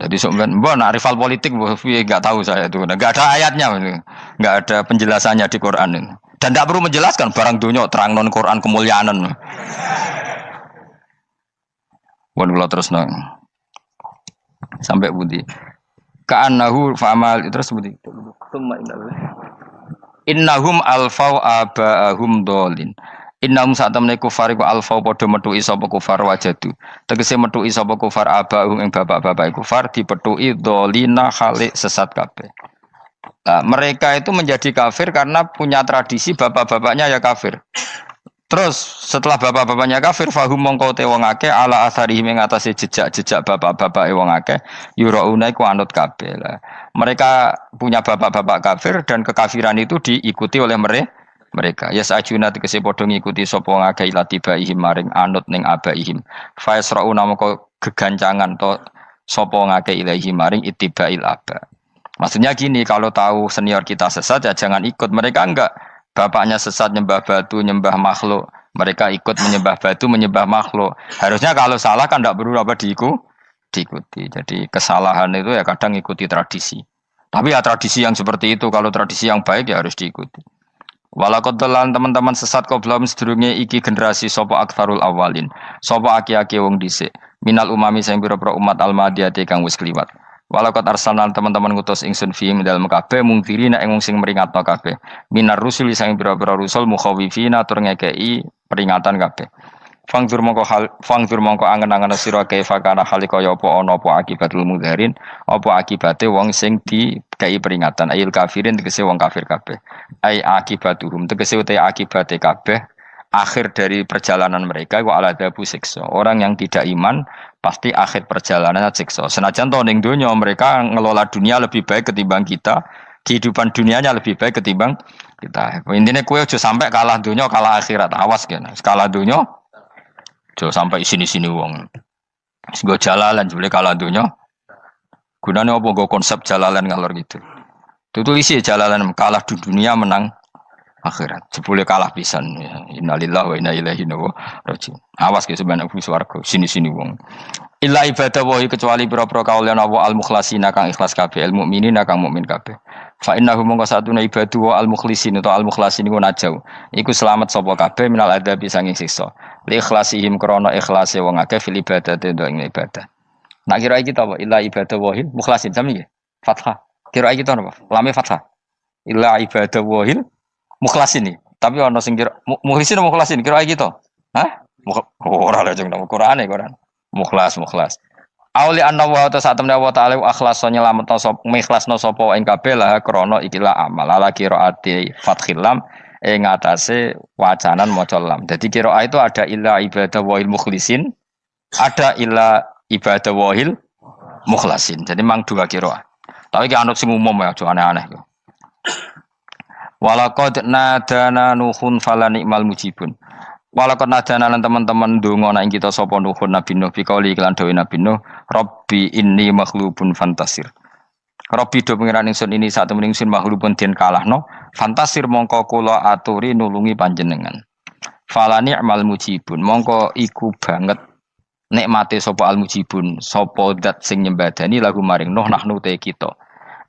Jadi sebenarnya, nak rival politik, nggak tahu saya itu, nggak ada ayatnya, nggak ada penjelasannya di Quran ini. Dan tidak perlu menjelaskan barang dunia terang non Quran kemuliaan. Wan kula terus nang sampai budi. Ka'annahu fa'amal terus budi. Innahum alfau aba'ahum dolin. Innahum satamne kufar iku alfau padha metuki sapa kufar wajadu. Tegese metuki sapa kufar aba'ahum ing bapak-bapak kufar dipetuki dolina khalik sesat kabeh. Nah, mereka itu menjadi kafir karena punya tradisi bapak-bapaknya ya kafir. Terus setelah bapak-bapaknya kafir, fahum mongko te wong akeh ala asarihim ing atase jejak-jejak bapak-bapak wong akeh yurauna iku anut kabeh. Mereka punya bapak-bapak kafir dan kekafiran itu diikuti oleh mereka. Ya sajuna tegese padha ngikuti sapa wong akeh latibaihim maring anut ning abaihim. Fa yasrauna mongko gegancangan to sapa wong akeh ilahi maring ittibail aba. Maksudnya gini, kalau tahu senior kita sesat ya jangan ikut. Mereka enggak, bapaknya sesat nyembah batu, nyembah makhluk. Mereka ikut menyembah batu, menyembah makhluk. Harusnya kalau salah kan enggak perlu apa diikuti. Jadi kesalahan itu ya kadang ikuti tradisi. Tapi ya tradisi yang seperti itu, kalau tradisi yang baik ya harus diikuti. Walakotelan teman-teman sesat kau belum sedurunge iki generasi sopo akfarul awalin. Sopo aki-aki wong dhisik. Minal umami sing pira-pira umat almadiyati kang wis kliwat. Walakot arsalan teman-teman ngutus ingsun fiim dalam kabeh mungkiri nek wong sing meringatno kabeh. Minar rusuli sing pira-pira rusul mukhawifina tur ngekeki peringatan kabeh. Fangdur mongko angen-angen sira kaifa kana hal kaya apa ana apa akibatul mudharin, apa akibate wong sing dikei peringatan ayil kafirin tegese wong kafir kabeh. Ai akibatuhum tegese uta akibate kabeh akhir dari perjalanan mereka wa aladabu siksa. Orang yang tidak iman pasti akhir perjalanannya siksa. Senajan to ning donya mereka ngelola dunia lebih baik ketimbang kita, kehidupan dunianya lebih baik ketimbang kita. Intinya kowe aja sampai kalah donya kalah akhirat. Awas kene. Kalah donya aja sampai sini-sini wong. Sing go jalalan jebule kalah donya. Gunane apa go konsep jalalan ngalor gitu. Tutulisi jalalan kalah di dunia menang akhirat. Jebule kalah pisan ya. Innalillahi wa inna ilaihi raji'un. Awas ke sebenarnya swarga sini-sini wong. Illa ibadah wahi kecuali pira-pira kaulan Allah al-mukhlasina kang ikhlas kabeh, al mukminina kang mukmin kabeh. Fa innahu mongko satuna ibadu wa al-mukhlisin atau al-mukhlasin iku najau. Iku selamat sapa kabeh minal adabi sanging siksa. Li ikhlasihim krana ikhlase wong akeh fil ibadati ing ibadah. Nak kira iki ta apa? Illa ibadah wahil mukhlasin sami nggih. Fathah. Kira iki ta apa? Lame fathah. Illa ibadah wahil mukhlasin iki. Tapi ana sing kira mukhlisin mukhlasin kira iki to. Hah? Ora lha jeng nang Qur'ane Quran. Mukhlas. Auli anna wa ta satamna wa ta'ala akhlas nyelametno sapa mikhlasno sapa ing kabeh lah krana ikilah amal ala qiraati fathil lam ing atase wacanan maca lam. Dadi qiraah itu ada illa ibadah wahil mukhlisin, ada illa ibadah wahil mukhlasin. Jadi mang dua qiraah. Tapi ki anut sing umum ya, aja aneh-aneh. Walaqad nadana nuhun fala ni'mal mujibun. Walaqad nadana lan teman-teman ndonga nek kita sapa nuhun Nabi Nuh bikauli iklan dawe Nabi Nuh, Rabbi inni maghlubun fantasir. Rabbi do pengiran ingsun ini sak temen ingsun maghlubun den kalahno, fantasir mongko kula aturi nulungi panjenengan. Fala ni'mal mujibun, mongko iku banget nikmate sapa al mujibun, sapa zat sing nyembadani lagu maring Nuh nahnu te kita.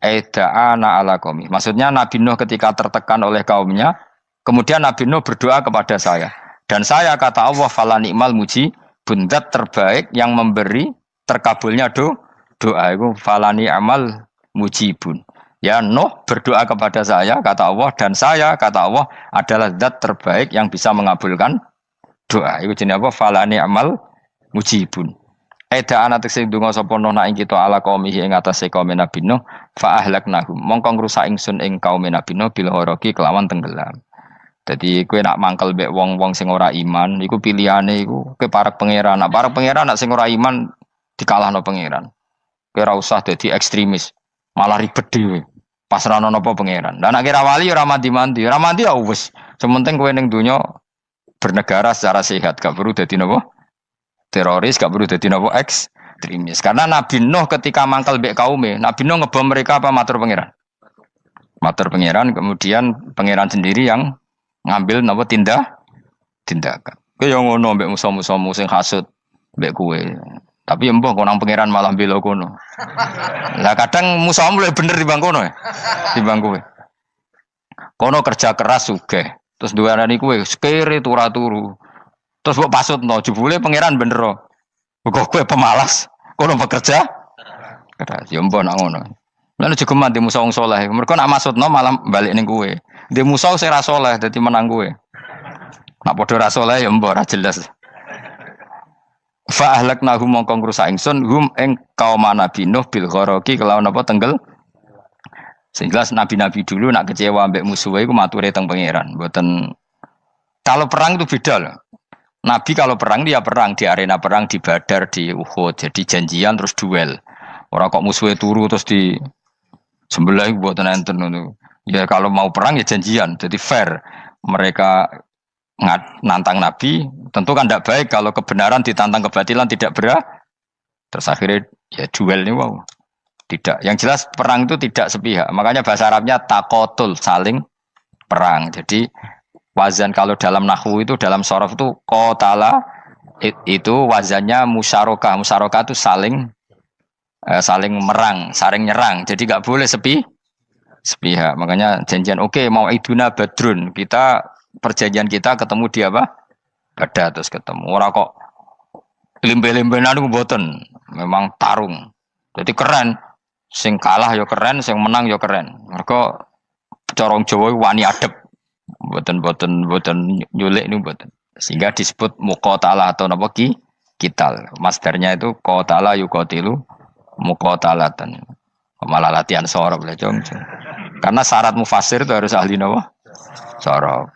Aida'ana ala qaumi. Maksudnya Nabi Nuh ketika tertekan oleh kaumnya, kemudian Nabi Nuh berdoa kepada saya. Dan saya kata Allah fala ni'mal mujibun, zat terbaik yang memberi terkabulnya doa itu fala ni'mal mujibun. Ya Nuh berdoa kepada saya kata Allah, dan saya kata Allah adalah zat terbaik yang bisa mengabulkan doa. Itu jenenge apa? Fala ni'mal mujibun. Eda ana tekse donga sapa Nuh ing kita ala qaumihi ing atase kaum Nabi Nuh fa ahlaknahum mongko ngrusak ingsun ing kaum Nabi Nuh bil ghoroqi kelawan tenggelam. Jadi kowe nak mangkel mbek wong-wong sing ora iman iku pilihane iku kowe parek pangeran. Nak parek pangeran nak sing ora iman dikalahno pangeran. Kowe ora usah dadi ekstremis, malah ribet dhewe. Pasrahno napa pangeran. Lah nek ora wali ora mandi-mandi, ora mandi ya wis. Sementing kowe ning donya bernegara secara sehat, gak perlu dadi napa? Teroris, gak perlu dadi napa ekstremis. Karena Nabi Nuh ketika mangkel mbek kaume, Nabi Nuh ngebom mereka apa matur pangeran? Matur pangeran, kemudian pangeran sendiri yang ngambil napa tindakan. Kowe yo ngono mbek musuh-musuhmu sing hasud mbek kowe. Tapi ya mbah konang pangeran malah bela kono. Lah kadang musuhmu luwih bener timbang kono ya. Timbang kowe. Kono kerja keras sugih. Terus duweni kowe sekere turu. Terus mbok pasutno jebule pangeran bener. Kok kowe pemalas. Kono bekerja keras. Ya mbah nak ngono. Lan jegeman di musuh wong saleh. Mergo nak maksudno malah balik ning kowe. Di musuh sing ra saleh dadi menang kowe. Nak padha ra saleh ya mbok ra jelas. Fa ahlaknahum mongko ngrusak ingsun hum ing kaum Nabi Nuh bil ghoroqi kelawan apa tenggel. Sehingga nabi-nabi dulu nak kecewa mbek musuhe iku mature teng pangeran. Mboten kalau perang itu beda loh. Nabi kalau perang dia perang di arena perang di Badar di Uhud. Jadi janjian terus duel. Ora kok musuhe turu terus di sebelah mboten enten ngono. Ya kalau mau perang ya janjian. Jadi fair. Mereka nantang Nabi, tentu kan tidak baik kalau kebenaran ditantang kebatilan tidak berat. Terus akhirnya ya duel ini wow. Tidak. Yang jelas perang itu tidak sepihak. Makanya bahasa Arabnya takotul, saling perang. Jadi wazan kalau dalam nahwu itu dalam sorof itu qatala itu wazannya musyarakah. Musyarakah itu saling merang, saling nyerang. Jadi enggak boleh sepihak. Makanya janjian oke, mau iduna badrun. Perjanjian kita ketemu di apa? Badar terus ketemu. Ora kok limbe-limbenan ku mboten. Memang tarung. Jadi keren. Sing kalah ya keren, sing menang ya keren. Mergo corong Jawa wani adep. Mboten nyulik niku mboten. Sehingga disebut muqatalah atau napa kital. Masdarnya itu qatala yuqatilu muqatalatan. Malah latihan sorab lah jong. Karena syarat mufassir itu harus ahli napa? Sorab.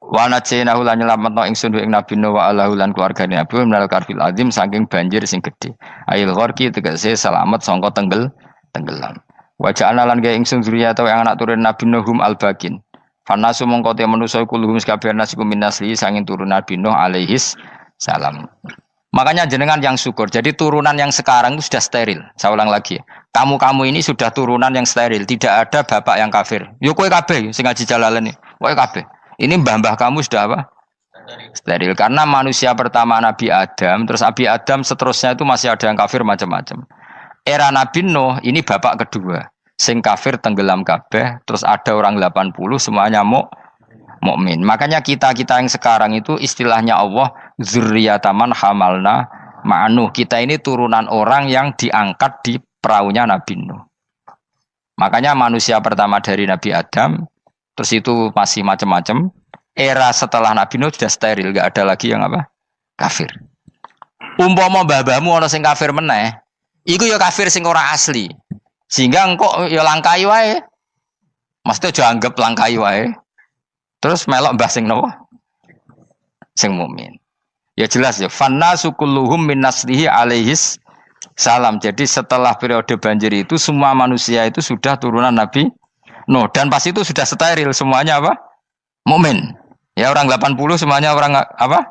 Wa najainahu lan nyelametno ingsun ing Nabi Nuh wa alahu lan keluargane Nabi minal karfil azim saking banjir sing gedhe. Ail gharqi tegese selamat sangka tenggelam. Wa ja'alna lan gawe ingsun zuriyata yang anak turun Nabi Nuh hum albakin. Fanasu mongko te manusa kulhum kabeh nasikum minasli sanging turun Nabi Nuh alaihis salam. Makanya jenengan yang syukur. Jadi turunan yang sekarang itu sudah steril. Saya ulang lagi. Kamu ini sudah turunan yang steril. Tidak ada bapak yang kafir. Yo kowe kabeh sing ngaji Jalalain. Kowe kabeh. Ini mbah-mbah kamu sudah apa? Steril. Karena manusia pertama Nabi Adam, terus Nabi Adam seterusnya itu masih ada yang kafir macam-macam. Era Nabi Nuh ini bapak kedua. sing kafir tenggelam kabeh, terus ada orang 80 semuanya mukmin. Makanya kita-kita yang sekarang itu istilahnya Allah dzurriyyataman hamalna ma'nuh. Kita ini turunan orang yang diangkat di perahunya Nabi Nuh. Makanya manusia pertama dari Nabi Adam, terus itu masih macam-macam. Era setelah Nabi Nuh sudah steril, enggak ada lagi yang apa? Kafir. Umpama babamu ana sing kafir meneh, iku ya kafir sing ora asli. Sehingga engkau ya langkai wae. Mesti aja anggap langkai wae. Terus melok mbah sing nopo? Sing mukmin. Ya jelas ya, fannasu kulluhum min naslihi alaihis salam. Jadi setelah periode banjir itu semua manusia itu sudah turunan Nabi Nuh dan pas itu sudah steril semuanya apa? Mukmin. Ya orang 80 semuanya orang apa?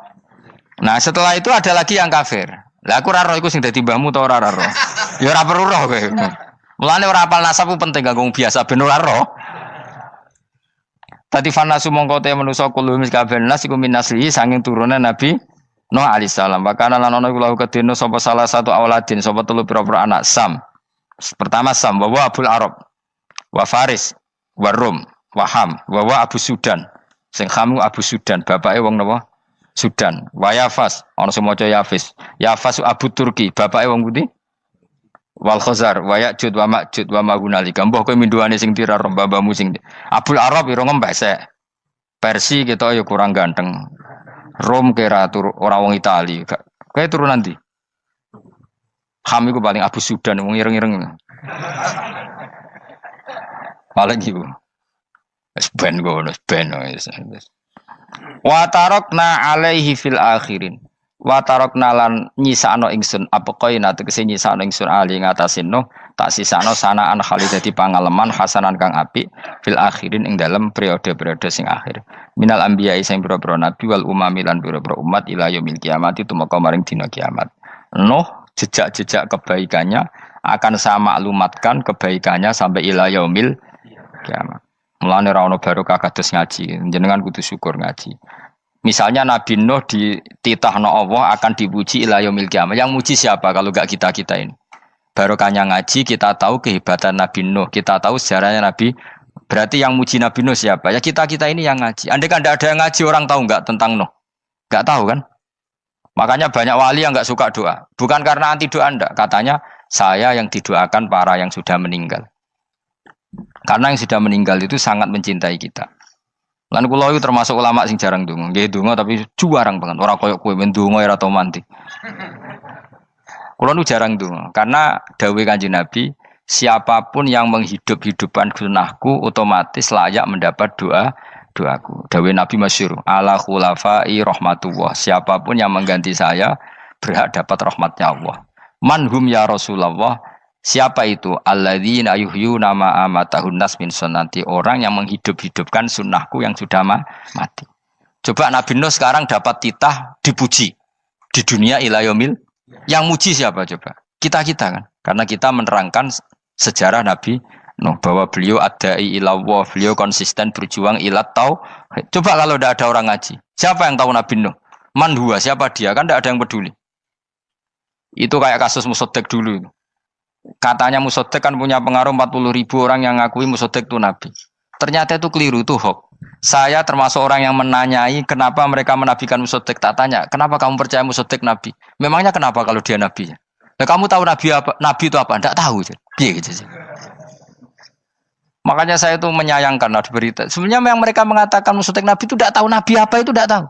Nah, setelah itu ada lagi yang kafir. Lah aku ora roh iku sing dadi mbahmu ta ora roh. Ya ora perlu roh kowe. Mulane ora apal nasab penting kanggo biasa ben ora roh. Tadi fanasu mongko te manusa kulo mis kabeh nas iku min naslihi saking turunan Nabi Nuh alaihi salam. Bakana lan ana iku lahu kedene sapa salah satu auladin sapa telu pira-pira anak Sam. Pertama Sam wa Abul Arab wa Faris wa Rum wa Ham wa Abu Sudan. Sing Ham Abu Sudan, bapake wong napa? Sudan. Wa Yafas, ana sing maca Yafis. Yafas Abu Turki, bapake wong pundi? Wal Khazar, wa Ya'jud wa Ma'jud wa Magunalika. Mbah kowe minduane sing tira babamu sing Abul Arab ira ngembesek. Persi kita ya kurang ganteng. Rom kira ora wong Itali. Kowe turunan ndi? Ham iku paling Abu Sudan wong ireng-ireng. Paling iku. Wis ben ngono, ben wis. Wa tarakna alaihi fil akhirin. Wa tarakna lan nyisano ingsun apa koina tegese nyisano ingsun ali ngatasin no tak sisano sanaan khalidati pangaleman hasanan kang apik fil akhirin ing dalem periode-periode sing akhir. Minal anbiya sing pira-pira nabi wal umami lan pira-pira umat ila yaumil kiamat itu maka maring dina kiamat. Nuh jejak-jejak kebaikannya akan saya maklumatkan kebaikannya sampai ila yaumil kiamat. Mulane ra ono barokah kados ngaji, jenengan kudu syukur ngaji. Misalnya Nabi Nuh dititahno Allah akan dipuji ila yaumil kiamah. Yang muji siapa kalau enggak kita-kita ini? Barokahnya ngaji, kita tahu kehebatan Nabi Nuh, kita tahu sejarahnya Nabi. Berarti yang muji Nabi Nuh siapa? Ya kita-kita ini yang ngaji. Andai kan tidak ada yang ngaji, orang tahu enggak tentang Nuh? Enggak tahu kan? Makanya banyak wali yang enggak suka doa. Bukan karena anti doa enggak, katanya saya yang didoakan para yang sudah meninggal. Karena yang sudah meninggal itu sangat mencintai kita. Lan kula itu termasuk ulama sing jarang ndonga. Nggih ndonga tapi juarang banget. Ora koyo kowe men ndonga ora tau mandi. Kula nu jarang ndonga karena dawuh Kanjeng Nabi, siapapun yang menghidup-hidupkan sunnahku otomatis layak mendapat doaku. Dawuh Nabi masyhur, ala khulafai rahmatullah. Siapapun yang mengganti saya berhak dapat rahmatnya Allah. Manhum ya Rasulullah. Siapa itu? Alladzina yuhyuna ma amatahun nas min sunnati, orang yang menghidup-hidupkan sunnahku yang sudah mati. Coba Nabi Nuh sekarang dapat titah dipuji di dunia ila yaumil. Yang muji siapa coba? Kita-kita kan. Karena kita menerangkan sejarah Nabi Nuh bahwa beliau adai ila Allah, beliau konsisten berjuang ila tauhid. Coba kalau tidak ada orang ngaji. Siapa yang tahu Nabi Nuh? Man huwa, siapa dia? Kan tidak ada yang peduli. Itu kayak kasus Musaddaq dulu. Katanya Musaddaq kan punya pengaruh 40.000 orang yang ngakui Musaddaq itu Nabi. Ternyata itu keliru, itu hoax. Saya termasuk orang yang menanyai kenapa mereka menabikan Musaddaq. Tak tanya, kenapa kamu percaya Musaddaq Nabi? Memangnya kenapa kalau dia Nabi? Nah, kamu tahu Nabi apa? Nabi itu apa? Tidak tahu. Iya gitu sih. Makanya saya itu menyayangkan ada berita. Sebenarnya yang mereka mengatakan Musaddaq Nabi itu tidak tahu Nabi apa itu tidak tahu.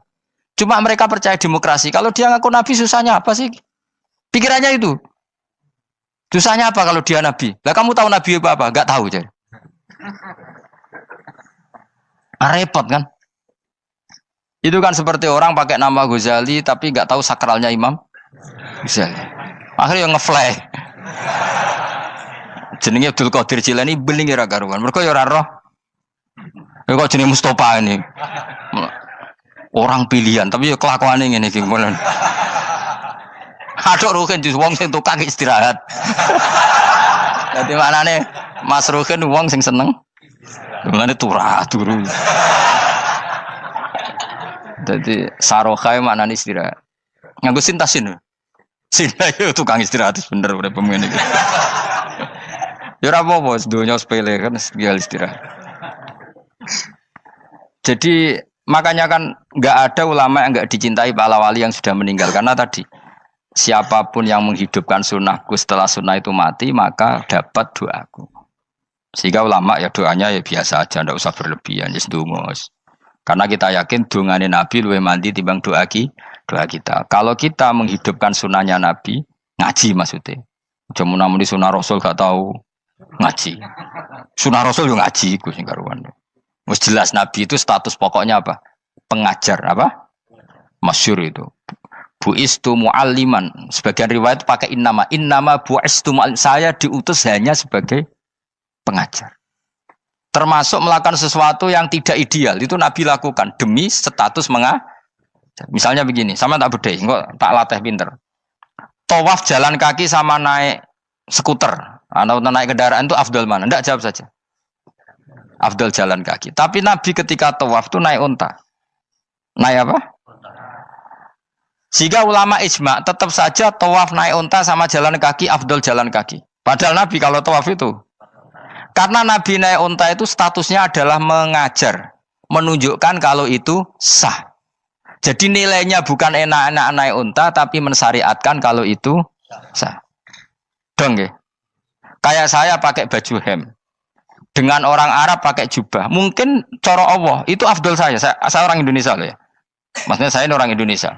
Cuma mereka percaya demokrasi. Kalau dia ngaku Nabi susahnya apa sih? Pikirannya itu. Susahnya apa kalau dia Nabi? Lah kamu tahu Nabi apa? Enggak tahu jadi. Repot kan? Itu kan seperti orang pakai nama Ghazali tapi enggak tahu sakralnya Imam Ghazali. Akhirnya ngefly. Jenenge Abdul Qadir Jilani beling ora karuan. Mergo ya ora roh. Ya kok jenenge Mustofa ini. Orang pilihan tapi ya kelakuane ngene iki. Aduk Ruhin jus wong sing tukang istirahat. Dadi maknane Mas Ruhin wong sing seneng. Mulane turu. Dadi sarohae maknane istirahat. Nganggo sintasin. Sinta yo tukang istirahat bener urip pemene iki. Ya ora apa-apa, donya sepele kan tinggal istirahat. Jadi makanya kan nggak ada ulama yang nggak dicintai para wali yang sudah meninggal karena tadi siapapun yang menghidupkan sunnahku setelah sunnah itu mati maka dapat doaku. Sehingga ulama ya doanya ya biasa aja, ndak usah berlebihan, just dungos. Karena kita yakin dungane Nabi luwih mandi timbang doa kita. Kalau kita menghidupkan sunnahnya Nabi, ngaji maksudnya. Cuma namun di sunnah Rasul gak tahu ngaji. Sunnah Rasul yo ngaji iku sing karuan. Wis jelas Nabi itu status pokoknya apa? Pengajar apa? Masyhur itu. Buistu mualliman. Sebagian riwayat pakai innama buistu muallim. Saya diutus hanya sebagai pengajar. Termasuk melakukan sesuatu yang tidak ideal itu Nabi lakukan demi status mengajar. Misalnya begini, sama tak bedai, kok tak latih pinter. Tawaf jalan kaki sama naik skuter atau naik kendaraan itu afdal mana? Enggak, jawab saja. Afdal jalan kaki. Tapi Nabi ketika tawaf itu naik unta. Naik apa? Sehingga ulama ijma tetap saja tawaf naik unta sama jalan kaki afdal jalan kaki. Padahal Nabi kalau tawaf itu karena Nabi naik unta itu statusnya adalah mengajar, menunjukkan kalau itu sah. Jadi nilainya bukan enak-enak naik unta tapi mensyariatkan kalau itu sah. Dong ya. Kayak saya pakai baju hem. Dengan orang Arab pakai jubah, mungkin cara Allah itu afdol saya orang Indonesia loh ya. Maksudnya saya ini orang Indonesia.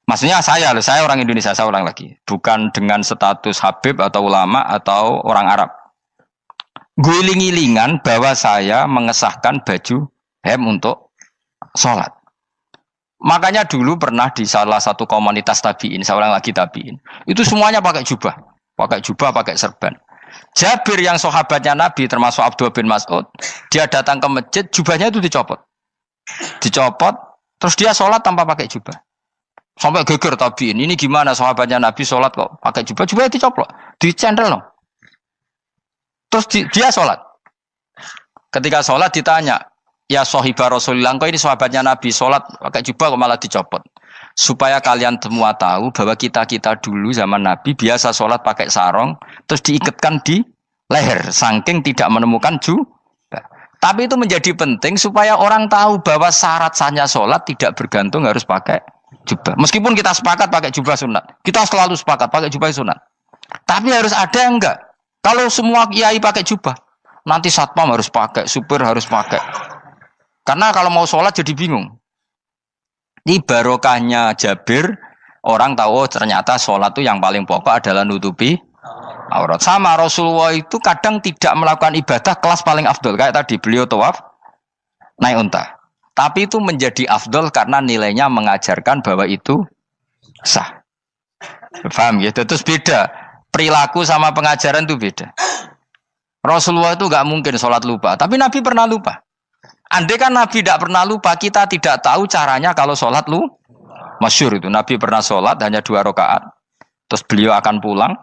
Maksudnya saya orang Indonesia, saya ulang lagi. Bukan dengan status Habib atau ulama atau orang Arab. Guling-gilingan bahwa saya mengesahkan baju hem untuk sholat. Makanya dulu pernah di salah satu komunitas tabiin, saya ulang lagi tabiin. Itu semuanya pakai jubah, pakai serban. Jabir yang sahabatnya Nabi termasuk Abdullah bin Mas'ud, dia datang ke masjid, jubahnya itu dicopot, terus dia sholat tanpa pakai jubah. Sampai geger tabiin, ini gimana sahabatnya Nabi sholat kok pakai jubah, jubahnya dicoplok, dicendel loh. Terus dia sholat. Ketika sholat ditanya, ya sahibah Rasulullah, kok ini sahabatnya Nabi sholat pakai jubah kok malah dicopot. Supaya kalian semua tahu bahwa kita dulu zaman Nabi biasa sholat pakai sarong terus diikatkan di leher saking tidak menemukan jubah. Tapi itu menjadi penting supaya orang tahu bahwa syarat sahnya sholat tidak bergantung harus pakai jubah. Meskipun kita sepakat pakai jubah sunat, kita selalu sepakat pakai jubah sunat. Tapi harus ada enggak? Kalau semua kiai pakai jubah, nanti satpam harus pakai, supir harus pakai. Karena kalau mau sholat jadi bingung. Ini barokahnya Jabir, orang tahu ternyata sholat itu yang paling pokok adalah nutupi aurat. Sama Rasulullah itu kadang tidak melakukan ibadah kelas paling afdol. Kayak tadi beliau tawaf naik unta. Tapi itu menjadi afdol karena nilainya mengajarkan bahwa itu sah. Paham gitu? Terus beda. Perilaku sama pengajaran itu beda. Rasulullah itu gak mungkin sholat lupa. Tapi Nabi pernah lupa. Andai kan Nabi tidak pernah lupa, kita tidak tahu caranya kalau sholat masyhur itu. Nabi pernah sholat hanya 2 rakaat. Terus beliau akan pulang.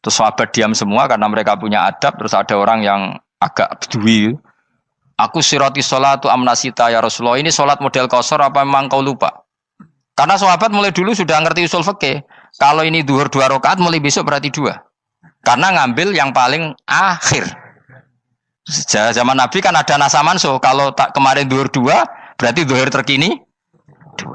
Terus sahabat diam semua karena mereka punya adab. Terus ada orang yang agak bedui. Aku sirati sholatu amnasita ya Rasulullah. Ini sholat model qashar apa memang kau lupa? Karena sahabat mulai dulu sudah ngerti usul fikih. Kalau ini duhur 2 rakaat, mulai besok berarti 2. Karena ngambil yang paling akhir. Zaman Nabi kan ada nasa mansuh. Kalau tak kemarin duhur 2, berarti duhur terkini 2.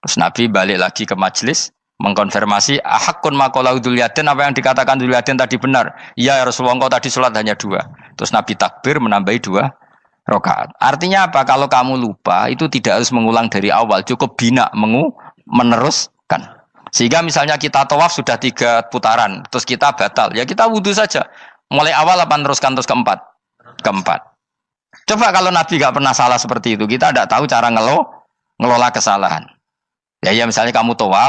Terus Nabi balik lagi ke majelis, mengkonfirmasi ahakun maqalahu Dzulyaden, apa yang dikatakan Dzulyaden tadi benar. Iya ya Rasulullah, engkau tadi sholat hanya 2. Terus Nabi takbir menambahi 2 rakaat. Artinya apa? Kalau kamu lupa, itu tidak harus mengulang dari awal, cukup bina meneruskan. Sehingga misalnya kita tawaf sudah 3 putaran, terus kita batal, ya kita wudu saja. Mulai awal apa teruskan terus keempat? Coba kalau Nabi gak pernah salah seperti itu, kita tidak tahu cara ngelola kesalahan. Ya misalnya kamu tawaf